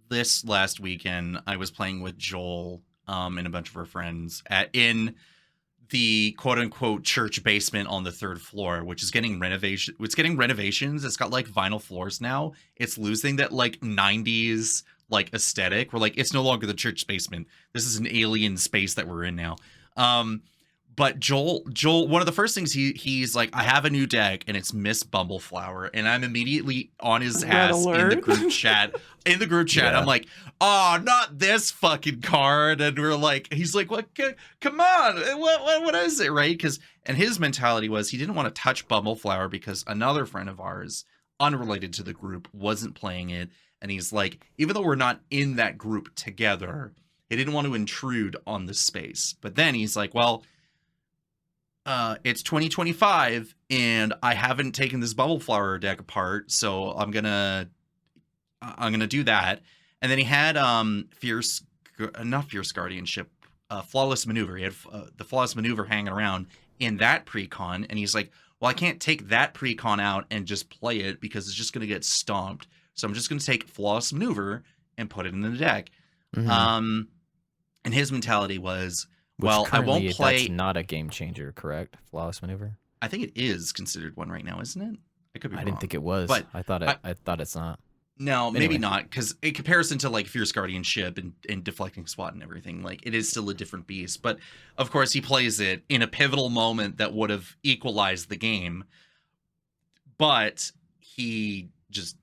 this last weekend, I was playing with Joel, and a bunch of our friends in the quote unquote church basement on the 3rd floor, which is getting renovations. It's got like vinyl floors now. It's losing that like 90s like aesthetic. We're like, it's no longer the church basement. This is an alien space that we're in now. But Joel, one of the first things he's like, I have a new deck and it's Miss Bumbleflower, and I'm immediately on his ass in the group chat. Yeah. I'm like, oh, not this fucking card. And we're like, he's like, what? Come on, what is it, right? And his mentality was he didn't want to touch Bumbleflower because another friend of ours, unrelated to the group, wasn't playing it, And he's like, even though we're not in that group together, he didn't want to intrude on the space. But then he's like, well, it's 2025 and I haven't taken this bubble flower deck apart, so I'm gonna do that. And then he had not fierce guardianship, flawless maneuver. He had the flawless maneuver hanging around in that precon, and he's like, well, I can't take that precon out and just play it because it's just gonna get stomped. So I'm just gonna take flawless maneuver and put it in the deck. Mm-hmm. And his mentality was, well, I won't play. That's not a game changer, correct? Flawless maneuver. I think it is considered one right now, isn't it? I could be wrong. I didn't think it was, but I thought it's not. No, anyway. Maybe not, because in comparison to like fierce guardianship and deflecting SWAT and everything, like it is still a different beast. But of course, he plays it in a pivotal moment that would have equalized the game. But he just,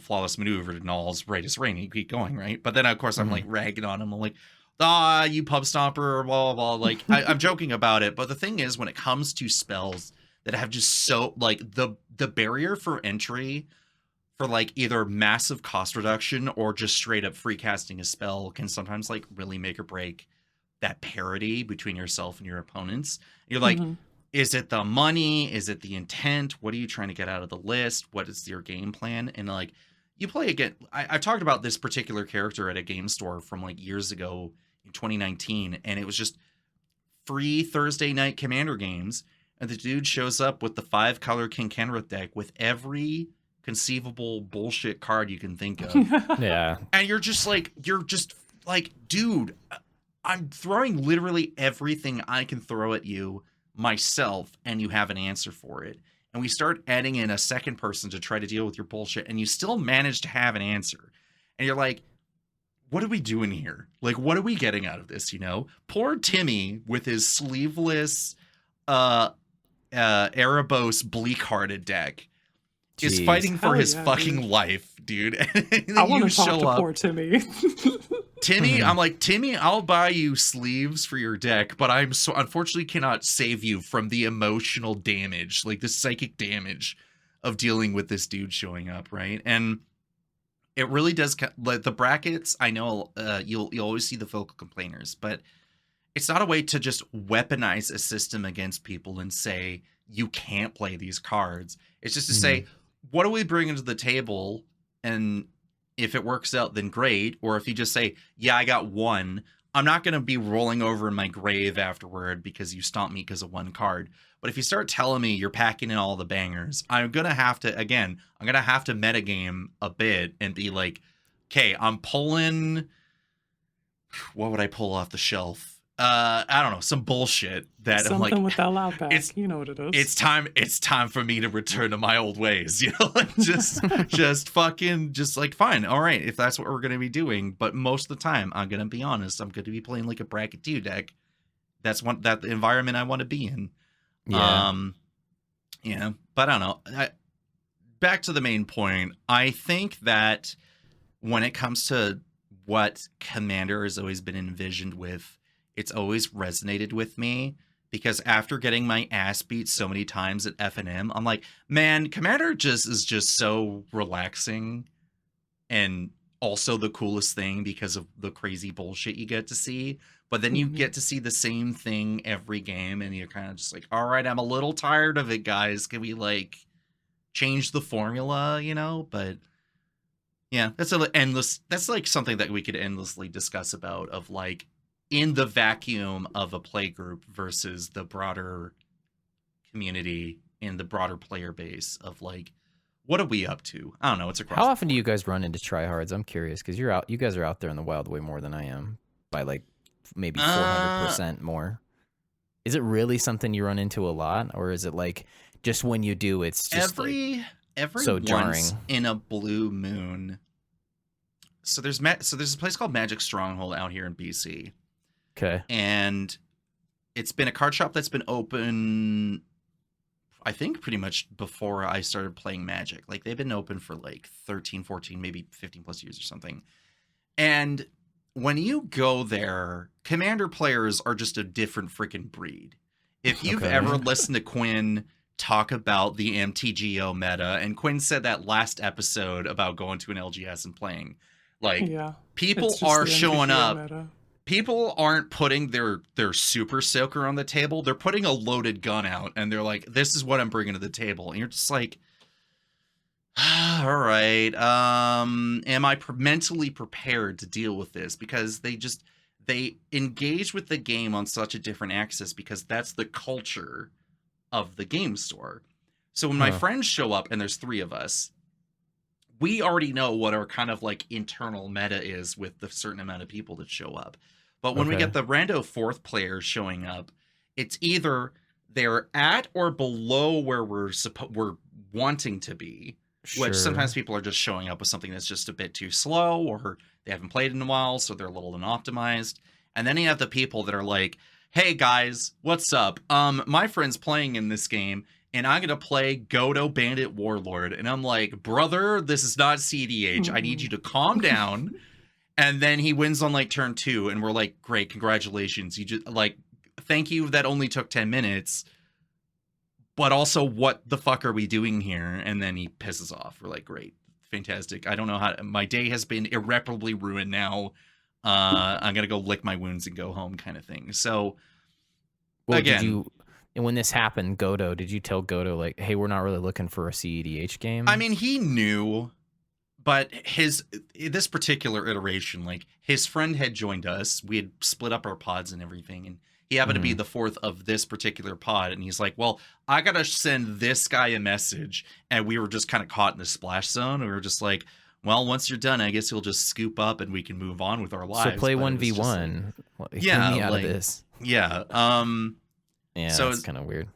flawless maneuvered and all's right as rain. He keep going, right? But then of course I'm like ragging on him. I'm like, you pub stomper, blah, blah, blah. Like, I'm joking about it. But the thing is, when it comes to spells that have just so, like, the barrier for entry for, like, either massive cost reduction or just straight up free casting a spell can sometimes, like, really make or break that parity between yourself and your opponents. You're like, is it the money? Is it the intent? What are you trying to get out of the list? What is your game plan? And, like, you play again. I've talked about this particular character at a game store from, like, years ago in 2019, and it was just free Thursday night Commander games, and the dude shows up with the 5-color King Kenrith deck with every conceivable bullshit card you can think of. Yeah. And you're just like, dude, I'm throwing literally everything I can throw at you myself, and you have an answer for it. And we start adding in a second person to try to deal with your bullshit, and you still manage to have an answer. And you're like, what are we doing here? Like, what are we getting out of this, Poor Timmy with his sleeveless Erebos Bleak-Hearted deck is fighting for his fucking life, dude. And I want to talk to poor Timmy. Timmy, I'm like, Timmy, I'll buy you sleeves for your deck, but I'm so unfortunately cannot save you from the emotional damage, like the psychic damage of dealing with this dude showing up, right? And it really does, like the brackets, I know you'll always see the vocal complainers, but it's not a way to just weaponize a system against people and say, you can't play these cards. It's just to say, what do we bring into the table? And if it works out, then great. Or if you just say, yeah, I got one, I'm not going to be rolling over in my grave afterward because you stomped me because of one card. But if you start telling me you're packing in all the bangers, I'm going to have to metagame a bit and be like, okay, I'm pulling, what would I pull off the shelf? I don't know, some bullshit that something I'm like, with that loud pack. You know what it is. It's time for me to return to my old ways, like just fine, all right, if that's what we're gonna be doing. But most of the time, I'm gonna be honest, I'm gonna be playing like a bracket 2 deck. That's the environment I want to be in. Yeah. But I don't know. Back to the main point. I think that when it comes to what Commander has always been envisioned with, it's always resonated with me, because after getting my ass beat so many times at FNM, I'm like, man, Commander is just so relaxing and also the coolest thing because of the crazy bullshit you get to see. But then you get to see the same thing every game, and you're kind of just like, all right, I'm a little tired of it, guys. Can we like change the formula, But yeah, that's like something that we could endlessly discuss about, of like, in the vacuum of a play group versus the broader community and the broader player base of like, what are we up to? I don't know. It's across. How often do you guys run into tryhards? I'm curious, because you guys are out there in the wild way more than I am, by like maybe 400% more. Is it really something you run into a lot, or is it like just when you do, it's just every so jarring in a blue moon? So there's a place called Magic Stronghold out here in BC. Okay. And it's been a card shop that's been open, I think, pretty much before I started playing Magic. Like, they've been open for like 13, 14, maybe 15 plus years or something. And when you go there, Commander players are just a different freaking breed. If you've ever listened to Quinn talk about the MTGO meta, and Quinn said that last episode about going to an LGS and playing. Like, people are showing up. Meta. People aren't putting their super soaker on the table. They're putting a loaded gun out, and they're like, "This is what I'm bringing to the table." And you're just like, "All right, am I mentally prepared to deal with this?" Because they engage with the game on such a different axis because that's the culture of the game store. So when my friends show up, and there's 3 of us, we already know what our kind of like internal meta is with the certain amount of people that show up. But when we get the rando 4th players showing up, it's either they're at or below where we're wanting to be, which sometimes people are just showing up with something that's just a bit too slow, or they haven't played in a while, so they're a little unoptimized. And then you have the people that are like, "Hey guys, what's up? My friend's playing in this game, and I'm gonna play Godo Bandit Warlord." And I'm like, "Brother, this is not CDH. I need you to calm down." And then he wins on like turn 2, and we're like, "Great, congratulations. You just like, thank you. That only took 10 minutes. But also, what the fuck are we doing here?" And then he pisses off. We're like, "Great, fantastic. I don't know how. My day has been irreparably ruined now. I'm gonna go lick my wounds and go home," kind of thing. So, well, again, and when this happened, Godo, did you tell Godo like, "Hey, we're not really looking for a CEDH game"? I mean, he knew. But this particular iteration, like, his friend had joined us. We had split up our pods and everything, and he happened to be the 4th of this particular pod. And he's like, "Well, I gotta send this guy a message," and we were just kind of caught in the splash zone. And we were just like, "Well, once you're done, I guess you'll just scoop up and we can move on with our lives." So play 1v1. Yeah, me out of this. Yeah. Yeah, so it's kind of weird.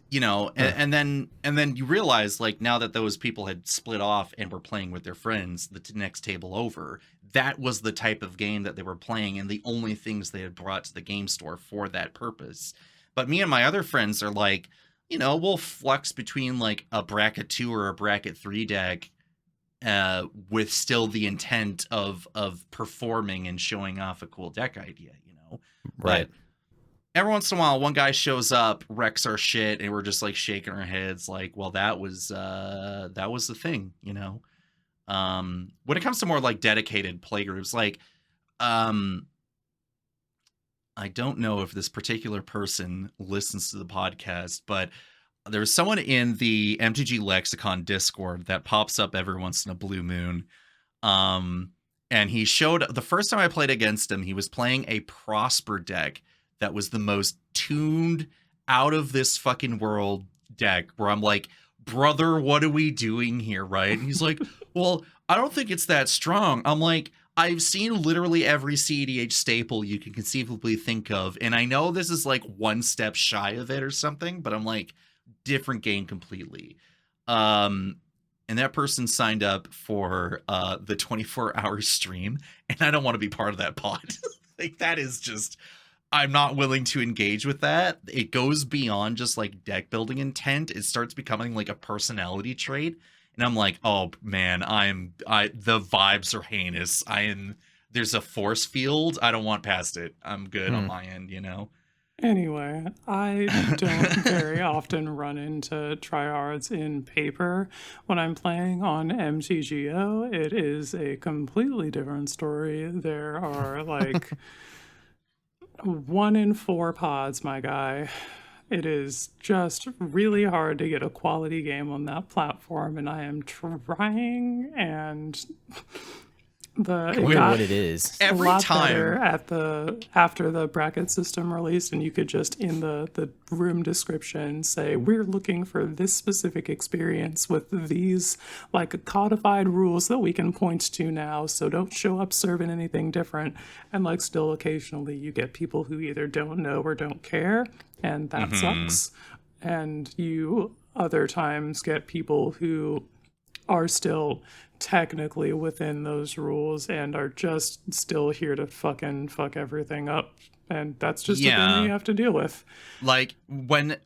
You know, and then you realize, like, now that those people had split off and were playing with their friends the next table over, that was the type of game that they were playing, and the only things they had brought to the game store for that purpose. But me and my other friends are like, you know, we'll flux between like a bracket 2 or a bracket 3 deck with still the intent of performing and showing off a cool deck idea, you know? Right. But every once in a while, one guy shows up, wrecks our shit, and we're just like shaking our heads like, well, that was the thing, you know? When it comes to more like dedicated playgroups, like, I don't know if this particular person listens to the podcast, but there's someone in the MTG Lexicon Discord that pops up every once in a blue moon. And he showed, the first time I played against him, he was playing a Prosper deck that was the most tuned, out of this fucking world deck, where I'm like, "Brother, what are we doing here?" Right? And he's like, "Well, I don't think it's that strong." I'm like, I've seen literally every CEDH staple you can conceivably think of, and I know this is like one step shy of it or something, but I'm like, different game completely. And that person signed up for the 24-hour stream, and I don't want to be part of that pod. Like, that is just, I'm not willing to engage with that. It goes beyond just like deck building intent. It starts becoming like a personality trait. And I'm like, oh man, the vibes are heinous. There's a force field. I don't want past it. I'm good on my end, you know? Anyway, I don't very often run into tryhards in paper when I'm playing on MTGO. It is a completely different story. There are like 1 in 4 pods, my guy. It is just really hard to get a quality game on that platform, and I am trying, and what it is. Every time after the bracket system released, and you could just in the room description say, "We're looking for this specific experience with these like codified rules that we can point to now, so don't show up serving anything different." And like still occasionally you get people who either don't know or don't care, and that sucks. And you other times get people who are still technically within those rules and are just still here to fucking fuck everything up, and that's just a thing you have to deal with. Like when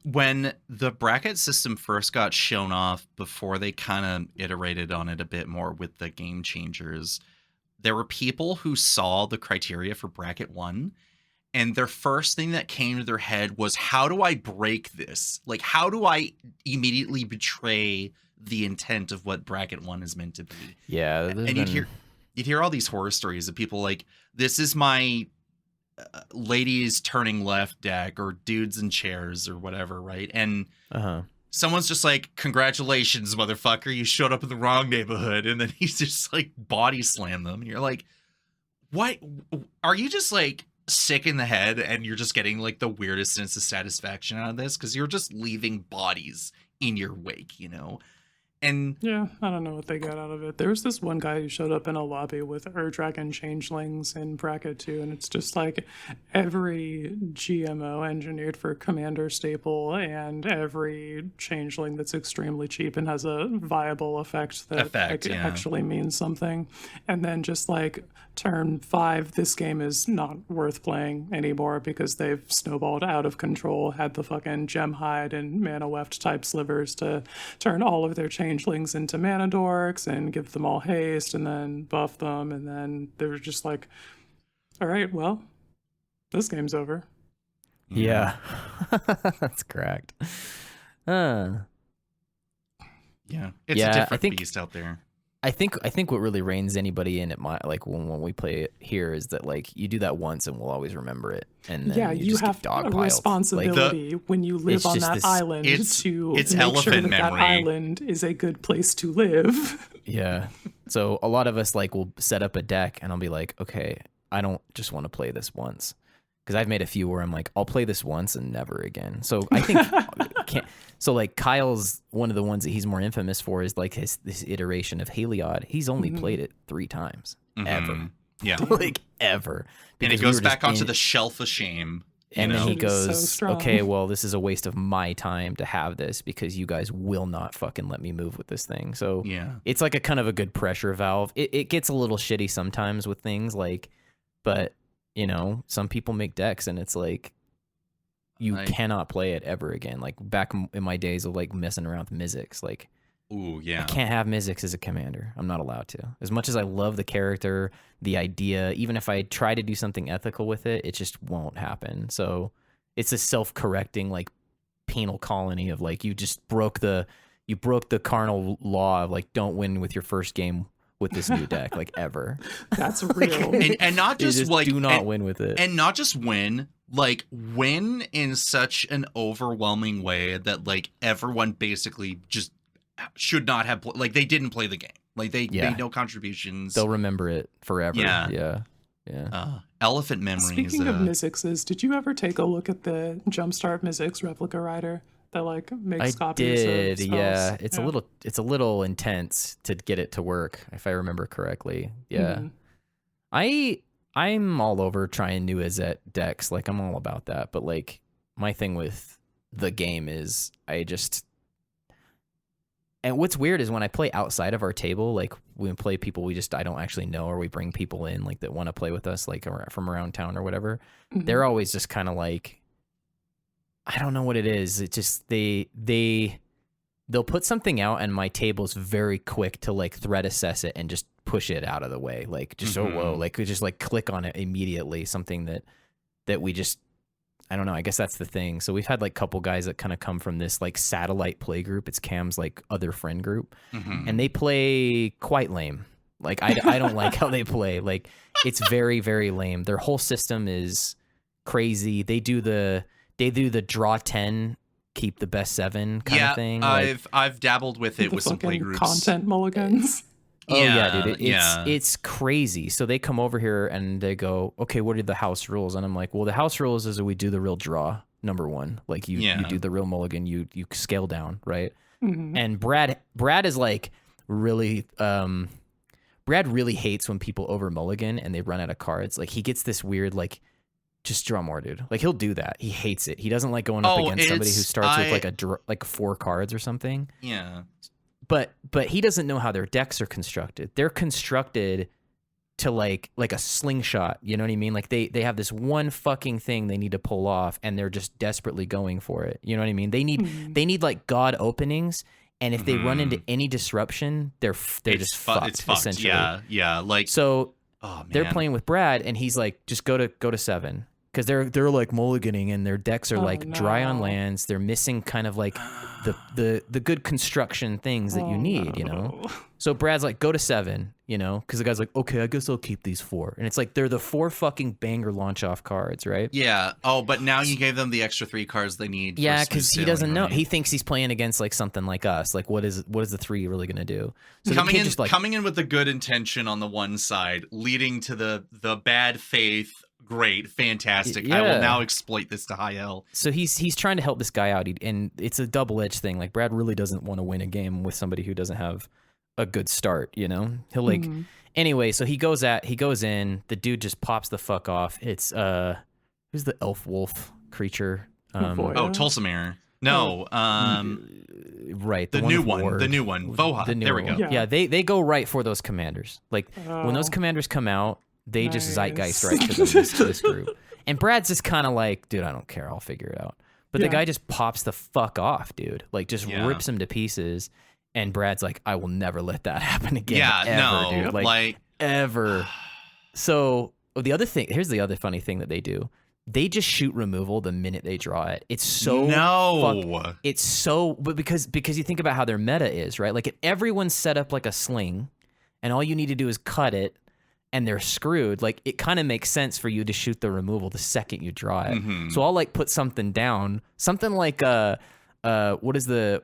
the bracket system first got shown off, before they kind of iterated on it a bit more with the game changers, there were people who saw the criteria for bracket 1 and their first thing that came to their head was, how do I break this? Like, how do I immediately betray the intent of what bracket 1 is meant to be? Yeah. And you'd hear all these horror stories of people like, this is my ladies turning left deck, or dudes in chairs, or whatever, right? And someone's just like, congratulations, motherfucker, you showed up in the wrong neighborhood. And then he's just like body slam them. And you're like, what? Are you just like sick in the head and you're just getting like the weirdest sense of satisfaction out of this? Because you're just leaving bodies in your wake, you know? And yeah, I don't know what they got out of it. There was this one guy who showed up in a lobby with Dragon Changelings in bracket 2, and it's just like every GMO engineered for Commander staple and every Changeling that's extremely cheap and has a viable effect that actually means something. And then just like turn 5, this game is not worth playing anymore because they've snowballed out of control, had the fucking Gem Hide and Mana Weft type slivers to turn all of their changelings into mana dorks and give them all haste and then buff them, and then they're just like, all right, well, this game's over. Yeah. That's correct. Yeah, it's a different beast out there. I think what really reins anybody in at my, like when we play it here, is that like you do that once and we'll always remember it. And then you just have a responsibility when you live on that island to make sure that island is a good place to live. Yeah. So a lot of us like will set up a deck and I'll be like, okay, I don't just want to play this once. Because I've made a few where I'm like, I'll play this once and never again. So I think so like Kyle's one of the ones that he's more infamous for is like this iteration of Heliod. He's only played it 3 times ever. Yeah. Like ever. And it goes back onto the shelf of shame. And then he goes, okay, well, this is a waste of my time to have this because you guys will not fucking let me move with this thing. So it's like a kind of a good pressure valve. It gets a little shitty sometimes with things like, but you know, some people make decks and it's like you cannot play it ever again. Like back in my days of like messing around with Mizzix, like, ooh, yeah, I can't have Mizzix as a commander. I'm not allowed to. As much as I love the character, the idea, even if I try to do something ethical with it, it just won't happen. So it's a self-correcting like penal colony of like you broke the carnal law of like don't win with your first game with this new deck, like ever. That's real. and not just like do not win with it. And not just win, like win in such an overwhelming way that like everyone basically just should not have like they didn't play the game. Like they made no contributions. They'll remember it forever. Yeah. Elephant memories. Speaking of Mizzixes, did you ever take a look at the Jumpstart Mizzix replica rider? That like makes copies of spells? Yeah. It's a little intense to get it to work, if I remember correctly. Yeah. I'm all over trying new Azet decks. Like I'm all about that. But like my thing with the game is and what's weird is when I play outside of our table, like we play people I don't actually know, or we bring people in like that want to play with us, like from around town or whatever. They're always just kind of like, I don't know what it is. It's just they'll put something out and my table's very quick to like threat assess it and just push it out of the way. Like just whoa, like we just like click on it immediately. Something that we just, I don't know. I guess that's the thing. So we've had like a couple guys that kind of come from this like satellite play group. It's Cam's like other friend group, and they play quite lame. Like I don't like how they play. Like it's very, very lame. Their whole system is crazy. They do the draw 10, keep the best 7 kind of thing. I've dabbled with it with some play groups. Content mulligans. Oh yeah, dude. It's crazy. So they come over here and they go, okay, what are the house rules? And I'm like, well, the house rules is that we do the real draw, number 1. Like you do the real mulligan, you scale down, right? And Brad is like really Brad really hates when people over mulligan and they run out of cards. Like he gets this weird like, just draw more, dude. Like he'll do that. He hates it. He doesn't like going up against somebody who starts with like 4 cards or something. Yeah. But he doesn't know how their decks are constructed. They're constructed to like a slingshot. You know what I mean? Like they have this one fucking thing they need to pull off, and they're just desperately going for it. You know what I mean? They need like god openings, and if they run into any disruption, they're just fucked. It's fucked. Essentially. Yeah. Like so. Oh, man. They're playing with Brad, and he's like, just go to 7. because they're like mulliganing and their decks are like dry on lands. They're missing kind of like the good construction things that you need, you know. So Brad's like, go to 7, you know, because the guy's like, okay, I guess I'll keep these 4, and it's like they're the 4 fucking banger launch off cards, right? Yeah. Oh, but now you gave them the extra 3 cards they need. Yeah, because he doesn't know. He thinks he's playing against like something like us. Like, what is the 3 really gonna do? So coming in with the good intention on the one side, leading to the bad faith. Great, fantastic. Yeah. I will now exploit this to high L. So he's trying to help this guy out, and it's a double-edged thing. Like, Brad really doesn't want to win a game with somebody who doesn't have a good start, you know? He'll like anyway, so he goes in, the dude just pops the fuck off. It's who's the elf wolf creature? Tulsamere. No, right, the new one. Voha. There we go. Yeah, they go right for those commanders. Like when those commanders come out, they just zeitgeist right to this group. And Brad's just kind of like, dude, I don't care. I'll figure it out. But the guy just pops the fuck off, dude. Like, just rips him to pieces. And Brad's like, I will never let that happen again. Yeah, ever, dude. Like ever. So the other thing, here's the other funny thing that they do. They just shoot removal the minute they draw it. It's so but because you think about how their meta is, right? Like, if everyone's set up like a sling, and all you need to do is cut it, and they're screwed, like, it kind of makes sense for you to shoot the removal the second you draw it. So I'll like put something down, something like what is the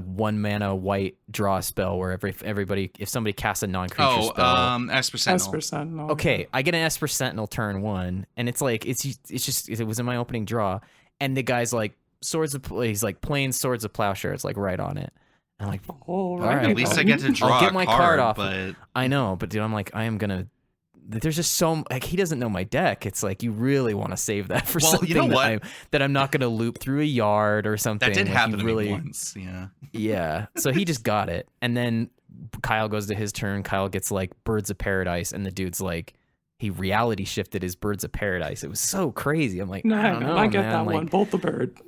1 mana white draw spell where everybody, if somebody casts a non-creature spell, Esper Sentinel. Okay, I get an Esper Sentinel turn 1, and it's like it's just, it was in my opening draw, and the guy's like he's like playing Swords of Plowshare. It's like right on it. I'm like, all right, at least I get to draw. I'll get my card off. But I know, but dude, I'm like, I am gonna. There's just so, like, he doesn't know my deck. It's like, you really want to save that for something, you know what? that I'm not going to loop through a yard or something. That did like, happen to me once, yeah. Yeah, so he just got it. And then Kyle goes to his turn. Kyle gets, like, Birds of Paradise, and the dude's like, he reality shifted his Birds of Paradise. It was so crazy. I'm like, I don't know, I get man. that like, one, bolt the bird.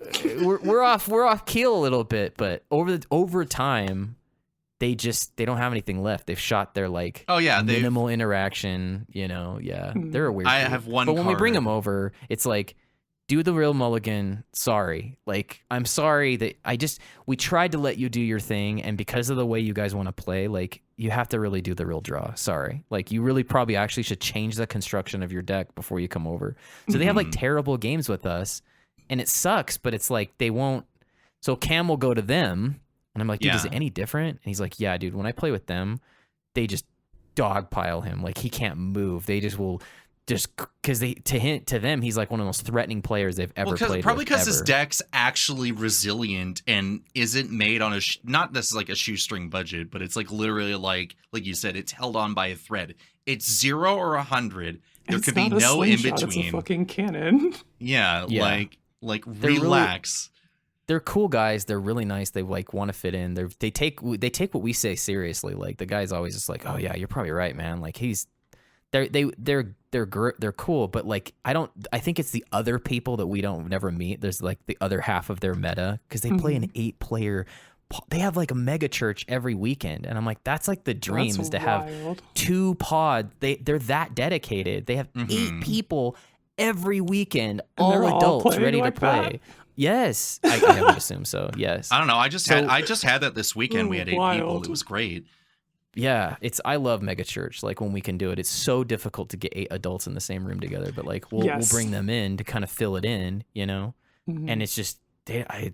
we're off keel a little bit, but over time, they don't have anything left. They've shot their like minimal interaction, you know. Yeah, they're a weird. I have one. But when we bring them over, it's like, do the real mulligan. Sorry, like, I'm sorry that we tried to let you do your thing, and because of the way you guys want to play, like, you have to really do the real draw. Sorry, like, you really probably actually should change the construction of your deck before you come over. So they have like terrible games with us, and it sucks. But it's like they won't. So Cam will go to them. And I'm like, dude, is it any different? And he's like, yeah, dude, when I play with them, they just dogpile him. Like, he can't move. They just will because to them, he's like one of the most threatening players they've ever played. Probably because his deck's actually resilient and isn't made on not necessarily like a shoestring budget, but it's like literally like you said, it's held on by a thread. It's 0 or 100. There could be no in between. It's a fucking cannon. Yeah. Like relax. They're cool guys. They're really nice. They like want to fit in. They take what we say seriously. Like, the guy's always just like, oh yeah, you're probably right, man. Like, they're cool, but like, I think it's the other people that we don't never meet. There's like the other half of their meta, because they play an 8-player. They have like a mega church every weekend, and I'm like, that's like the dream, is to have 2 pods. They're that dedicated. They have 8 people every weekend, all adults ready to play. That? Yes, I would assume so. Yes. I don't know. I just had that this weekend. We had 8 people. It was great. Yeah, I love mega church. Like, when we can do it, it's so difficult to get 8 adults in the same room together. But like, we'll bring them in to kind of fill it in, you know. And it's just I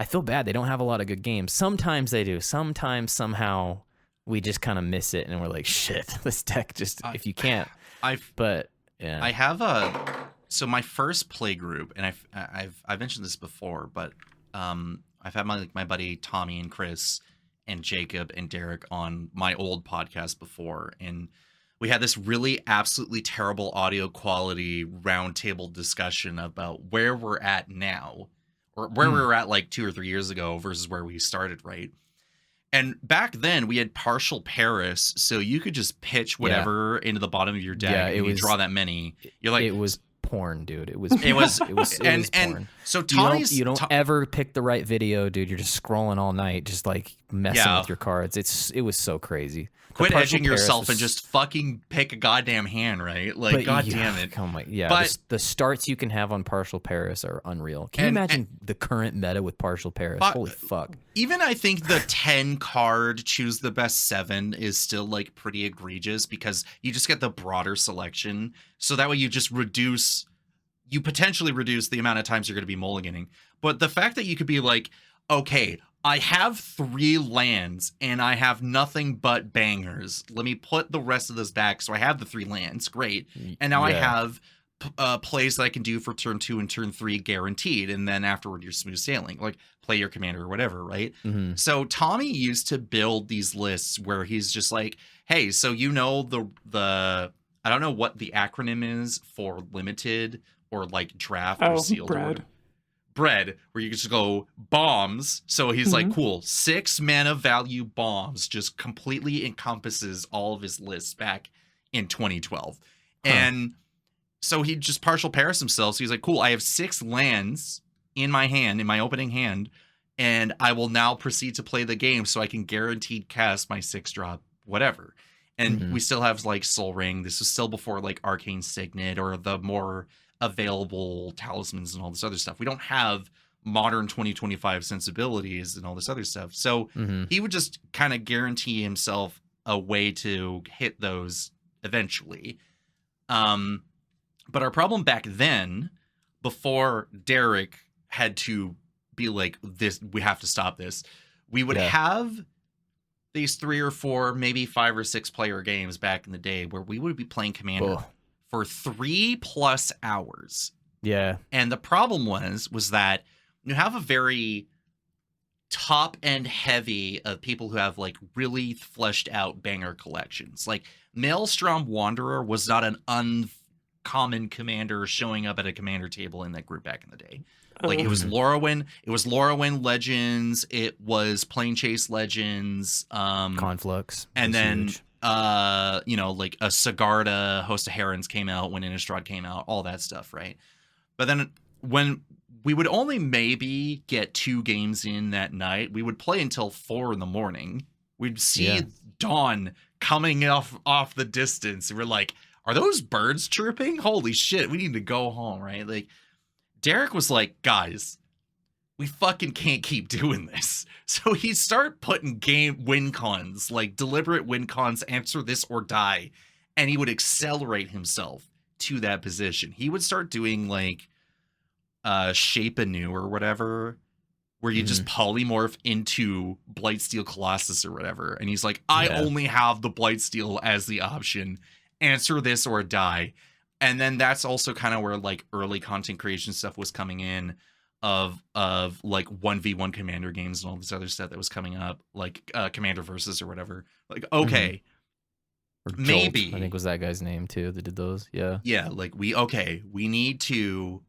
feel bad. They don't have a lot of good games. Sometimes they do. Sometimes somehow we just kind of miss it, and we're like, shit, this deck just if you can't. I have so my first play group, and I've mentioned this before, but I've had my buddy Tommy and Chris and Jacob and Derek on my old podcast before, and we had this really absolutely terrible audio quality roundtable discussion about where we're at now, or where we were at like 2 or 3 years ago versus where we started, right? And back then we had partial Paris, so you could just pitch whatever into the bottom of your deck, and you draw that many. You're like, it was porn, dude. It was porn. And so Tommy's you don't ever pick the right video, dude. You're just scrolling all night, just like messing with your cards. It was so crazy. Quit edging yourself and just fucking pick a goddamn hand, right? Like, god damn it. Oh my, yeah. But the starts you can have on Partial Paris are unreal. Can you imagine the current meta with Partial Paris? Holy fuck. Even I think the 10 card choose the best 7 is still like pretty egregious because you just get the broader selection. So that way you potentially reduce the amount of times you're going to be mulliganing. But the fact that you could be like, okay, I have 3 lands and I have nothing but bangers. Let me put the rest of this back. So I have the 3 lands. Great. And now I have plays that I can do for turn 2 and turn 3 guaranteed. And then afterward, you're smooth sailing, like play your commander or whatever. Right. Mm-hmm. So Tommy used to build these lists where he's just like, hey, so you know, the I don't know what the acronym is for limited or like draft or sealed. Bread, where you just go bombs. So he's like, cool, 6 mana value bombs just completely encompasses all of his lists back in 2012. And so he just partial Paris himself. So he's like, cool, I have 6 lands in my hand, in my opening hand, and I will now proceed to play the game so I can guaranteed cast my 6-drop, whatever. And we still have like Soul Ring. This was still before like Arcane Signet or the more available talismans and all this other stuff. We don't have modern 2025 sensibilities and all this other stuff. So he would just kind of guarantee himself a way to hit those eventually. But our problem back then, before Derek had to be like, this, we have to stop this, we would have these 3 or 4, maybe 5 or 6 player games back in the day where we would be playing Commander for 3+ hours. Yeah. And the problem was that you have a very top end heavy of people who have like really fleshed out banger collections. Like Maelstrom Wanderer was not an uncommon commander showing up at a commander table in that group back in the day. Like it was Lorwyn Legends, it was Planechase Legends, Conflux, and then huge. Like a Sigarda, Host of Herons came out when Innistrad came out, all that stuff, right? But then when we would only maybe get 2 games in that night, we would play until 4 in the morning. We'd see dawn coming off the distance, and we're like, are those birds chirping? Holy shit, we need to go home, right? Like Derek was like, guys, we fucking can't keep doing this. So he'd start putting game win cons, like deliberate win cons, answer this or die. And he would accelerate himself to that position. He would start doing like Shape Anew or whatever, where you just polymorph into Blightsteel Colossus or whatever. And he's like, I only have the Blightsteel as the option. Answer this or die. And then that's also kind of where like early content creation stuff was coming in of like 1v1 commander games and all this other stuff that was coming up, like Commander Versus or whatever. Like, okay, or Jolt, maybe I think was that guy's name too that did those. Yeah, like we need to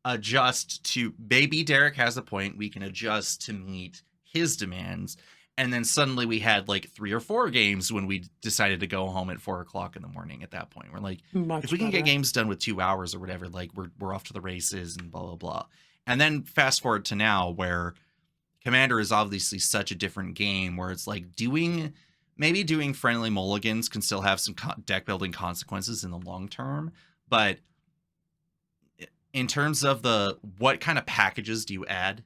adjust to, maybe Derek has a point, we can adjust to meet his demands. And then suddenly we had like 3 or 4 games when we decided to go home at 4 o'clock in the morning. At that point, we're like, if we can get games done with 2 hours or whatever, like we're off to the races and blah, blah, blah. And then fast forward to now where Commander is obviously such a different game where it's like doing friendly mulligans can still have some deck building consequences in the long term. But in terms of what kind of packages do you add?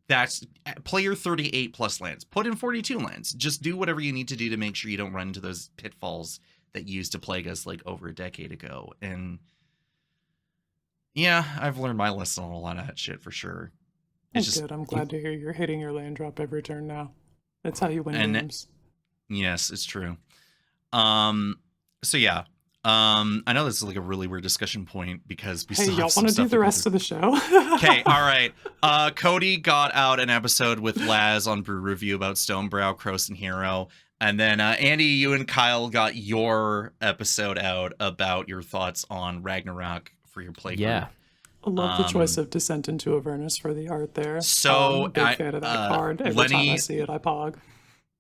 That's player 38 plus lands. Put in 42 lands. Just do whatever you need to do to make sure you don't run into those pitfalls that used to plague us like over a decade ago. And yeah, I've learned my lesson on a lot of that shit for sure. It's good. I'm glad to hear you're hitting your land drop every turn now. That's how you win games. Yes, it's true. So yeah. I know this is like a really weird discussion point because we still y'all want to do the rest of the show? Okay, all right. Cody got out an episode with Laz on Brew Review about Stonebrow, Kroos, and Hero. And then Andy, you and Kyle got your episode out about your thoughts on Ragnarok for your playgroup. Yeah. I love the choice of Descent into Avernus for the art there. So big fan of that card. Every time I see it, I pog.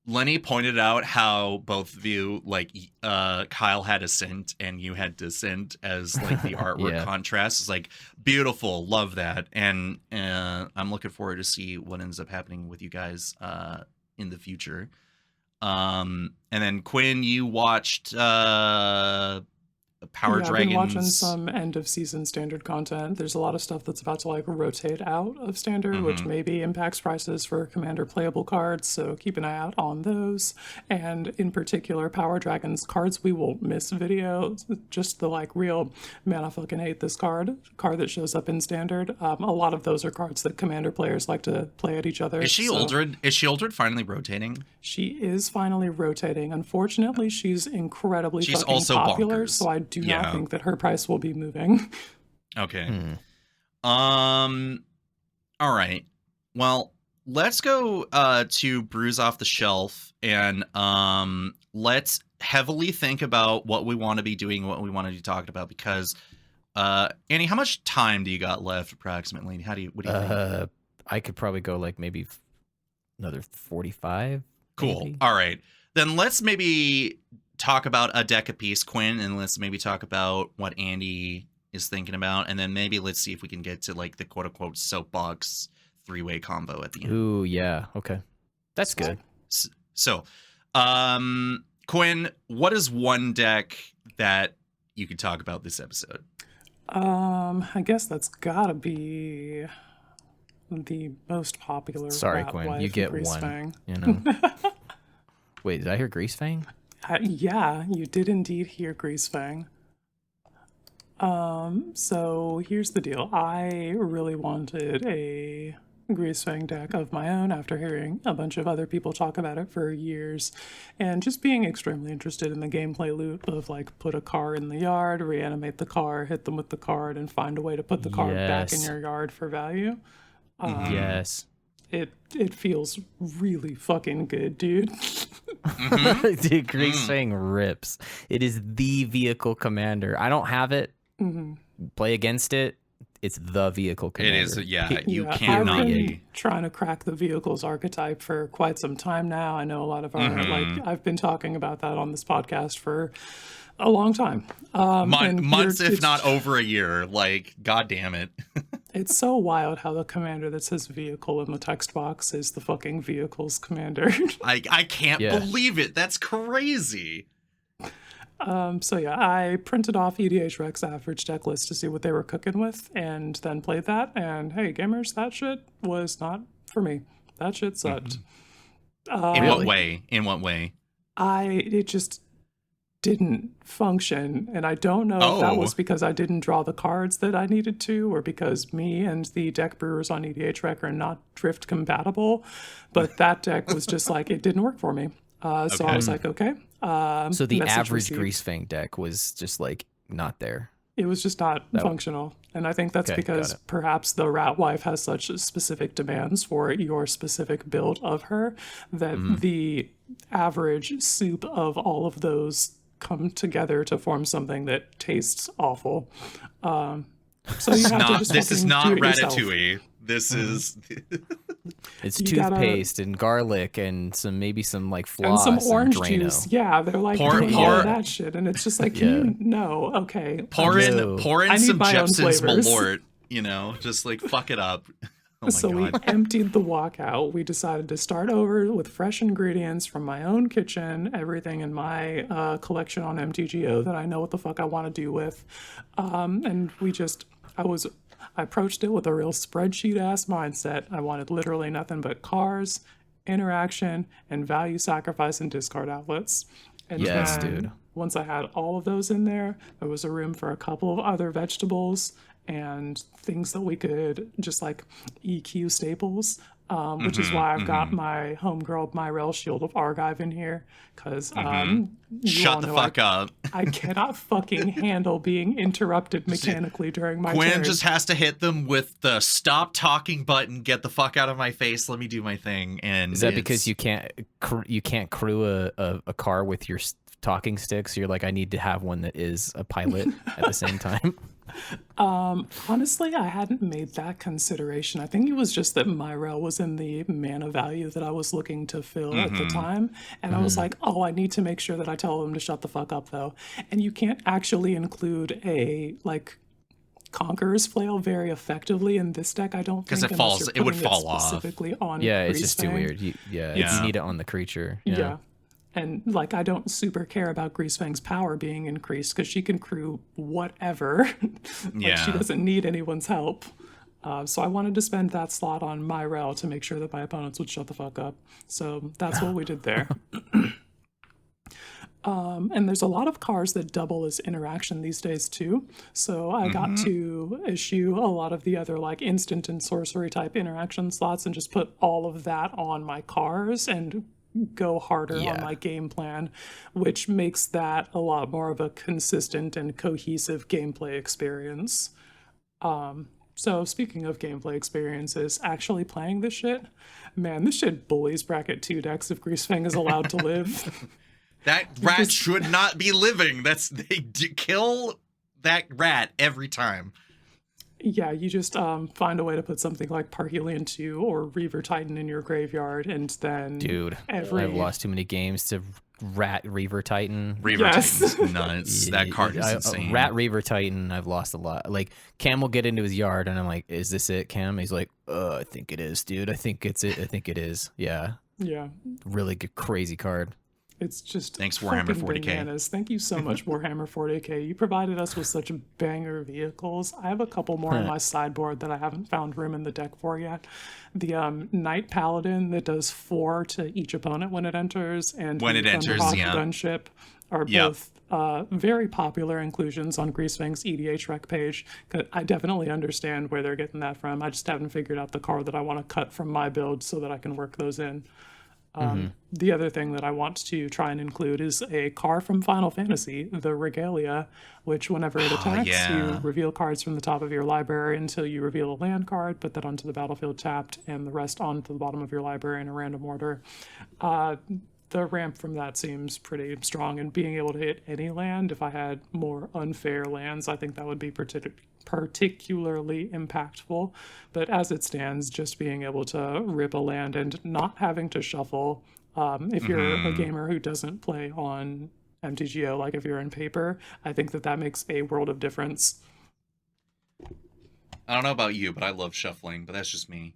Lenny pointed out how both of you, like Kyle had Ascent and you had Descent as like the artwork contrast. It's like beautiful, love that, and I'm looking forward to see what ends up happening with you guys in the future. And then Quinn, you watched Power Dragons. I've been watching some end of season standard content. There's a lot of stuff that's about to like rotate out of standard, which maybe impacts prices for commander playable cards. So keep an eye out on those. And in particular, Power Dragons cards we won't miss video. Just the like real, man, I fucking hate this card that shows up in standard. A lot of those are cards that commander players like to play at each other. Is she Uldred? Is she Uldred finally rotating? She is finally rotating. Unfortunately, she's incredibly she's fucking also popular, bonkers. so I do not think that her price will be moving. Okay. All right. Well, let's go to Brews Off the Shelf, and let's heavily think about what we want to be doing, what we want to be talking about, because Annie, how much time do you got left approximately? What do you think? I could probably go like maybe another 45. Cool. Maybe. All right. Then let's maybe talk about a deck apiece, Quinn, and let's maybe talk about what Andy is thinking about, and then maybe let's see if we can get to like the quote unquote soapbox 3-way combo at the end. Ooh, yeah. Okay. That's good. So, Quinn, what is one deck that you could talk about this episode? I guess that's gotta be the most popular. Sorry, Quinn, you get one. Fang. You know. Wait, did I hear Greasefang? Yeah, you did indeed hear Greasefang. So here's the deal. I really wanted a Greasefang deck of my own after hearing a bunch of other people talk about it for years, and just being extremely interested in the gameplay loop of like put a car in the yard, reanimate the car, hit them with the card, and find a way to put the card back in your yard for value. Yes. It feels really fucking good, dude. Dude, Greasefang rips. It is the vehicle commander. I don't have it. Play against it. It's the vehicle commander. It is, you cannot. I've been trying to crack the vehicles archetype for quite some time now. I know a lot of our, I've been talking about that on this podcast for a long time. Months, if not over a year. Like, God damn it. It's so wild how the commander that says vehicle in the text box is the fucking vehicles commander. I can't believe it. That's crazy. So yeah, I printed off EDH Rex average deck list to see what they were cooking with, and then played that. And hey, gamers, that shit was not for me. That shit sucked. In what way? In what way? It just didn't function, and I don't know if that was because I didn't draw the cards that I needed to, or because me and the deck brewers on EDH Rec are not drift compatible, but that deck was just like, it didn't work for me. So I was like, okay. So the average Greasefang deck was just like not there. It was just not functional. And I think that's because perhaps the Rat Wife has such specific demands for your specific build of her that the average soup of all of those come together to form something that tastes awful. So you have to just this is not Ratatouille. Yourself. This is it's toothpaste and garlic and maybe some like floss and some orange and juice. Yeah, they're like pour that shit, and it's just like okay. Pour in some Jepson's flavors. Malort. Just like fuck it up. Oh my God. We emptied the wok out. We decided to start over with fresh ingredients from my own kitchen, everything in my collection on MTGO that I know what the fuck I want to do with. And I approached it with a real spreadsheet-ass mindset. I wanted literally nothing but cars, interaction, and value sacrifice and discard outlets. And yes, dude. Once I had all of those in there was a room for a couple of other vegetables and things that we could just like EQ staples, which is why I've got my homegirl Myrel Shield of Argive in here, because shut the fuck up. I cannot fucking handle being interrupted mechanically during my Quinn turn. just has to hit them with the stop talking button, get the fuck out of my face, let me do my thing. And is that because you can't crew a car with your talking sticks? You're like, I need to have one that is a pilot at the same time. Honestly, I hadn't made that consideration. I think it was just that Myrel was in the mana value that I was looking to fill at the time. And I was like, I need to make sure that I tell them to shut the fuck up, though. And you can't actually include a, like, Conqueror's Flail very effectively in this deck. I don't think it would fall off specifically on it's just too weird. You need it on the creature. Yeah. And like, I don't super care about Greasefang's power being increased because she can crew whatever. She doesn't need anyone's help. So I wanted to spend that slot on my rel to make sure that my opponents would shut the fuck up. So that's what we did there. And there's a lot of cards that double as interaction these days too. So I got to issue a lot of the other like instant and sorcery type interaction slots and just put all of that on my cars and go harder on my game plan, which makes that a lot more of a consistent and cohesive gameplay experience. So speaking of gameplay experiences, actually playing this shit, man, this shit bullies bracket 2 decks if Greasefang is allowed to live. That rat should not be living. They kill that rat every time. Yeah, you just find a way to put something like Parhelion 2 or Reaver Titan in your graveyard, and then... Dude, I've lost too many games to Rat Reaver Titan. Reaver Titan's nuts. That card is insane. Rat Reaver Titan, I've lost a lot. Like, Cam will get into his yard, and I'm like, is this it, Cam? He's like, I think it is, dude. I think it's it. I think it is. Yeah. Yeah. Really good, crazy card. It's just thanks Warhammer 40K. Bananas. Thank you so much, Warhammer 40K. You provided us with such banger vehicles. I have a couple more on my sideboard that I haven't found room in the deck for yet. The Knight Paladin that does 4 to each opponent when it enters, and when it enters, Gunship are both very popular inclusions on Greasefang's EDH rec page. I definitely understand where they're getting that from. I just haven't figured out the card that I want to cut from my build so that I can work those in. The other thing that I want to try and include is a car from Final Fantasy, the Regalia, which whenever it attacks, you reveal cards from the top of your library until you reveal a land card, put that onto the battlefield tapped, and the rest onto the bottom of your library in a random order. The ramp from that seems pretty strong, and being able to hit any land, if I had more unfair lands, I think that would be particularly impactful. But as it stands, just being able to rip a land and not having to shuffle, if you're a gamer who doesn't play on MTGO, like if you're in paper, I think that makes a world of difference. I don't know about you, but I love shuffling, but that's just me.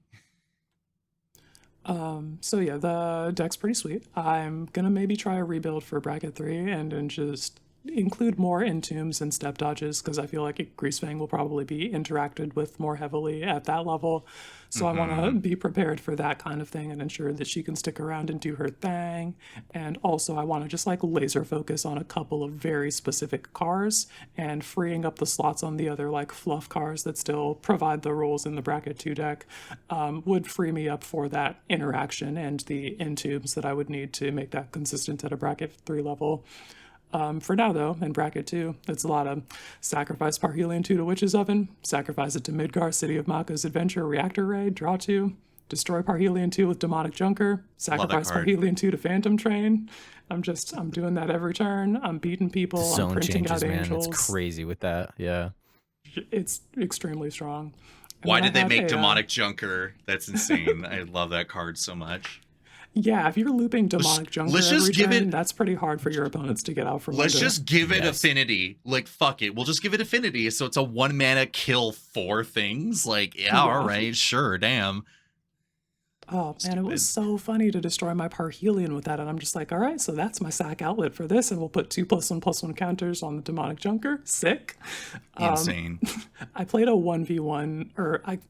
So yeah, the deck's pretty sweet. I'm gonna maybe try a rebuild for bracket 3 and just include more Entombs and Step Dodges, because I feel like Greasefang will probably be interacted with more heavily at that level. So I want to be prepared for that kind of thing and ensure that she can stick around and do her thing. And also I want to just like laser focus on a couple of very specific cars, and freeing up the slots on the other like fluff cars that still provide the rules in the bracket 2 deck would free me up for that interaction and the Entombs that I would need to make that consistent at a bracket 3 level. For now, though, in bracket 2, it's a lot of sacrifice Parhelion 2 to Witch's Oven, sacrifice it to Midgar, City of Maka's Adventure, Reactor Raid, draw 2, destroy Parhelion 2 with Demonic Junker, sacrifice Parhelion 2 to Phantom Train. I'm doing that every turn. I'm beating people. Zone I'm printing changes, out man. angels. It's crazy with that. Yeah. It's extremely strong. And why did they make Demonic Junker? That's insane. I love that card so much. Yeah, if you're looping Demonic Junker every turn, that's pretty hard for your opponents to get out from. Let's just give it affinity. Like, fuck it. We'll just give it affinity. So it's a 1 mana kill 4 things. Like, all right, sure, damn. Oh, man, it was so funny to destroy my Parhelion with that. And I'm just like, all right, so that's my sack outlet for this. And we'll put 2+1/+1 counters on the Demonic Junker. Sick. Insane. I played a 1v1,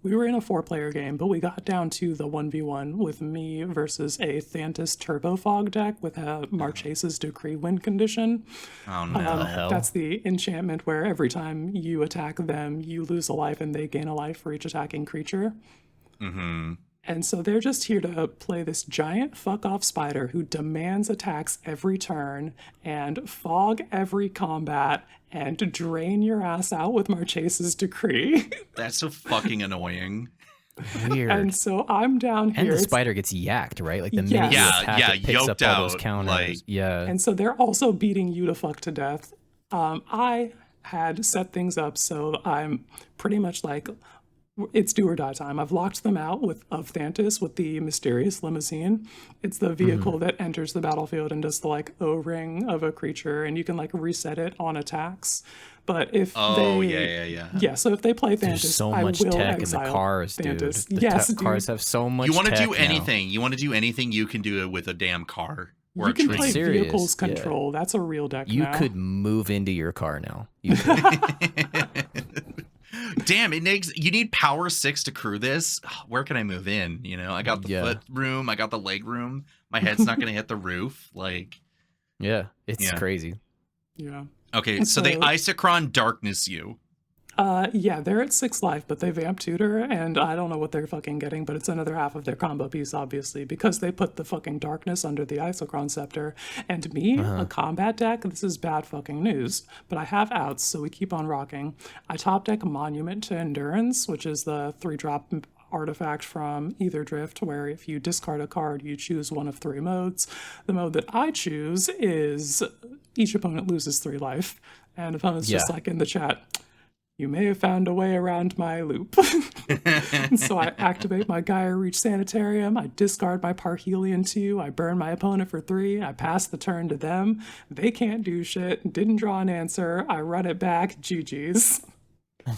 we were in a 4-player game, but we got down to the 1v1 with me versus a Thantis Turbo Fog deck with a Marchesa's Decree win condition. Oh, no. That's the enchantment where every time you attack them, you lose a life and they gain a life for each attacking creature. Mm-hmm. And so they're just here to play this giant fuck-off spider who demands attacks every turn and fog every combat and drain your ass out with Marchesa's Decree. That's so fucking annoying. Weird. And so I'm down here. And the spider gets yacked, right? Like the minute you attack, it picks up all those counters. And so they're also beating you to fuck to death. I had set things up so I'm pretty much like it's do or die time. I've locked them out of Thantis with the mysterious limousine. It's the vehicle that enters the battlefield and does the like O-ring of a creature, and you can like reset it on attacks. But if yeah. So if they play Thantis, there's so much tech in the cars, Thantis. Dude. The cars have so much. You want to do now. anything? You want to do anything? You can do it with a damn car. Or you can play serious. vehicles control. That's a real deck. You now. could move into your car now. Damn, you need power 6 to crew this. Where can I move in? You know, I got the foot room, I got the leg room. My head's not gonna hit the roof. Like, it's crazy. Yeah. Okay, so they Isochron darkness you. Yeah, they're at 6 life, but they vamp tutor, and I don't know what they're fucking getting, but it's another half of their combo piece, obviously, because they put the fucking darkness under the Isochron Scepter. And me, a combat deck, this is bad fucking news, but I have outs, so we keep on rocking. I top deck Monument to Endurance, which is the 3-drop artifact from Ether Drift, where if you discard a card, you choose one of 3 modes. The mode that I choose is each opponent loses 3 life, and opponents just like in the chat, you may have found a way around my loop. So I activate my Gaia Reach Sanitarium, I discard my Parhelion 2, I burn my opponent for 3, I pass the turn to them, they can't do shit, didn't draw an answer, I run it back, GG's.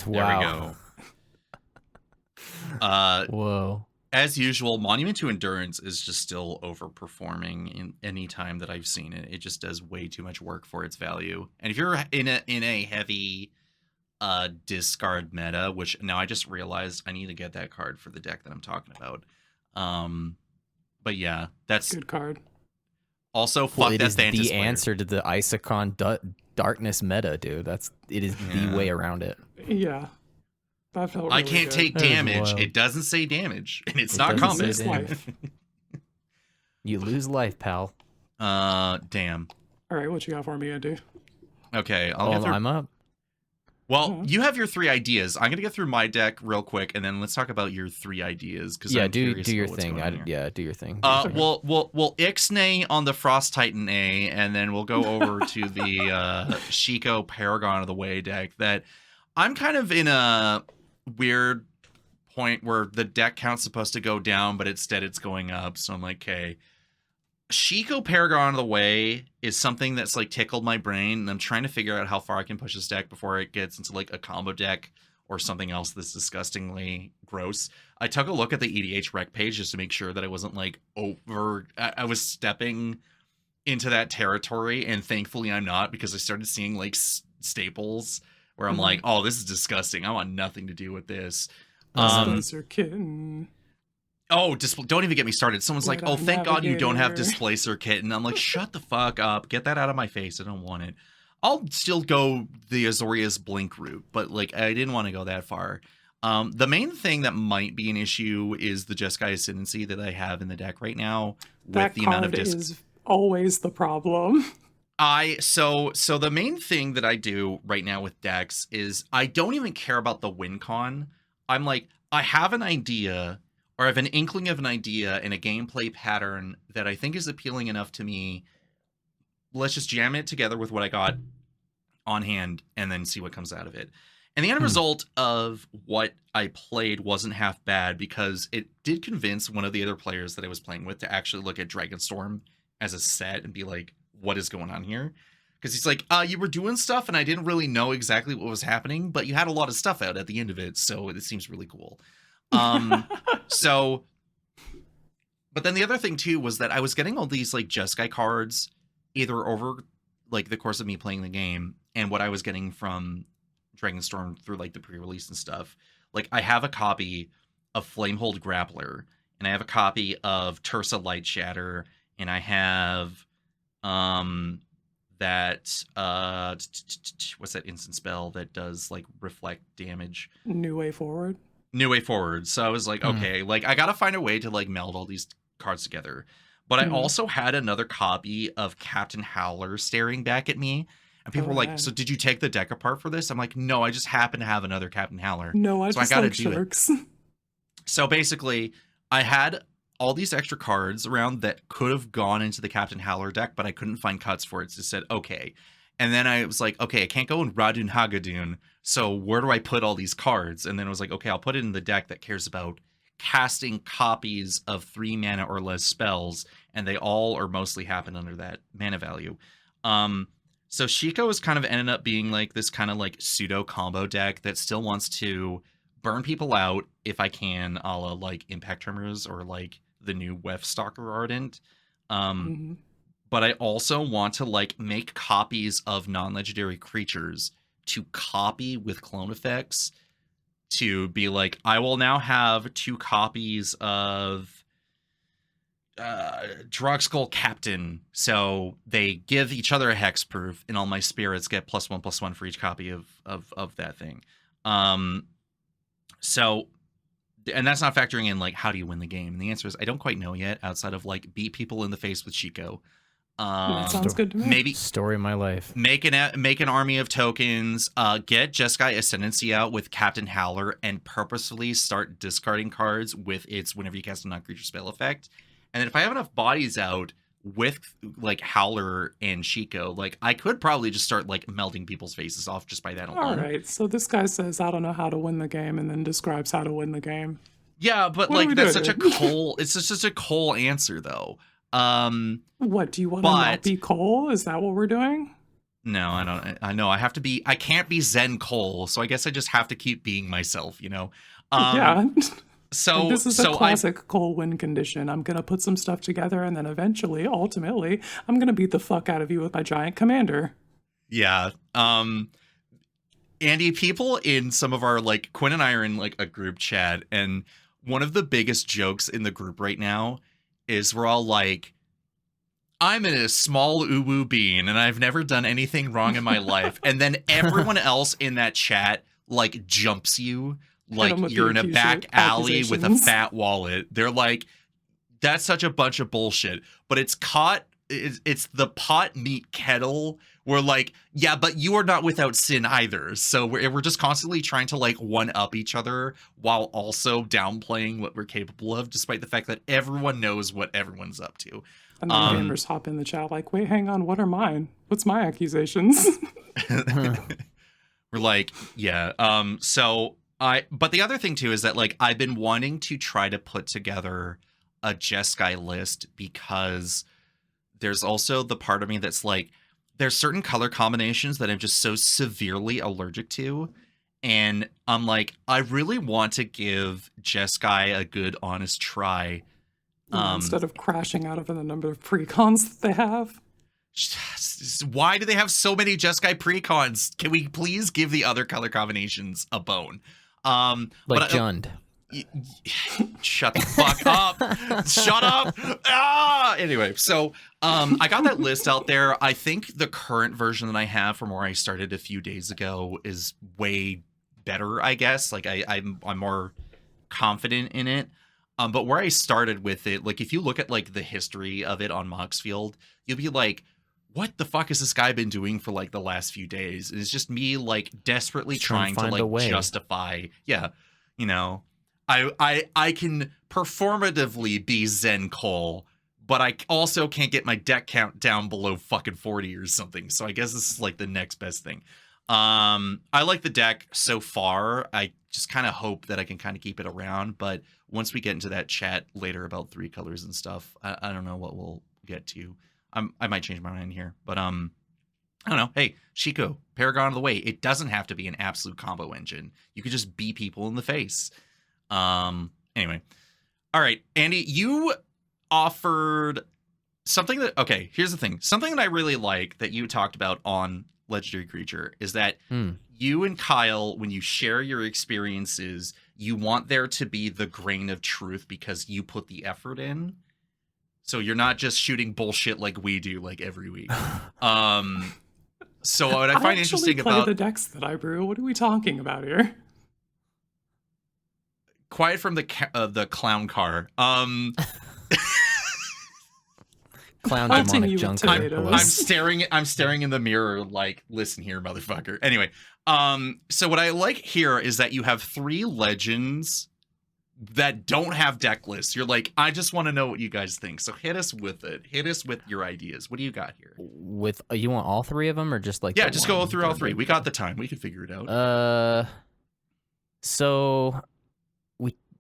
Wow. There we go. Whoa. As usual, Monument to Endurance is just still overperforming in any time that I've seen it. It just does way too much work for its value. And if you're in a heavy discard meta, which now I just realized I need to get that card for the deck that I'm talking about. But yeah, that's good card. Also, fuck that Thantis the player. answer to the Isochron darkness meta, dude. It is the way around it. Yeah. That felt really I can't good. take damage. It doesn't say damage, and it's not combat. Life. You lose life, pal. Damn. All right, what you got for me, Andy? Okay, I'm up. Well, you have your 3 ideas. I'm gonna get through my deck real quick, and then let's talk about your 3 ideas. Because do your thing. Do your thing. We'll Ixnay on the Frost Titan A, and then we'll go over to the Shiko Paragon of the Way deck. That I'm kind of in a weird point where the deck count's supposed to go down, but instead it's going up. So I'm like, okay. Shiko Paragon of the Way is something that's like tickled my brain, and I'm trying to figure out how far I can push this deck before it gets into like a combo deck or something else that's disgustingly gross. I took a look at the EDH rec page just to make sure that I wasn't like I was stepping into that territory, and thankfully I'm not, because I started seeing like staples where I'm like, oh, this is disgusting. I want nothing to do with this. Displacer Kitten. Oh, don't even get me started. Someone's like, oh, thank God you don't have Displacer Kitten. I'm like, shut the fuck up. Get that out of my face. I don't want it. I'll still go the Azorius Blink route, but like I didn't want to go that far. The main thing that might be an issue is the Jeskai Ascendancy that I have in the deck right now. That with the card amount of is always the problem. So the main thing that I do right now with decks is I don't even care about the win con. I'm like, I have an idea, or I have an inkling of an idea and a gameplay pattern that I think is appealing enough to me. Let's just jam it together with what I got on hand and then see what comes out of it. And the end result of what I played wasn't half bad, because it did convince one of the other players that I was playing with to actually look at Dragonstorm as a set and be like, what is going on here? Because he's like, you were doing stuff and I didn't really know exactly what was happening, but you had a lot of stuff out at the end of it, so it seems really cool. But then the other thing too was that I was getting all these like Jeskai cards either over like the course of me playing the game and what I was getting from Dragonstorm through like the pre-release and stuff. Like I have a copy of Flamehold Grappler, and I have a copy of Tursa Light Shatter, and I have that what's that instant spell that does like reflect damage? New Way Forward. So I was like, okay, like I gotta find a way to like meld all these cards together. But I also had another copy of Captain Howler staring back at me. And people were like, so did you take the deck apart for this? I'm like, no, I just happen to have another Captain Howler. No, I gotta do sharks. It. So basically, I had all these extra cards around that could have gone into the Captain Howler deck, but I couldn't find cuts for it. So it said, okay, And then I was like, okay, I can't go in Radun Hagadun. So where do I put all these cards? And then I was like, okay, I'll put it in the deck that cares about casting copies of 3 mana or less spells, and they all or mostly happen under that mana value. So Shiko is kind of ended up being like this kind of like pseudo combo deck that still wants to burn people out if I can, a la like Impact Tremors or like the new Wef Stalker Ardent. But I also want to like make copies of non-legendary creatures to copy with clone effects, to be like, I will now have 2 copies of Drogskull Captain, so they give each other a hexproof, and all my spirits get +1/+1 for each copy of that thing. So, and that's not factoring in like how do you win the game. And the answer is I don't quite know yet, outside of like beat people in the face with Shiko. That sounds good to me. Maybe story of my life. Make an army of tokens. Get Jeskai Ascendancy out with Captain Howler and purposefully start discarding cards with its whenever you cast a non-creature spell effect. And then if I have enough bodies out with like Howler and Shiko, like I could probably just start like melting people's faces off just by that alone. All right. So this guy says, "I don't know how to win the game," and then describes how to win the game. Yeah, but what like that's such a Cole. It's just such a Cole answer though. What do you want to not be Cole? Is that what we're doing? No, I don't. I know I have to be. I can't be Zen Cole, so I guess I just have to keep being myself. You know. Yeah. So and this is a classic Cole win condition. I'm gonna put some stuff together, and then eventually, ultimately, I'm gonna beat the fuck out of you with my giant commander. Yeah. Andy, people in some of our like Quinn and I are in like a group chat, and one of the biggest jokes in the group right now is we're all like, I'm in a small uwu bean and I've never done anything wrong in my life. And then everyone else in that chat like jumps you like you're in a back alley with a fat wallet. They're like, that's such a bunch of bullshit. But it's the pot meat kettle. We're like, yeah, but you are not without sin either. So we're just constantly trying to like one up each other while also downplaying what we're capable of, despite the fact that everyone knows what everyone's up to. And then gamers hop in the chat like, wait, hang on, what are mine? What's my accusations? We're like, yeah. But the other thing too is that like I've been wanting to try to put together a Jeskai list because there's also the part of me that's like, there's certain color combinations that I'm just so severely allergic to. And I'm like, I really want to give Jeskai a good, honest try. Instead of crashing out of the number of precons that they have. Why do they have so many Jeskai precons? Can we please give the other color combinations a bone? Like Jund. Shut the fuck up. Shut up. Anyway, so I got that list out there. I think the current version that I have from where I started a few days ago is way better, I guess. Like I'm more confident in it. But where I started with it, like if you look at like the history of it on Moxfield, you'll be like, what the fuck has this guy been doing for like the last few days? And it's just me like desperately trying to like justify. Yeah, you know. I can performatively be Zen Cole, but I also can't get my deck count down below fucking 40 or something. So I guess this is like the next best thing. I like the deck so far. I just kind of hope that I can kind of keep it around. But once we get into that chat later about 3 colors and stuff, I don't know what we'll get to. I might change my mind here, but I don't know. Hey, Shiko, Paragon of the Way. It doesn't have to be an absolute combo engine. You could just beat people in the face. Anyway. All right, Andy, you offered something that, okay, here's the thing. Something that I really like that you talked about on Legendary Creature is that you and Kyle, when you share your experiences, you want there to be the grain of truth because you put the effort in. So you're not just shooting bullshit like we do like every week. So what I find interesting about the decks that I brew, what are we talking about here? Quiet from the clown car. Clown demonic junk. I'm staring in the mirror like, listen here, motherfucker. Anyway, so what I like here is that you have 3 legends that don't have deck lists. You're like, I just want to know what you guys think. So hit us with it. Hit us with your ideas. What do you got here? With you want all three of them or just like just go through all three. We got the time. We can figure it out. So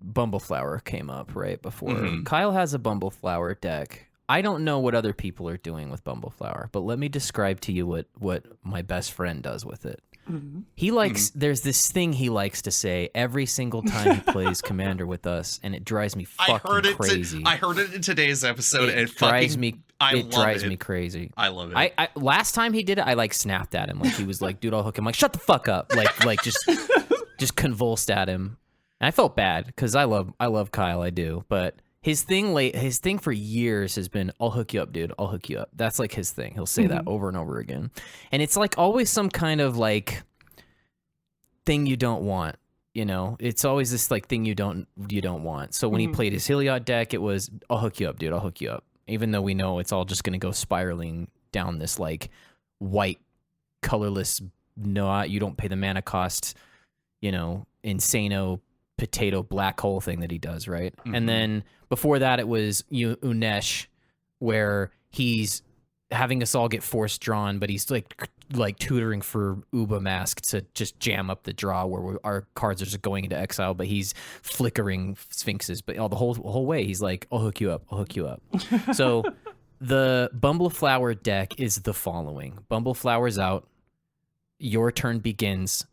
Bumbleflower came up right before. Kyle has a Bumbleflower deck. I don't know what other people are doing with Bumbleflower, but let me describe to you what my best friend does with it. He likes, there's this thing he likes to say every single time he plays Commander with us, and it drives me fucking crazy. I heard it in today's episode, and it drives me crazy. I love it. I last time he did it, I like snapped at him. Like he was like, dude, I'll hook him. Like, shut the fuck up. Like just convulsed at him. And I felt bad because I love Kyle, I do. But his thing for years has been, I'll hook you up, dude. I'll hook you up. That's like his thing. He'll say that over and over again. And it's like always some kind of like thing you don't want, you know? It's always this like thing you don't want. So when he played his Heliod deck, it was, I'll hook you up, dude. I'll hook you up. Even though we know it's all just going to go spiraling down this like white, colorless, no, you don't pay the mana cost, you know, insano potato black hole thing that he does, right? And then before that it was Unesh, where he's having us all get force drawn, but he's like tutoring for Uba Mask to just jam up the draw where our cards are just going into exile, but he's flickering Sphinxes. But the whole way he's like, I'll hook you up. So the Bumbleflower deck is the following. Bumbleflower's out. Your turn begins.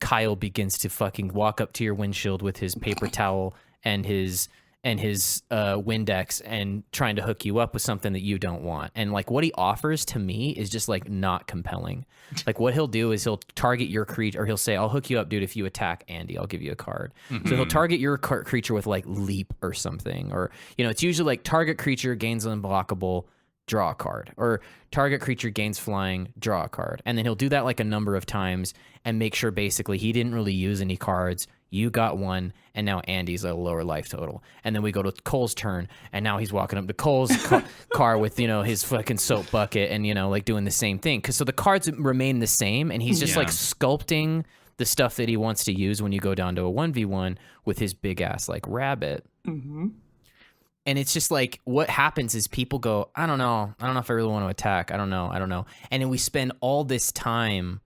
Kyle begins to fucking walk up to your windshield with his paper towel and his Windex and trying to hook you up with something that you don't want. And like what he offers to me is just like not compelling. Like what he'll do is he'll target your creature, or he'll say, I'll hook you up, dude. If you attack Andy, I'll give you a card. So he'll target your creature with like leap or something, or, you know, it's usually like target creature gains unblockable, draw a card, or target creature gains flying, draw a card. And then he'll do that like a number of times and make sure basically he didn't really use any cards. You got one, and now Andy's a lower life total. And then we go to Cole's turn, and now he's walking up to Cole's car with, you know, his fucking soap bucket and, you know, like doing the same thing. So the cards remain the same, and he's just like sculpting the stuff that he wants to use when you go down to a 1v1 with his big ass like rabbit. And it's just like, what happens is people go, I don't know if I really want to attack. I don't know. And then we spend all this time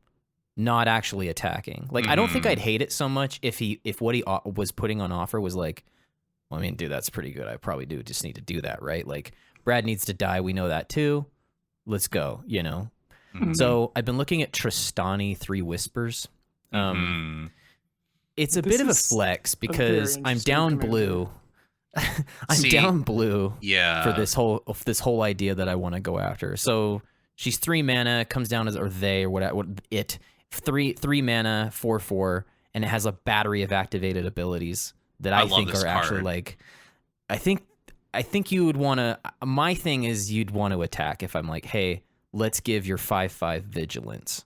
not actually attacking. Like, I don't think I'd hate it so much if what he was putting on offer was like, well, I mean, dude, that's pretty good. I probably do just need to do that, right? Like, Brad needs to die. We know that too. Let's go, you know? So I've been looking at Tristani 3 Whispers. It's a bit of a flex because I'm down blue. Down blue for this whole idea that I want to go after. So she's 3 mana, comes down as, or they, or whatever, it, 3 mana, 4/4, and it has a battery of activated abilities that I think are actually like, I think you would want to, my thing is you'd want to attack if I'm like, hey, let's give your 5/5 vigilance.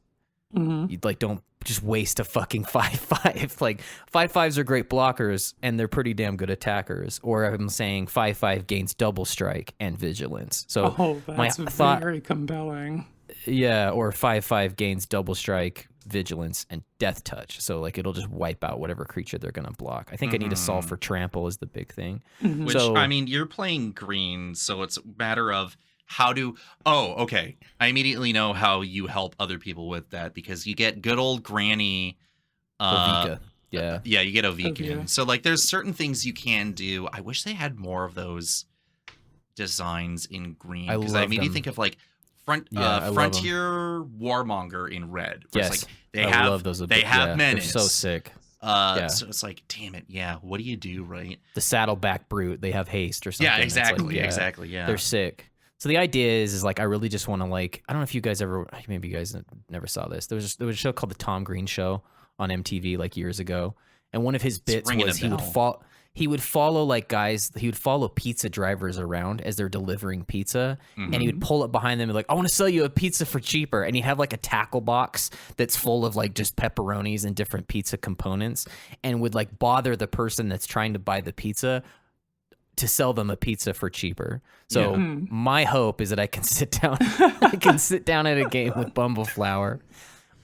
You'd like, don't just waste a fucking 5/5. Like 5/5s are great blockers and they're pretty damn good attackers. Or I'm saying 5/5 gains double strike and vigilance. So that's very compelling. Yeah, or 5/5 gains double strike, vigilance, and death touch. So like it'll just wipe out whatever creature they're gonna block. I think I need to solve for trample is the big thing. Which, so, I mean, you're playing green, so it's a matter of how to... Oh, okay. I immediately know how you help other people with that, because you get good old Granny... Ovika. Yeah, you get Ovika. So, like, there's certain things you can do. I wish they had more of those designs in green, because I immediately think of, like, Frontier Warmonger in red. Yes, like, I love those. They have menace. They're so sick. So it's like, damn it, what do you do, right? The Saddleback Brute, they have haste or something. Yeah, exactly, yeah. They're sick. So the idea is like, I really just want to, like, I don't know if you guys maybe you guys never saw this. There was a show called The Tom Green Show on MTV like years ago. And one of his bits was he would follow like guys, he would follow pizza drivers around as they're delivering pizza. And he would pull up behind them and like, I want to sell you a pizza for cheaper. And he'd have like a tackle box that's full of like just pepperonis and different pizza components, and would like bother the person that's trying to buy the pizza to sell them a pizza for cheaper. So my hope is that I can sit down at a game with Bumbleflower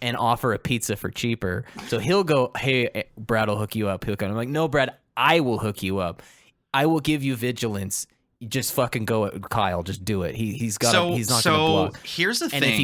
and offer a pizza for cheaper. So he'll go, hey, Brad will hook you up. He'll come. I'm like, no, Brad, I will hook you up. I will give you vigilance. Just fucking go at Kyle. Just do it. He's not going to block. Here's the thing. And if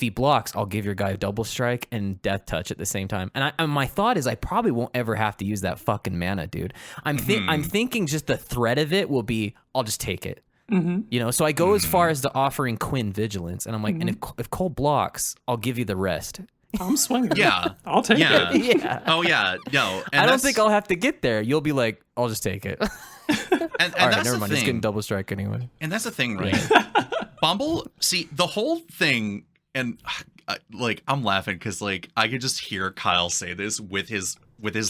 he blocks, I'll give your guy double strike and death touch at the same time. And my thought is I probably won't ever have to use that fucking mana, dude. I'm thinking just the threat of it will be I'll just take it. You know, so I go as far as to offering Quinn vigilance, and I'm like, and if Cole blocks, I'll give you the rest. I'm swinging. Yeah, I'll take it. Yeah. Oh yeah, no. And I don't think I'll have to get there. You'll be like, I'll just take it. And all right, that's never the mind. thing. It's getting double strike anyway. And that's the thing, right? Bumble. See, the whole thing, and like I'm laughing because like I could just hear Kyle say this with his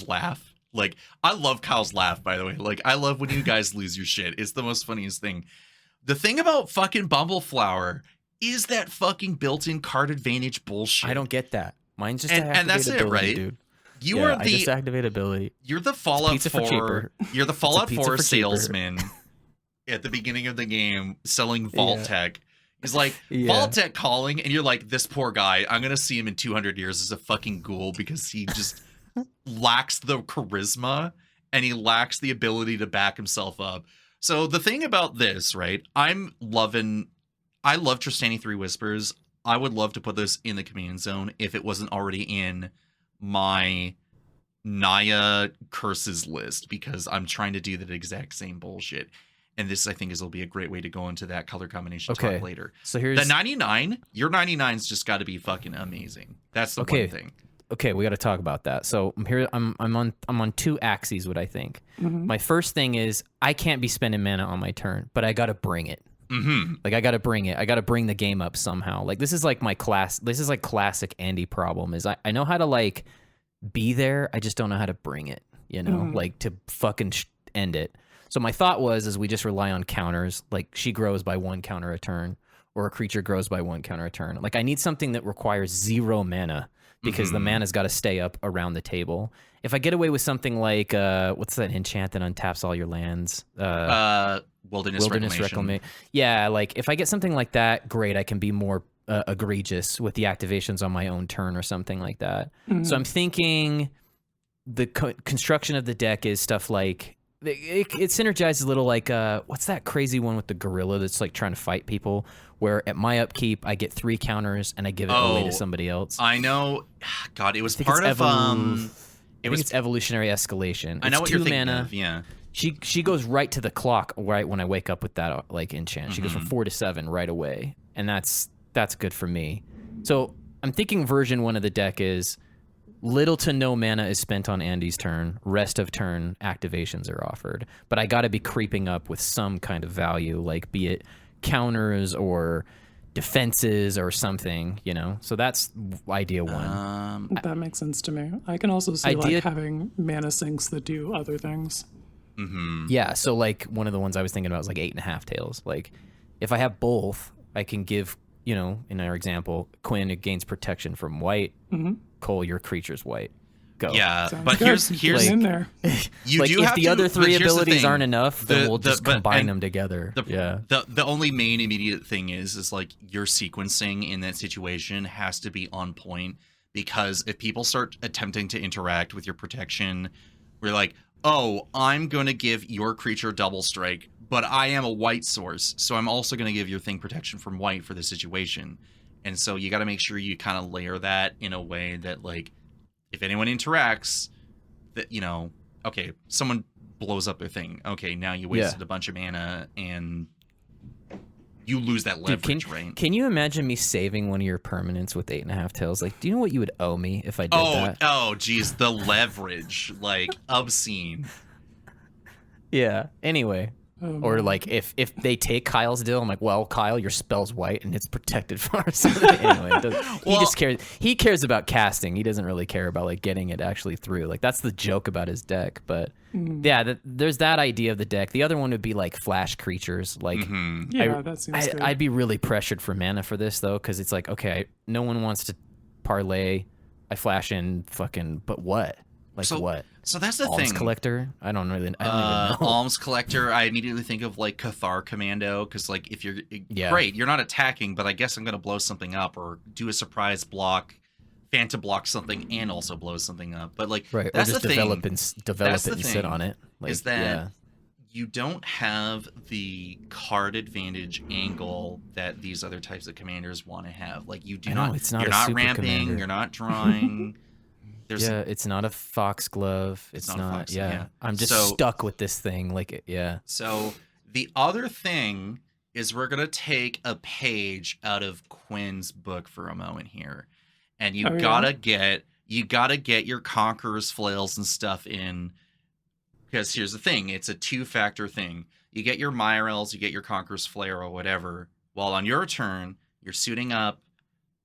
laugh. Like I love Kyle's laugh, by the way. Like I love when you guys lose your shit. It's the most funniest thing. The thing about fucking Bumble Flower is that fucking built-in card advantage bullshit. I don't get that. Mine's just and that's it, right? Dude. You are I just activate ability. You're the Fallout 4. You're the Fallout 4 salesman at the beginning of the game selling Vault Tech. He's like, Vault Tech calling, and you're like, this poor guy, I'm gonna see him in 200 years as a fucking ghoul because he just lacks the charisma and he lacks the ability to back himself up. So the thing about this, right? I love Tristani 3 Whispers. I would love to put this in the command zone if it wasn't already in my Naya curses list, because I'm trying to do that exact same bullshit. And this, I think, will be a great way to go into that color combination talk later. So here's the 99. Your 99's just got to be fucking amazing. That's the one thing. Okay, we got to talk about that. So I'm on two axes. What I think. My first thing is I can't be spending mana on my turn, but I got to bring it. Like I got to bring it. I got to bring the game up somehow. Like this is like this is like classic Andy problem. Is I know how to like be there. I just don't know how to bring it. You know, like to fucking end it. So my thought was, is we just rely on counters. Like she grows by 1 counter a turn, or a creature grows by 1 counter a turn. Like I need something that requires 0 mana because the mana's got to stay up around the table. If I get away with something like what's that enchant that untaps all your lands? Wilderness Reclamation. Yeah, like if I get something like that, great. I can be more egregious with the activations on my own turn or something like that. So I'm thinking the construction of the deck is stuff like it synergizes a little like what's that crazy one with the gorilla that's like trying to fight people, where at my upkeep I get 3 counters and I give it away to somebody else. I know. God, it was part of it's evolutionary escalation. I know it's what 2 you're thinking mana. of. Yeah. She goes right to the clock right when I wake up with that like enchant. She goes from 4 to 7 right away, and that's good for me. So I'm thinking version 1 of the deck is little to no mana is spent on Andy's turn. Rest of turn activations are offered, but I got to be creeping up with some kind of value, like be it counters or defenses or something, you know. So that's idea 1. That makes sense to me. I can also see like having mana sinks that do other things. Yeah, so like one of the ones I was thinking about was like 8.5 Tails. Like if I have both, I can give, you know, in our example, Quinn, it gains protection from white. Cole, your creature's white. Go. Yeah, Sounds but good. here's in there. You like do if have the to, other 3 here's abilities the aren't enough, then we'll just combine them together. The only main immediate thing is like your sequencing in that situation has to be on point, because if people start attempting to interact with your protection, we're like, oh, I'm going to give your creature double strike, but I am a white source, so I'm also going to give your thing protection from white for the situation. And so you got to make sure you kind of layer that in a way that, like, if anyone interacts, that, you know, okay, someone blows up their thing. Okay, now you wasted a bunch of mana and you lose that leverage, right? Can you imagine me saving one of your permanents with 8.5 Tails? Like, do you know what you would owe me if I did that? Oh, geez, the leverage, like, obscene. Yeah. Anyway. Or like if they take Kyle's deal, I'm like, well, Kyle, your spell's white and it's protected for us. Anyway, he just cares. He cares about casting. He doesn't really care about like getting it actually through. Like that's the joke about his deck. But yeah, there's that idea of the deck. The other one would be like flash creatures. Like that seems good. I'd be really pressured for mana for this though, because it's like, okay, no one wants to parlay. I flash in fucking, but what? Like what? So that's the Alms thing. Collector? I don't even know. Alms Collector, I immediately think of like Cathar Commando, because like if you're great, you're not attacking, but I guess I'm gonna blow something up or do a surprise block Fanta block something and also blow something up. But like, right, that's or just the develop thing. and sit on it. Like, Is that you don't have the card advantage angle that these other types of commanders want to have. Like, you do not. It's not you're a not super ramping. commander. You're not drawing. It's not a foxglove. It's not. Fox, yeah. I'm just stuck with this thing. Like, yeah. So the other thing is we're gonna take a page out of Quinn's book for a moment here, and you gotta get your Conqueror's flails and stuff in, because here's the thing: it's a 2-factor thing. You get your Myrels, you get your Conqueror's Flail or whatever. While on your turn, you're suiting up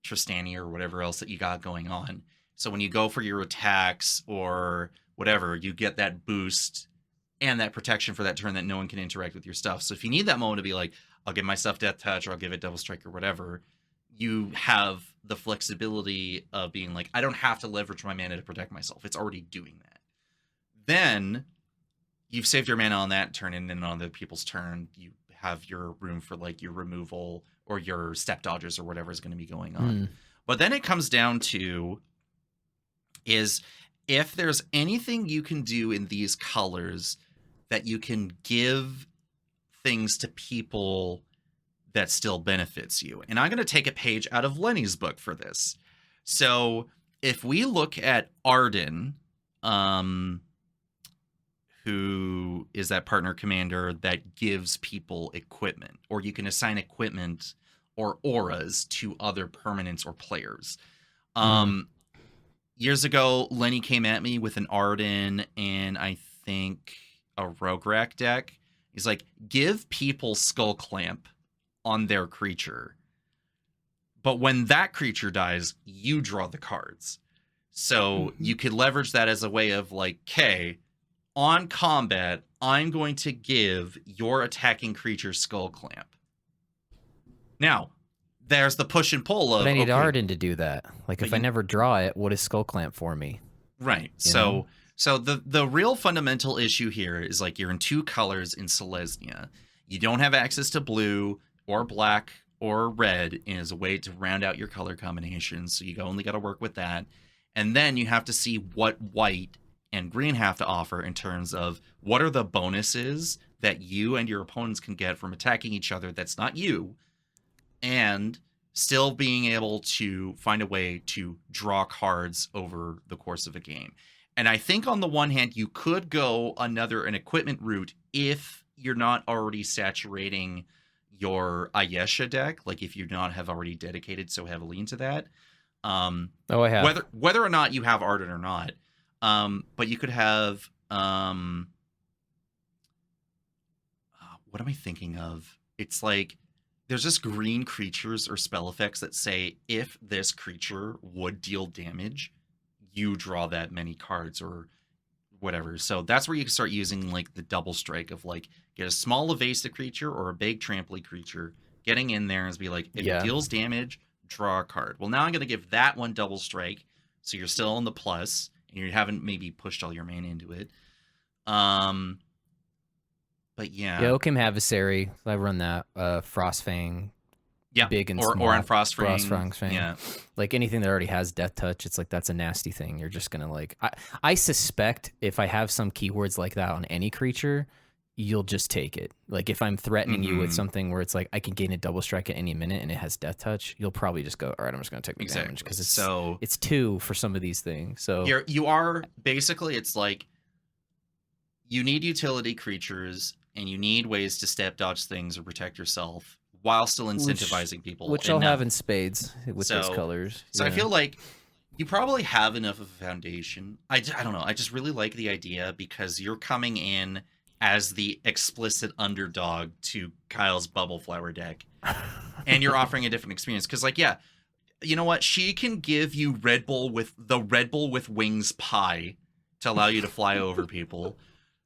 Tristani or whatever else that you got going on. So when you go for your attacks or whatever, you get that boost and that protection for that turn that no one can interact with your stuff. So if you need that moment to be like, I'll give my stuff Death Touch or I'll give it Double Strike or whatever, you have the flexibility of being like, I don't have to leverage my mana to protect myself. It's already doing that. Then you've saved your mana on that turn, and then on other people's turn, you have your room for like your removal or your step dodges or whatever is going to be going on. But then it comes down to is if there's anything you can do in these colors that you can give things to people that still benefits you. And I'm going to take a page out of Lenny's book for this. So if we look at Arden, who is that partner commander that gives people equipment, or you can assign equipment or auras to other permanents or players. Years ago, Lenny came at me with an Arden and I think a Rogue Rack deck. He's like, give people Skull Clamp on their creature. But when that creature dies, you draw the cards. So you could leverage that as a way of like, okay, on combat, I'm going to give your attacking creature Skull Clamp. Now, there's the push and pull of. But I need Arden to do that. Like, if I never draw it, what is Skull Clamp for me? Right. So the real fundamental issue here is like you're in 2 colors in Selesnya. You don't have access to blue or black or red as a way to round out your color combinations. So you only got to work with that. And then you have to see what white and green have to offer in terms of what are the bonuses that you and your opponents can get from attacking each other that's not you, and still being able to find a way to draw cards over the course of a game. And I think on the one hand, you could go an equipment route if you're not already saturating your Ayesha deck, like if you not have already dedicated so heavily into that. I have. Whether or not you have Arden or not. But you could have what am I thinking of? It's like there's just green creatures or spell effects that say if this creature would deal damage, you draw that many cards or whatever. So that's where you can start using like the double strike of like get a small evasive creature or a big tramply creature, getting in there and be like, if it deals damage, draw a card. Well, now I'm going to give that one double strike, so you're still on the plus and you haven't maybe pushed all your mana into it. But yeah. Yeah, Oakham Adversary. I run that. Frostfang. Yeah. Big and small. Or in Frostfang. Frostfang. Yeah. Like anything that already has Death Touch, it's like that's a nasty thing. You're just gonna like I suspect if I have some keywords like that on any creature, you'll just take it. Like if I'm threatening you with something where it's like I can gain a double strike at any minute and it has Death Touch, you'll probably just go, all right, I'm just gonna take the damage because it's 2 for some of these things. So you are basically, it's like you need utility creatures and you need ways to step dodge things or protect yourself while still incentivizing people. Which I'll have in spades with those colors. So I feel like you probably have enough of a foundation. I don't know. I just really like the idea because you're coming in as the explicit underdog to Kyle's Bubble Flower deck. And you're offering a different experience. Because, like, yeah, you know what? She can give you Red Bull with wings pie to allow you to fly over people.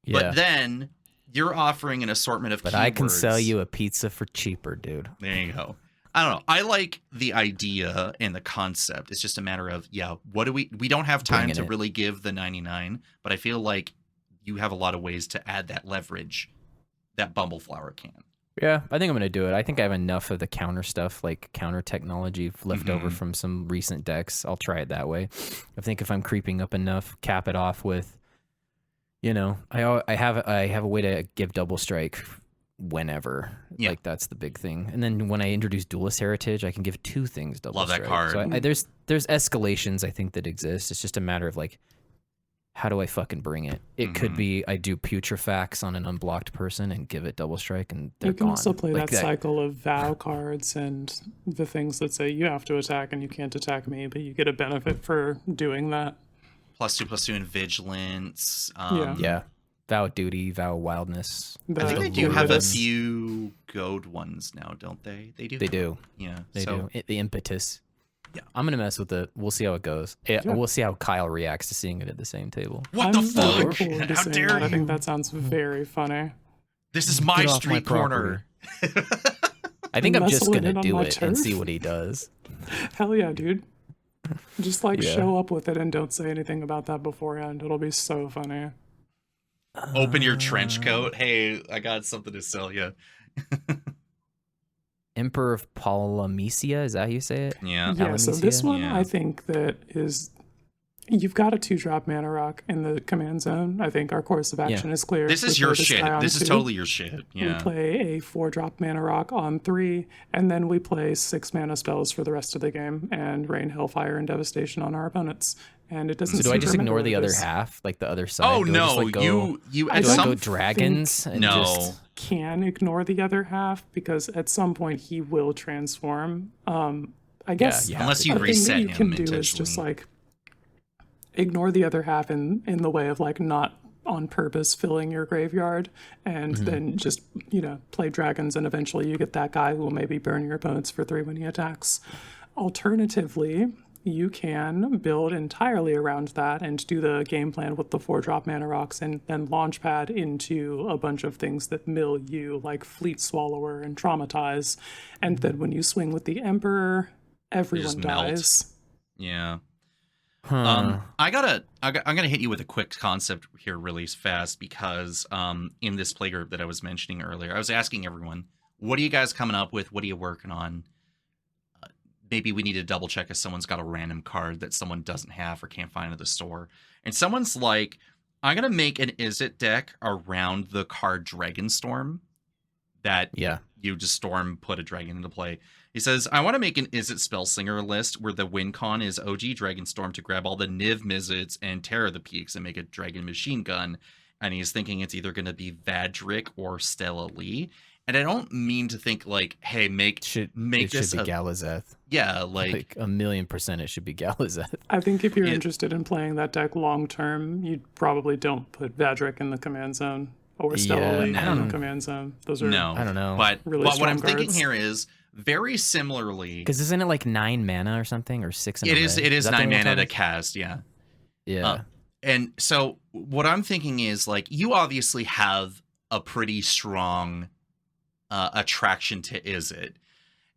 Yeah. But then you're offering an assortment of keywords. I can sell you a pizza for cheaper, dude. There you go. I don't know. I like the idea and the concept. It's just a matter of, what do we don't have time to really give the 99, but I feel like you have a lot of ways to add that leverage that Bumbleflower can. Yeah, I think I'm going to do it. I think I have enough of the counter stuff, like counter technology left over from some recent decks. I'll try it that way. I think if I'm creeping up enough, cap it off with, I have a way to give double strike whenever. Yeah. Like that's the big thing. And then when I introduce Duelist Heritage, I can give 2 things double strike. Love that card. So there's escalations I think that exist. It's just a matter of like, how do I fucking bring it? It could be I do Putrefax on an unblocked person and give it double strike and they're gone. You can also play that cycle of vow cards and the things that say you have to attack and you can't attack me, but you get a benefit for doing that. +2/+2 in Vigilance. Yeah. Vow Duty, Vow Wildness. I think they do have a few goad ones now, don't they? They do. They do. Yeah. They do. The Impetus. Yeah. I'm going to mess with it. We'll see how it goes. We'll see how Kyle reacts to seeing it at the same table. What the fuck? How dare you? I think that sounds very funny. This is my street corner. I think I'm just going to do it and see what he does. Hell yeah, dude. Just show up with it and don't say anything about that beforehand. It'll be so funny. Open your trench coat. Hey, I got something to sell you. Emperor of Polymecia, is that how you say it? Yeah. Yeah, so this one I think that is, you've got a 2-drop mana rock in the command zone. I think our course of action is clear. This is your shit. This is totally your shit. Yeah. We play a 4-drop mana rock on 3, and then we play 6 mana spells for the rest of the game and rain Hellfire and Devastation on our opponents. And it doesn't. So do I just ignore the other half, like the other side? Oh no, you at some go dragons. And no, can ignore the other half because at some point he will transform. I guess unless you reset him. What you can do is just like ignore the other half in the way of like not on purpose filling your graveyard, and then just play dragons, and eventually you get that guy who will maybe burn your opponents for 3 when he attacks. Alternatively, you can build entirely around that and do the game plan with the 4-drop mana rocks and then launch pad into a bunch of things that mill you, like Fleet Swallower and Traumatize. And then when you swing with the Emperor, everyone dies. Yeah. I'm gonna hit you with a quick concept here really fast because in this playgroup that I was mentioning earlier, I was asking everyone, what are you guys coming up with? What are you working on? Maybe we need to double check if someone's got a random card that someone doesn't have or can't find at the store. And someone's like, I'm going to make an Izzet deck around the card Dragonstorm that you just storm, put a dragon into play. He says, I want to make an Izzet Spellslinger list where the win con is OG Dragonstorm to grab all the Niv Mizzets and Terror the Peaks and make a Dragon Machine Gun. And he's thinking it's either going to be Vadric or Stella Lee. And I don't mean to think like, hey, make this should be Galazeth. Yeah, like 1,000,000% it should be Galazeth. I think if you're interested in playing that deck long term, you probably don't put Vadric in the command zone or Stella Lee in the command zone. Those are I don't know. But what I'm cards. thinking here is very similarly, because isn't it like 9 mana or something, or 6? It is 9 mana to cast. Yeah. And so what I'm thinking is like you obviously have a pretty strong attraction to Izzet.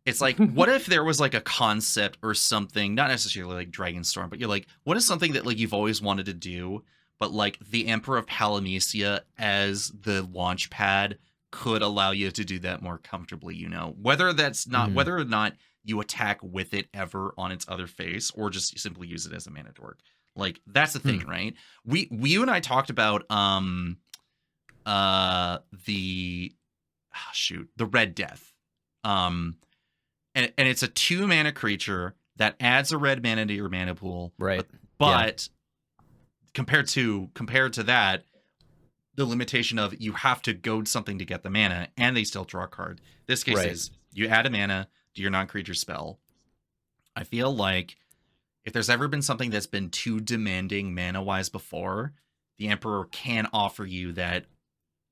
It's like, what if there was like a concept or something, not necessarily like Dragonstorm, but you're like, what is something that like you've always wanted to do, but like the Emperor of Palamecia as the launch pad could allow you to do that more comfortably, whether that's not whether or not you attack with it ever on its other face or just simply use it as a mana dork. Like that's the thing, right? You and I talked about the Red Death. And it's a 2 mana creature that adds a red mana to your mana pool. Right. But compared to that, the limitation of you have to goad something to get the mana and they still draw a card. This case is you add a mana to your non-creature spell. I feel like if there's ever been something that's been too demanding mana-wise before, the Emperor can offer you that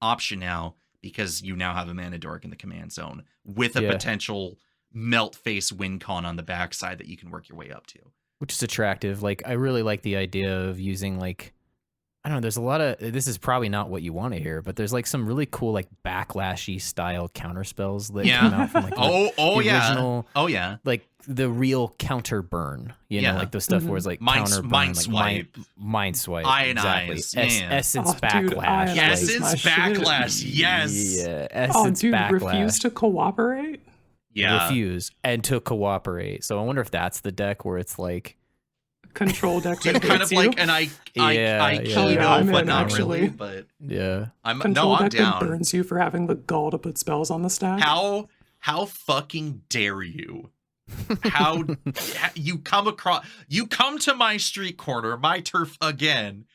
option now, because you now have a mana dork in the command zone with a potential melt face win con on the backside that you can work your way up to. Which is attractive. Like, I really like the idea of using like I don't know. There's a lot of, this is probably not what you want to hear, but there's like some really cool like backlashy style counter spells that come out from like the original, like the counter counter burn. You know, like the stuff where it's like counter burn, mind swipe, mind swipe, ionize, essence backlash, dude, essence backlash, yes, yeah, essence backlash. Refuse to cooperate. Yeah, refuse and to cooperate. So I wonder if that's the deck where it's like. Control deck that kind of like, and I keynote, but not actually. really. But I'm control deck down. That burns you for having the gall to put spells on the stack. How fucking dare you? How you come to my street corner, my turf again?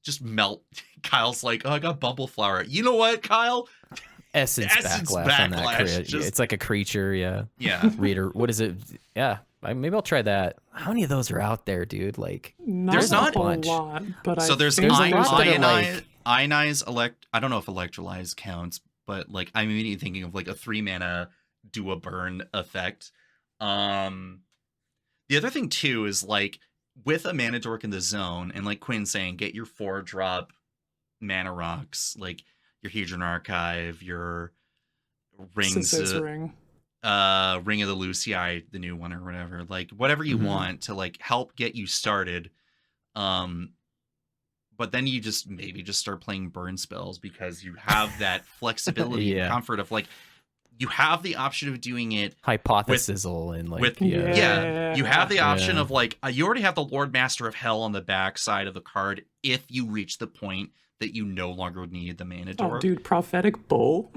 Just melt. Kyle's like, oh, I got Bumbleflower. You know what, Kyle? Essence backlash on that creature. It's like a creature, yeah. Reader. What is it? Yeah. Maybe I'll try that. How many of those are out there, dude? Like, there's not a lot, but so there's ionize, I don't know if electrolyze counts, but like I'm immediately thinking of like a 3-mana do a burn effect. The other thing too is like with a mana dork in the zone, and like Quinn saying, get your 4-drop mana rocks, like your Hedron Archive, your rings. Ring of the Lucii, the new one or whatever, like whatever you want to like help get you started. But then you just start playing burn spells because you have that flexibility and comfort of like, you have the option of doing it hypothesical and like you have the option of like, you already have the Lord Master of Hell on the back side of the card if you reach the point that you no longer need the mana dork. Oh, dude, Prophetic Bolt.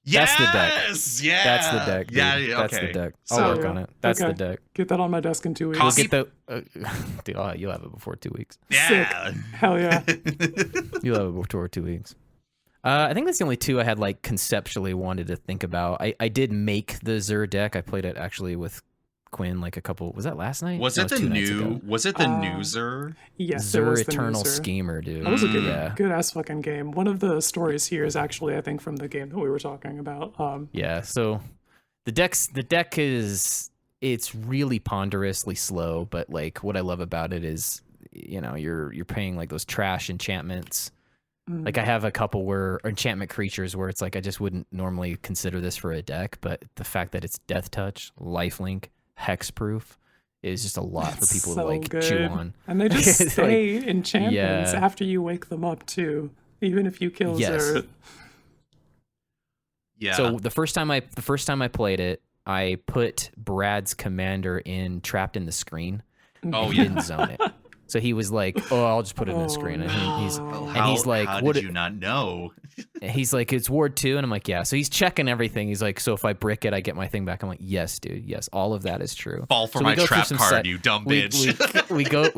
Yes, that's the deck. Yeah, that's the deck. Dude. Yeah, okay. That's the deck. I'll work on it. That's the deck. Get that on my desk in 2 weeks. We'll get the. Dude, you'll have it before 2 weeks. Yeah, sick. Hell yeah. You'll have it before 2 weeks. I think that's the only two I had like conceptually wanted to think about. I did make the Zur deck. I played it actually with Quinn like a couple. Was that last night? Was it the new? Was it the new Zur? Yes, Zur it was the Eternal new Zur. Schemer, dude. That was a good ass fucking game. One of the stories here is actually, I think, from the game that we were talking about. Yeah. So the deck is, it's really ponderously slow, but like what I love about it is, you know, you're paying like those trash enchantments. Like I have a couple where enchantment creatures where it's like I just wouldn't normally consider this for a deck, but the fact that it's Death Touch, Lifelink, Hexproof is just a lot for people to like chew on. And they just stay enchantments after you wake them up too, even if you kill Zur. Yeah. So the first time I played it, I put Brad's commander in trapped in the screen. Oh, he didn't zone it. So he was like, "Oh, I'll just put it in the screen." And he's like, "How what did you not know?" He's like, "It's Ward 2," and I'm like, "Yeah." So he's checking everything. He's like, "So if I brick it, I get my thing back." I'm like, "Yes, dude. Yes, all of that is true." Fall for my trap card, you dumb bitch.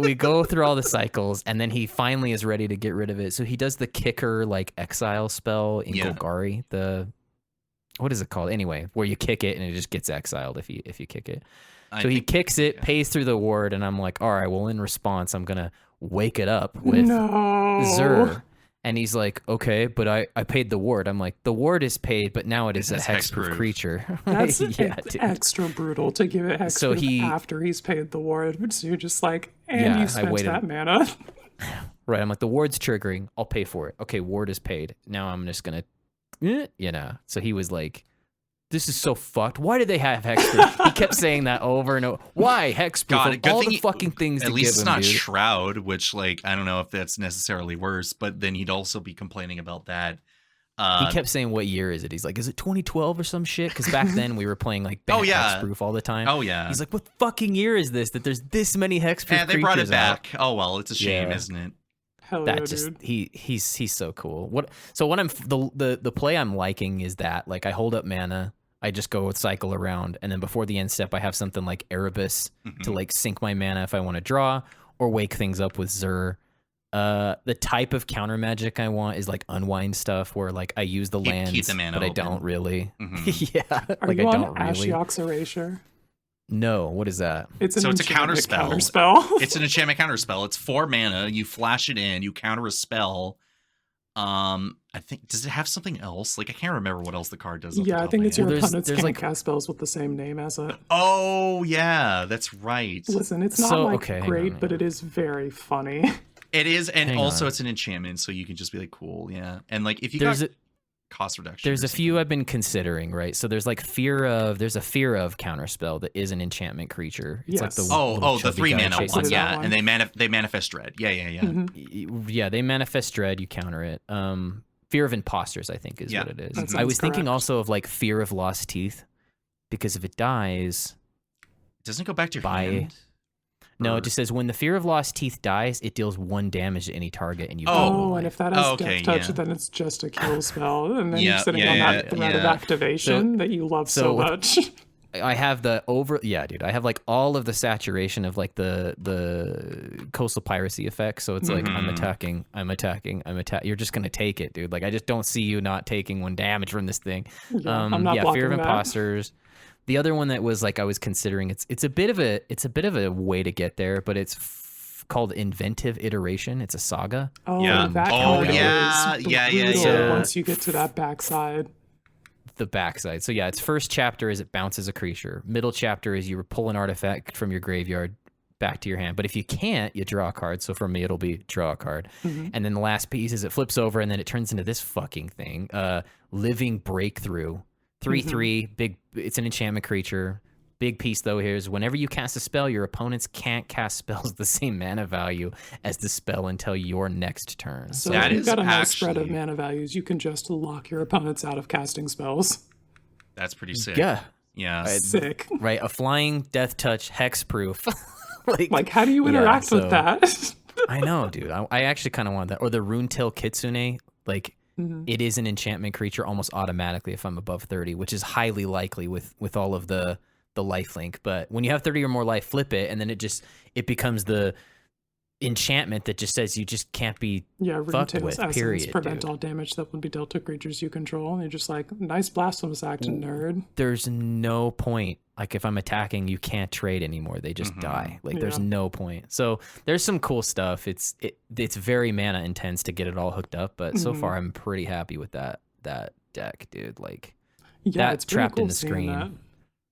We go through all the cycles, and then he finally is ready to get rid of it. So he does the kicker like exile spell in Golgari. The what is it called? Anyway, where you kick it and it just gets exiled if you kick it. So he kicks it, pays through the ward, and I'm like, all right, well, in response, I'm going to wake it up with Zur. And he's like, okay, but I paid the ward. I'm like, the ward is paid, but now it is a hexproof creature. That's extra brutal to give it hexproof after he's paid the ward. So you're just like, and you spent that mana. Right, I'm like, the ward's triggering. I'll pay for it. Okay, ward is paid. Now I'm just going to, you know. So he was like, this is so fucked. Why did they have hexproof? He kept saying that over and over. Why hexproof? God, all the fucking things to give him, at least it's not dude. Shroud, which like I don't know if that's necessarily worse, but then he'd also be complaining about that. He kept saying, "What year is it?" He's like, "Is it 2012 or some shit?" Because back then we were playing like hexproof all the time. Oh yeah. He's like, "What fucking year is this? That there's this many hexproof?" Yeah, they brought it back. Out? Oh well, it's a shame, isn't it? Hell that yeah, just dude. He's so cool. What I'm the play I'm liking is that like I hold up mana. I just go cycle around, and then before the end step, I have something like Erebus to like sink my mana if I want to draw, or wake things up with Zur. The type of counter magic I want is like unwind stuff, where like I use the lands, keep the mana but open. I don't really. Are like you I on don't really. Ashiok's Erasure? No, it's a counter spell. It's an enchantment counter spell. It's 4 mana. You flash it in. You counter a spell. I think, does it have something else? Like I can't remember what else the card does. Yeah, I think it's your opponents can't like cast spells with the same name as it. Oh yeah, that's right. Listen, it's not great, but it is very funny. It is, and Hang also on. it's an enchantment, so you can just be like, cool, yeah. And like if you There's got cost reduction, There's a few I've been considering, right? So there's like there's a fear of counterspell that is an enchantment creature. It's like the the 3 mana one, yeah, one. and they manifest dread. Yeah. Yeah, they manifest dread, you counter it. Fear of imposters, I think, is what it is. I was thinking also of like fear of lost teeth, because if it dies, doesn't it go back to your hand? No, it just says when the fear of lost teeth dies, it deals 1 damage to any target, and you. And if that has death touch, then it's just a kill spell, and then you're sitting on that threat of activation that you love so much. I have the I have like all of the saturation of like the coastal piracy effect. So it's like I'm attacking. You're just gonna take it, dude. Like I just don't see you not taking 1 damage from this thing. I'm not blocking fear of that. imposters. The other one that was like I was considering, it's a bit of a way to get there, but it's called Inventive Iteration. It's a saga. That card is brutal once you get to that backside. The backside. So yeah, its first chapter is it bounces a creature. Middle chapter is you pull an artifact from your graveyard back to your hand. But if you can't, you draw a card. So for me, it'll be draw a card. And then the last piece is it flips over and then it turns into this fucking thing. Living Breakthrough. 3/3, big. It's an enchantment creature. Big piece though here is whenever you cast a spell, your opponents can't cast spells with the same mana value as the spell until your next turn. So if you've got a nice spread of mana values, you can just lock your opponents out of casting spells. That's pretty sick. Yeah. Sick. Right, a flying death touch hexproof. like how do you interact with that? I know, dude. I actually kind of want that. Or the Runetail Kitsune, like. It is an enchantment creature almost automatically if I'm above 30, which is highly likely with all of the lifelink. But when you have 30 or more life, flip it, and then it becomes the enchantment that just says you just can't be fucked with, period. Prevent all damage that would be dealt to creatures you control. And you're just like, nice blasphemous act, nerd. There's no point. Like if I'm attacking, you can't trade anymore. They just die. Like there's no point. So there's some cool stuff. It's very mana intense to get it all hooked up, but so far I'm pretty happy with that deck, dude. Like it's trapped cool in the screen.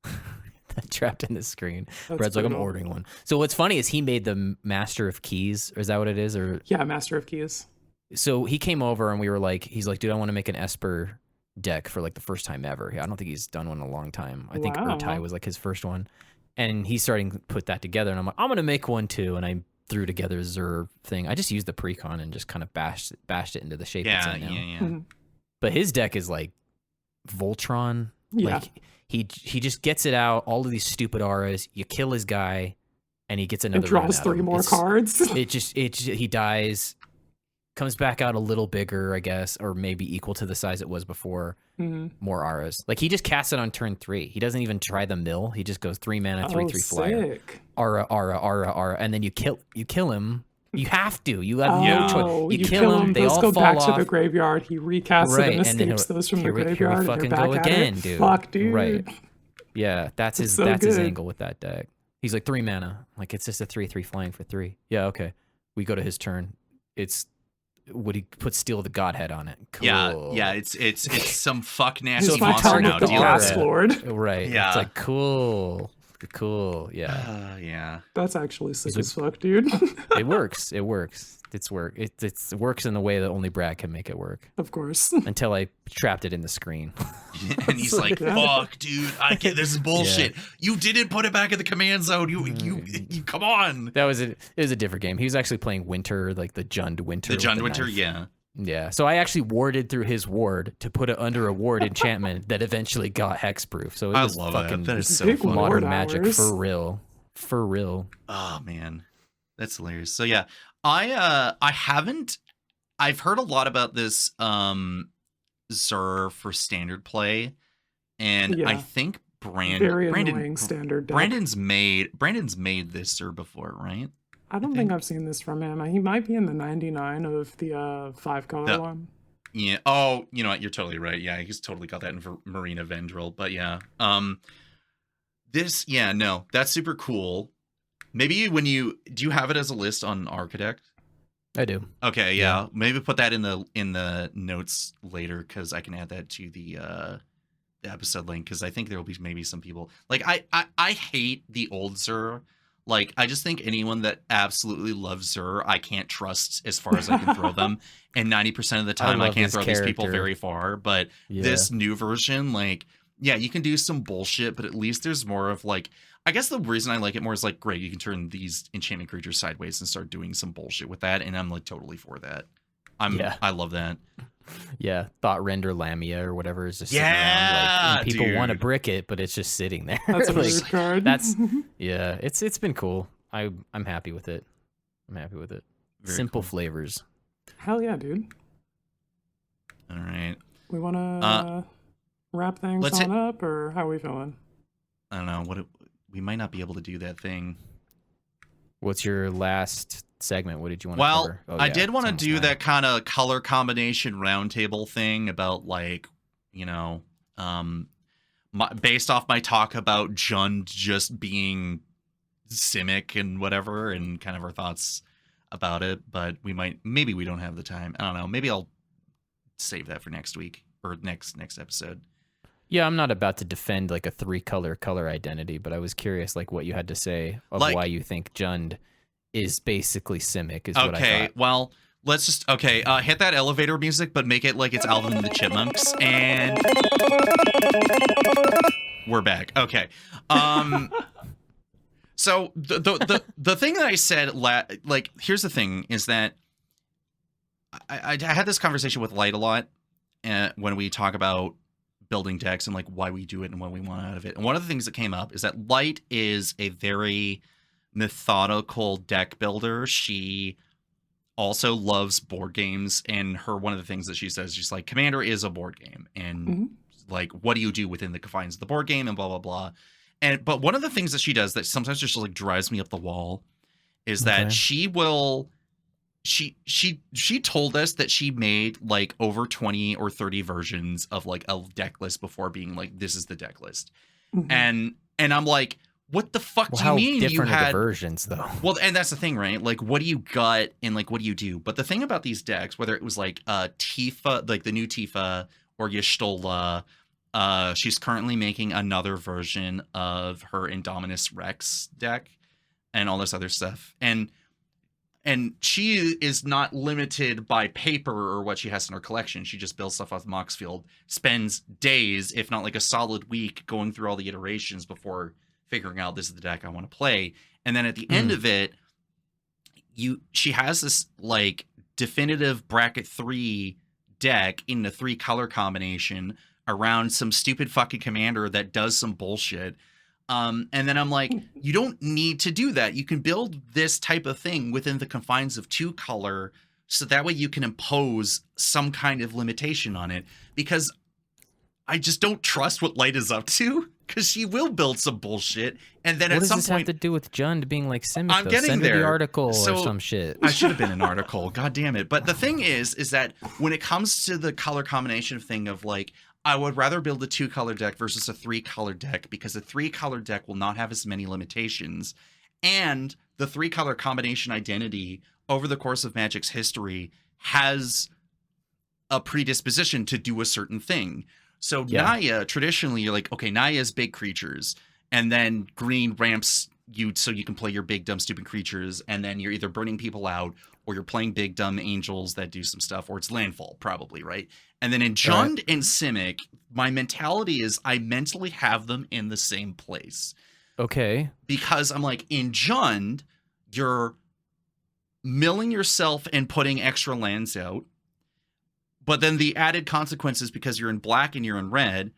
That trapped in the screen. Brad's like, I'm ordering one. So what's funny is he made the Master of Keys, or is that what it is? Or Master of Keys. So he came over and we were like, he's like, dude, I want to make an Esper deck for like the first time ever. I don't think he's done one in a long time. I think Urtai was like his first one, and he's starting to put that together. And I'm like, I'm gonna make one too. And I threw together a Zur thing. I just used the precon and just kind of bashed it into the shape it's in now. But his deck is like Voltron. Like he just gets it out. All of these stupid auras. You kill his guy, and he gets another. It draws 3 more cards. He dies. Comes back out a little bigger, I guess, or maybe equal to the size it was before. More auras. Like he just casts it on turn 3. He doesn't even try the mill. He just goes 3 mana, 3/3 flyer. Aura, and then you kill him. You have to. You have no choice. You kill him. They all go fall back off. to the graveyard. He recasts it and escapes those from the graveyard. Here we fucking go again, dude. Fuck, dude. Right. Yeah, that's his angle with that deck. He's like 3 mana. Like it's just a 3/3 flying for 3. Yeah, okay. We go to his turn. It's would he put Steel of the Godhead on it? Cool. Yeah. It's some fuck nasty monster now. The Blast Lord. Right. Yeah. It's like cool. Yeah. Yeah. That's actually sick as fuck, dude. It works. It works. It works in the way that only Brad can make it work. Of course. Until I trapped it in the screen. And he's like, "Fuck, dude! This is bullshit. Yeah. You didn't put it back in the command zone. You come on." It was a different game. He was actually playing Winter, like the Jund Winter. The Jund Winter, yeah. Yeah. So I actually warded through his ward to put it under a ward enchantment that eventually got hexproof. So it was fucking that is so fun. Modern Magic for real. For real. Oh man, that's hilarious. So yeah, I've heard a lot about this Zur for standard play, and I think Brandon standard deck. Brandon's made this Zur before, right? I don't think I've seen this from him. He might be in the 99 of the 5-color one. Yeah. Oh, you know what? You're totally right. Yeah, he's totally got that in Marina Vendril. But yeah, that's super cool. Maybe do you have it as a list on Architect? I do. Okay, yeah. Maybe put that in the notes later, because I can add that to the episode link, because I think there will be maybe some people like I hate the old Zur. Like, I just think anyone that absolutely loves Zur, I can't trust as far as I can throw them. And 90% of the time, I can't throw these people very far. But this new version, like, yeah, you can do some bullshit, but at least there's more of, like, I guess the reason I like it more is, like, great, you can turn these enchantment creatures sideways and start doing some bullshit with that. And I'm, like, totally for that. I love that. Yeah, Thought Render Lamia or whatever is just sitting around, like, and people want to brick it, but it's just sitting there. That's a like, weird card. It's been cool. I'm happy with it. Very simple flavors. Hell yeah, dude. All right. We want to wrap things up, or how are we feeling? I don't know. We might not be able to do that thing. What's your last segment? What did you want to cover? I did want to do that kind of color combination roundtable thing about, like, you know, based off my talk about Jund just being Simic and whatever, and kind of our thoughts about it. But maybe we don't have the time. I don't know. Maybe I'll save that for next week or next episode. Yeah, I'm not about to defend like a 3-color color identity, but I was curious, like, what you had to say of why you think Jund is basically Simic. Is what I thought. Okay, well, let's just hit that elevator music, but make it like it's Alvin and the Chipmunks, and we're back. Okay, so the thing that I said, like, here's the thing, is that I had this conversation with Light a lot when we talk about building decks and, like, why we do it and what we want out of it. And one of the things that came up is that Light is a very methodical deck builder. She also loves board games, and one of the things that she says, she's like, Commander is a board game, and like, what do you do within the confines of the board game, and blah blah blah. But one of the things that she does that sometimes just, like, drives me up the wall is that she told us that she made, like, over 20 or 30 versions of, like, a deck list before being like, this is the deck list. And I'm like, what the fuck do you mean different you had are the versions, though? Well, and that's the thing, right? Like, what do you got and, like, what do you do? But the thing about these decks, whether it was like Tifa, like the new Tifa, or Y'shtola, she's currently making another version of her Indominus Rex deck and all this other stuff. And she is not limited by paper or what she has in her collection. She just builds stuff off Moxfield, spends days, if not like a solid week, going through all the iterations before figuring out this is the deck I want to play. And then at the end of it, she has this, like, definitive bracket 3 deck in the 3-color combination around some stupid fucking commander that does some bullshit. And then I'm like, you don't need to do that. You can build this type of thing within the confines of 2-color, so that way you can impose some kind of limitation on it. Because I just don't trust what Light is up to, because she will build some bullshit, and then at some point... What does this have to do with Jund being like Simic? I'm getting Send there. The article or some shit. I should have been an article. God damn it. But the thing is that when it comes to the color combination thing of, like, I would rather build a 2-color deck versus a 3-color deck, because a 3-color deck will not have as many limitations. And the 3-color combination identity over the course of Magic's history has a predisposition to do a certain thing. So Naya, traditionally, you're like, okay, Naya's big creatures, and then green ramps you so you can play your big, dumb, stupid creatures, and then you're either burning people out, or you're playing big, dumb angels that do some stuff, or it's landfall, probably, right? And then in Jund and Simic, my mentality is I mentally have them in the same place. Okay. Because I'm like, in Jund, you're milling yourself and putting extra lands out. But then the added consequences, because you're in black and you're in red,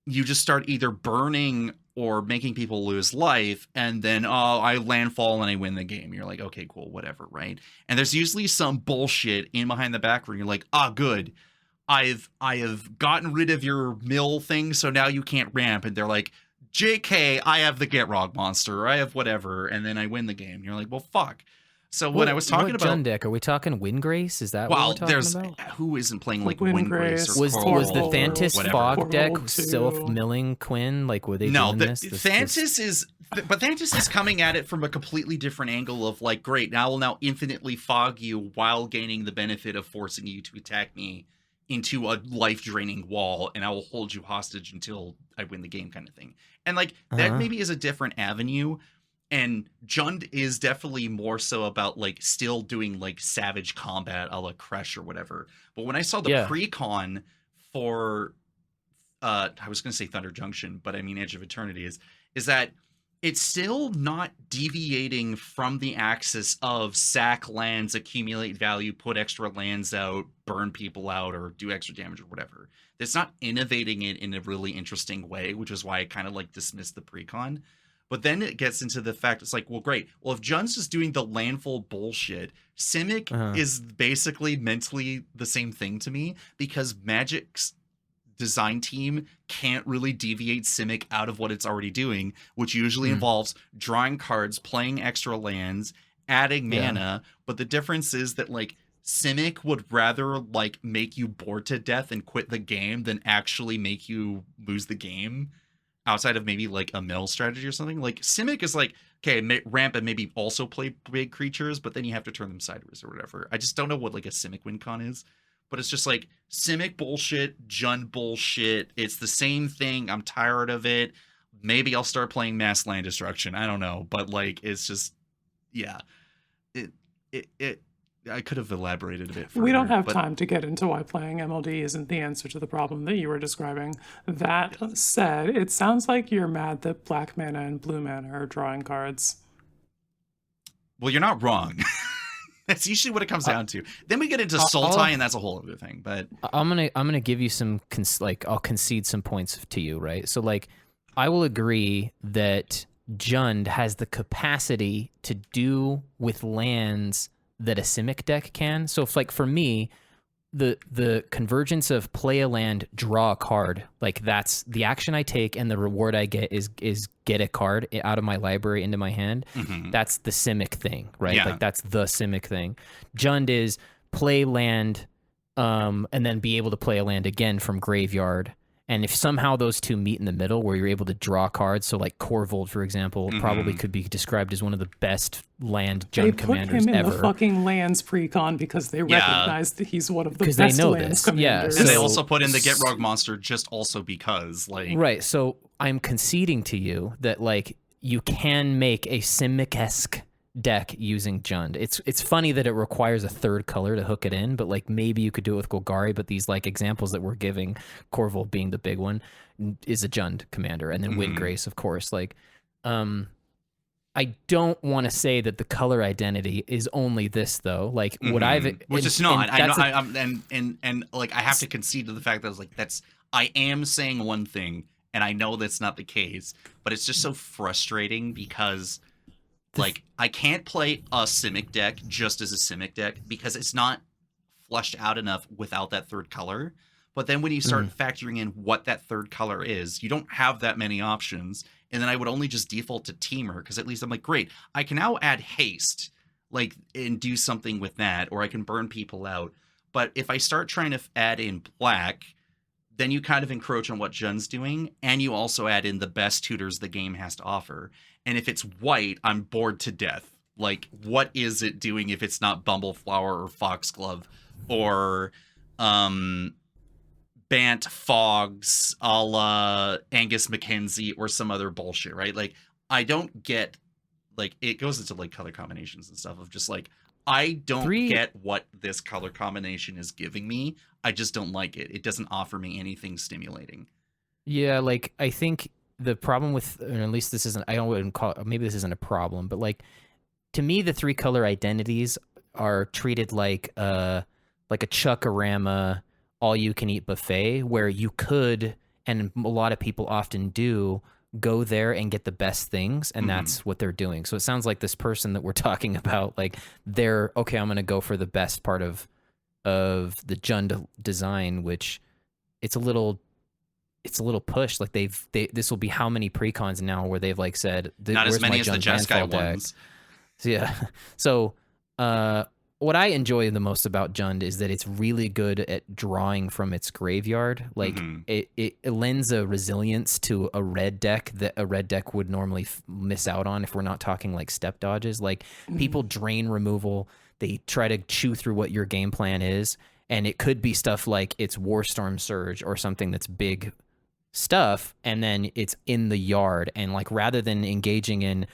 you just start either burning or making people lose life, and then, I landfall and I win the game. You're like, okay, cool, whatever, right? And there's usually some bullshit in behind the back where you're like, good. I have gotten rid of your mill thing, so now you can't ramp. And they're like, JK, I have the Getrog monster, or I have whatever, and then I win the game. And you're like, well, fuck. So when I was talking about Jund deck, are we talking Windgrace? Is that what we're talking about? Who isn't playing like Windgrace? Or was the Thantis whatever. Fog deck self-milling Quinn? Like, were they doing this? Thantis is, but Thantis is coming at it from a completely different angle of, like, great, I will now infinitely fog you while gaining the benefit of forcing you to attack me into a life-draining wall, and I will hold you hostage until I win the game, kind of thing. And, like, that maybe is a different avenue. And Jund is definitely more so about like still doing like savage combat a la Crash or whatever. But when I saw the pre-con for I was gonna say Thunder Junction, but I mean Edge of Eternity is that it's still not deviating from the axis of sack lands, accumulate value, put extra lands out, burn people out, or do extra damage or whatever. It's not innovating it in a really interesting way, which is why I kind of like dismissed the pre-con. But then it gets into the fact, it's like, well, great. Well, if Jund's just doing the landful bullshit, Simic is basically mentally the same thing to me, because Magic's design team can't really deviate Simic out of what it's already doing, which usually involves drawing cards, playing extra lands, adding mana. But the difference is that, like, Simic would rather, like, make you bored to death and quit the game than actually make you lose the game. Outside of maybe like a mill strategy or something, like Simic is like, okay, ramp and maybe also play big creatures, but then you have to turn them sideways or whatever. I just don't know what like a Simic win con is, but it's just like Simic bullshit, Jund bullshit. It's the same thing. I'm tired of it. Maybe I'll start playing mass land destruction. I don't know, but like it's just, yeah, it. I could have elaborated a bit further. We don't have time to get into why playing MLD isn't the answer to the problem that you were describing. That said, it sounds like you're mad that black mana and blue mana are drawing cards. Well, you're not wrong. That's usually what it comes down to. Then we get into Sultai, and that's a whole other thing. But I'm gonna give you some I'll concede some points to you, right? So like, I will agree that Jund has the capacity to do with lands that a Simic deck can. So if, like, for me, the convergence of play a land, draw a card, like that's the action I take, and the reward I get is get a card out of my library into my hand. That's the Simic thing, right? Like that's the Simic thing. Jund is play land, and then be able to play a land again from graveyard. And if somehow those two meet in the middle where you're able to draw cards, so like Corvold, for example, probably could be described as one of the best land Jund commanders ever. They put him in the fucking lands pre-con because they recognize that he's one of the best lands commanders. Yeah, and they also put in the Get Rug monster just also because, like... Right, so I'm conceding to you that, like, you can make a Simic-esque deck using Jund. It's funny that it requires a third color to hook it in, but like maybe you could do it with Golgari, but these like examples that we're giving, Corvold being the big one, is a Jund commander, and then Windgrace, of course. Like, I don't want to say that the color identity is only this though. Like what which is not. And like I have to concede to the fact that I was like, I am saying one thing, and I know that's not the case, but it's just so frustrating because like, I can't play a Simic deck just as a Simic deck because it's not fleshed out enough without that third color. But then when you start factoring in what that third color is, you don't have that many options. And then I would only just default to Teamer because at least I'm like, great, I can now add haste, like, and do something with that, or I can burn people out. But if I start trying to add in black, then you kind of encroach on what Jund's doing, and you also add in the best tutors the game has to offer. And if it's white, I'm bored to death. Like, what is it doing if it's not Bumbleflower or Foxglove or Bant Fogs a la Angus McKenzie or some other bullshit, right? Like, I don't get, like, it goes into, like, color combinations and stuff of just, like, I don't get what this color combination is giving me. I just don't like it. It doesn't offer me anything stimulating. Yeah, like, I think the problem with, or at least this isn't, I don't call it, maybe this isn't a problem, but like, to me, the three color identities are treated like a Chuckarama all you can eat buffet, where you could, and a lot of people often do, go there and get the best things, and that's what they're doing. So it sounds like this person that we're talking about, like, they're, okay, I'm going to go for the best part of the Jund design, which it's a little push. Like this will be how many precons now where they've like said, not as many as the Jeskai ones. So, yeah. So what I enjoy the most about Jund is that it's really good at drawing from its graveyard. Like it lends a resilience to a red deck that a red deck would normally miss out on if we're not talking like step dodges. Like people drain removal, they try to chew through what your game plan is, and it could be stuff like it's Warstorm Surge or something that's big stuff, and then it's in the yard, and like rather than engaging in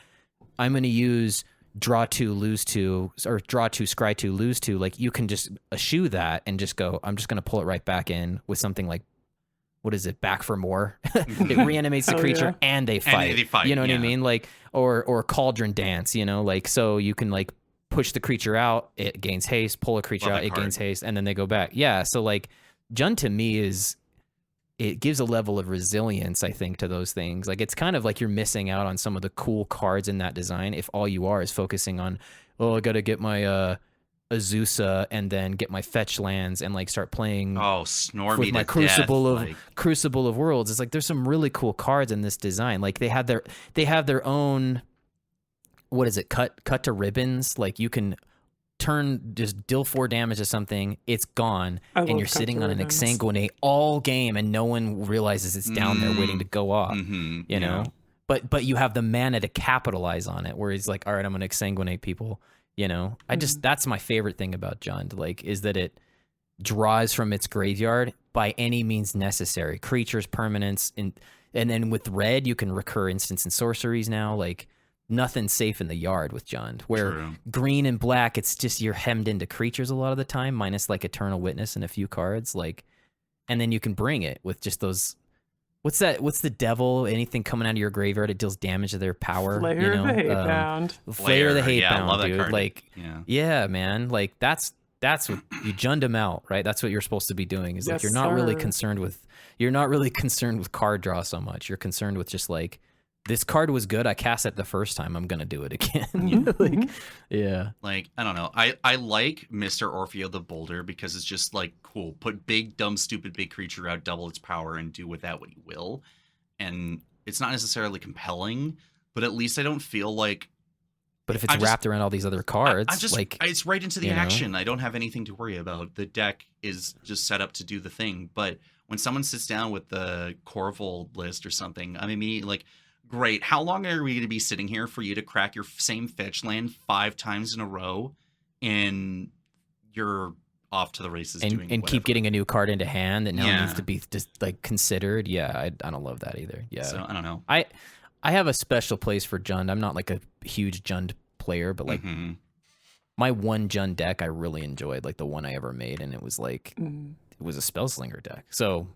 I'm going to use draw 2, lose 2, or draw 2, scry 2, lose 2. Like, you can just eschew that and just go, I'm just going to pull it right back in with something like, what is it, back for more? It reanimates the creature and they fight. You know what I mean? Like, or cauldron dance, you know, like, so you can like push the creature out, it gains haste, pull a creature out, it gains haste, and then they go back. Yeah. So like Jund to me it gives a level of resilience, I think, to those things. Like, it's kind of like you're missing out on some of the cool cards in that design if all you are is focusing on, oh, I got to get my Azusa and then get my fetch lands and like start playing with my Crucible of Worlds. It's like there's some really cool cards in this design. Like they have their own, what is it, cut to ribbons. Like you can just deal 4 damage to something, it's gone, and you're sitting on an Exsanguinate all game and no one realizes it's down there waiting to go off. You know? But you have the mana to capitalize on it, where he's like, all right, I'm gonna Exsanguinate people. You know, that's my favorite thing about Jund, like, is that it draws from its graveyard by any means necessary. Creatures, permanents, and then with red, you can recur instants and sorceries now. Like, nothing's safe in the yard with Jund. Where green and black, it's just you're hemmed into creatures a lot of the time, minus like Eternal Witness and a few cards. Like, and then you can bring it with just those. What's that? What's the devil? Anything coming out of your graveyard, it deals damage to their power. Flayer the Hatebound. Flayer the Hatebound, dude. Card. Like, yeah, man. Like that's what you Jund them out, right? That's what you're supposed to be doing. Is like you're not really concerned with card draw so much. You're concerned with just like, this card was good. I cast it the first time. I'm gonna do it again. Like, yeah. Like, I don't know. I like Mr. Orfeo the Boulder because it's just like cool. Put big, dumb, stupid, big creature out, double its power, and do with that what you will. And it's not necessarily compelling, but at least I don't feel like. But if it's wrapped around all these other cards, like it's right into the action. I don't have anything to worry about. The deck is just set up to do the thing. But when someone sits down with the Corvold list or something, I'm immediately like, great. How long are we going to be sitting here for you to crack your same fetch land 5 times in a row, and you're off to the races and keep getting a new card into hand that now needs to be just like considered? Yeah, I don't love that either. Yeah, so I don't know. I have a special place for Jund. I'm not like a huge Jund player, but like my one Jund deck I really enjoyed, like the one I ever made, and it was like it was a Spellslinger deck. So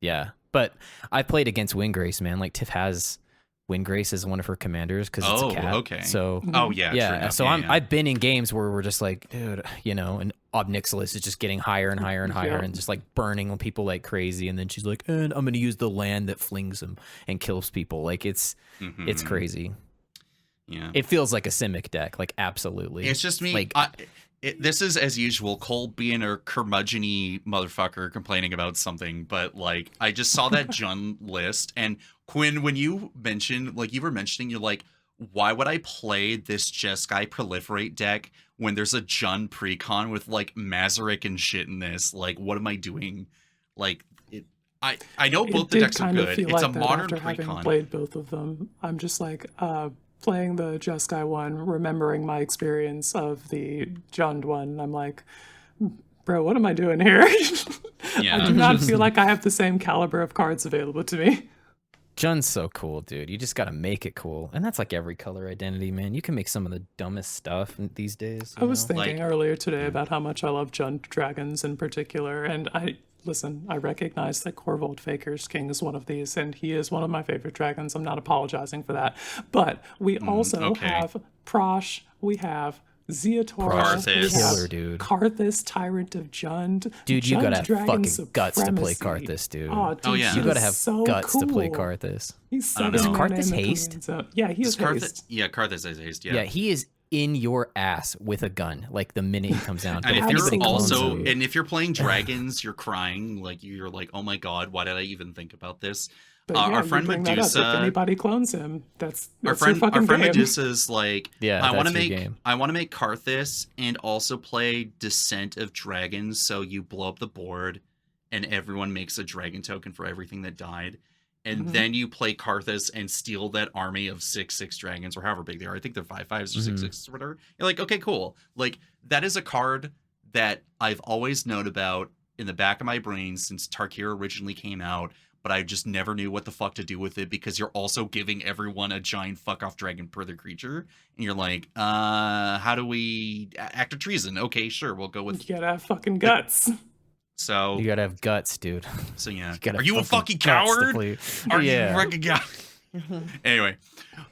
yeah. But I played against Windgrace, man. Like, Tiff has Windgrace as one of her commanders because it's a cat. Okay. So yeah. So I've been in games where we're just like, dude, you know, and Obnixilis is just getting higher and higher and higher and just like burning on people like crazy. And then she's like, and I'm gonna use the land that flings them and kills people. Like it's crazy. Yeah. It feels like a Simic deck, like absolutely. It's just me. Like, this is, as usual, Cole being a curmudgeon-y motherfucker complaining about something, but, like, I just saw that Jund list, and Quinn, when you mentioned, like, you were mentioning, you're like, why would I play this Jeskai Proliferate deck when there's a Jund precon with, like, Mazarek and shit in this? Like, what am I doing? Like, I know both the decks are good. It's a modern precon. Having played both of them, I'm just like, playing the Jeskai one, remembering my experience of the Jund one, I'm like, bro, what am I doing here? I do not feel like I have the same caliber of cards available to me. Jund's so cool, dude. You just gotta make it cool. And that's like every color identity, man. You can make some of the dumbest stuff these days. I was thinking earlier today about how much I love Jund dragons in particular, and I recognize that Corvold Faker's King is one of these, and he is one of my favorite dragons. I'm not apologizing for that. But we also have Prosh, we have Zeator, Karthus. Killer, dude. Karthus, Tyrant of Jund. Dude, you gotta have fucking Supremacy. guts to play Karthus, dude. Oh, yeah. You gotta have so guts cool to play Karthus. He's so Is Karthus haste? Yeah, he is haste. Yeah, Karthus is haste, Yeah, he is in your ass with a gun, like the minute he comes down. And if you're playing dragons, you're crying, like you're like, oh my god, why did I even think about this? Our friend Medusa. If anybody clones him, that's our friend game. Medusa's like, I want to make game. Karthus and also play Descent of Dragons, so you blow up the board and everyone makes a dragon token for everything that died. And then you play Karthus and steal that army of 6/6 dragons, or however big they are. I think they're 5/5s or 6/6s or whatever. You're like, okay, cool. Like, that is a card that I've always known about in the back of my brain since Tarkir originally came out. but I just never knew what the fuck to do with it because you're also giving everyone a giant fuck off dragon per the creature. And you're like, how do we act of treason? Okay, sure, we'll go with... You gotta have fucking guts. So... You gotta have guts, dude. So yeah. Are you a fucking coward? Are you a fucking coward? Anyway,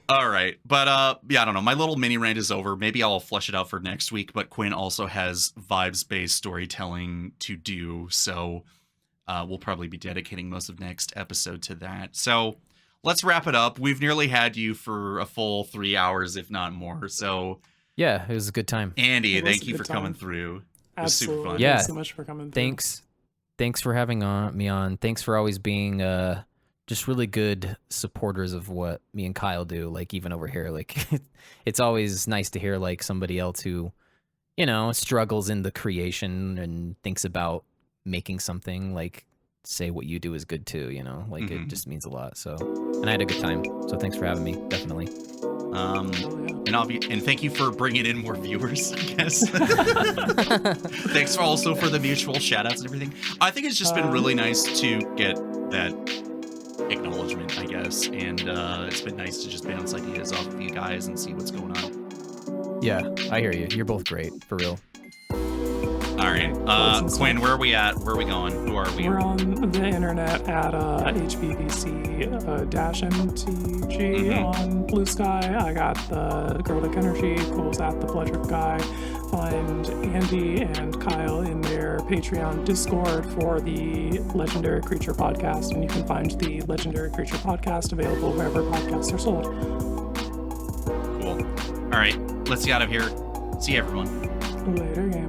all right, but yeah, I don't know. My little mini rant is over. Maybe I'll flesh it out for next week. But Quinn also has vibes-based storytelling to do, so we'll probably be dedicating most of next episode to that. So let's wrap it up. We've nearly had you for a full 3 hours, if not more. So yeah, it was a good time. Andy, thank you for coming through. It was super fun. Yeah, thanks so much for coming through. Thanks for having me on. Thanks for always being just really good supporters of what me and Kyle do, like even over here. Like it's always nice to hear like somebody else who, you know, struggles in the creation and thinks about making something, like say what you do is good too, you know, like it just means a lot. So, and I had a good time. So thanks for having me. Definitely. And thank you for bringing in more viewers, I guess. Thanks also for the mutual shout outs and everything. I think it's just been really nice to get that acknowledgement, I guess, and it's been nice to just bounce ideas off of you guys and see what's going on. Yeah, I hear you. You're both great, for real. All right, Quinn, where are we at? Where are we going? Who are we? We're on the internet at HBVC-MTG on Bluesky. I got the Grodic Energy. Cole's at the Pleasure Guy. Find Andy and Kyle in their Patreon Discord for the Legendary Creature Podcast, and you can find the Legendary Creature Podcast available wherever podcasts are sold. Cool. All right, let's get out of here. See you, everyone. Later, game.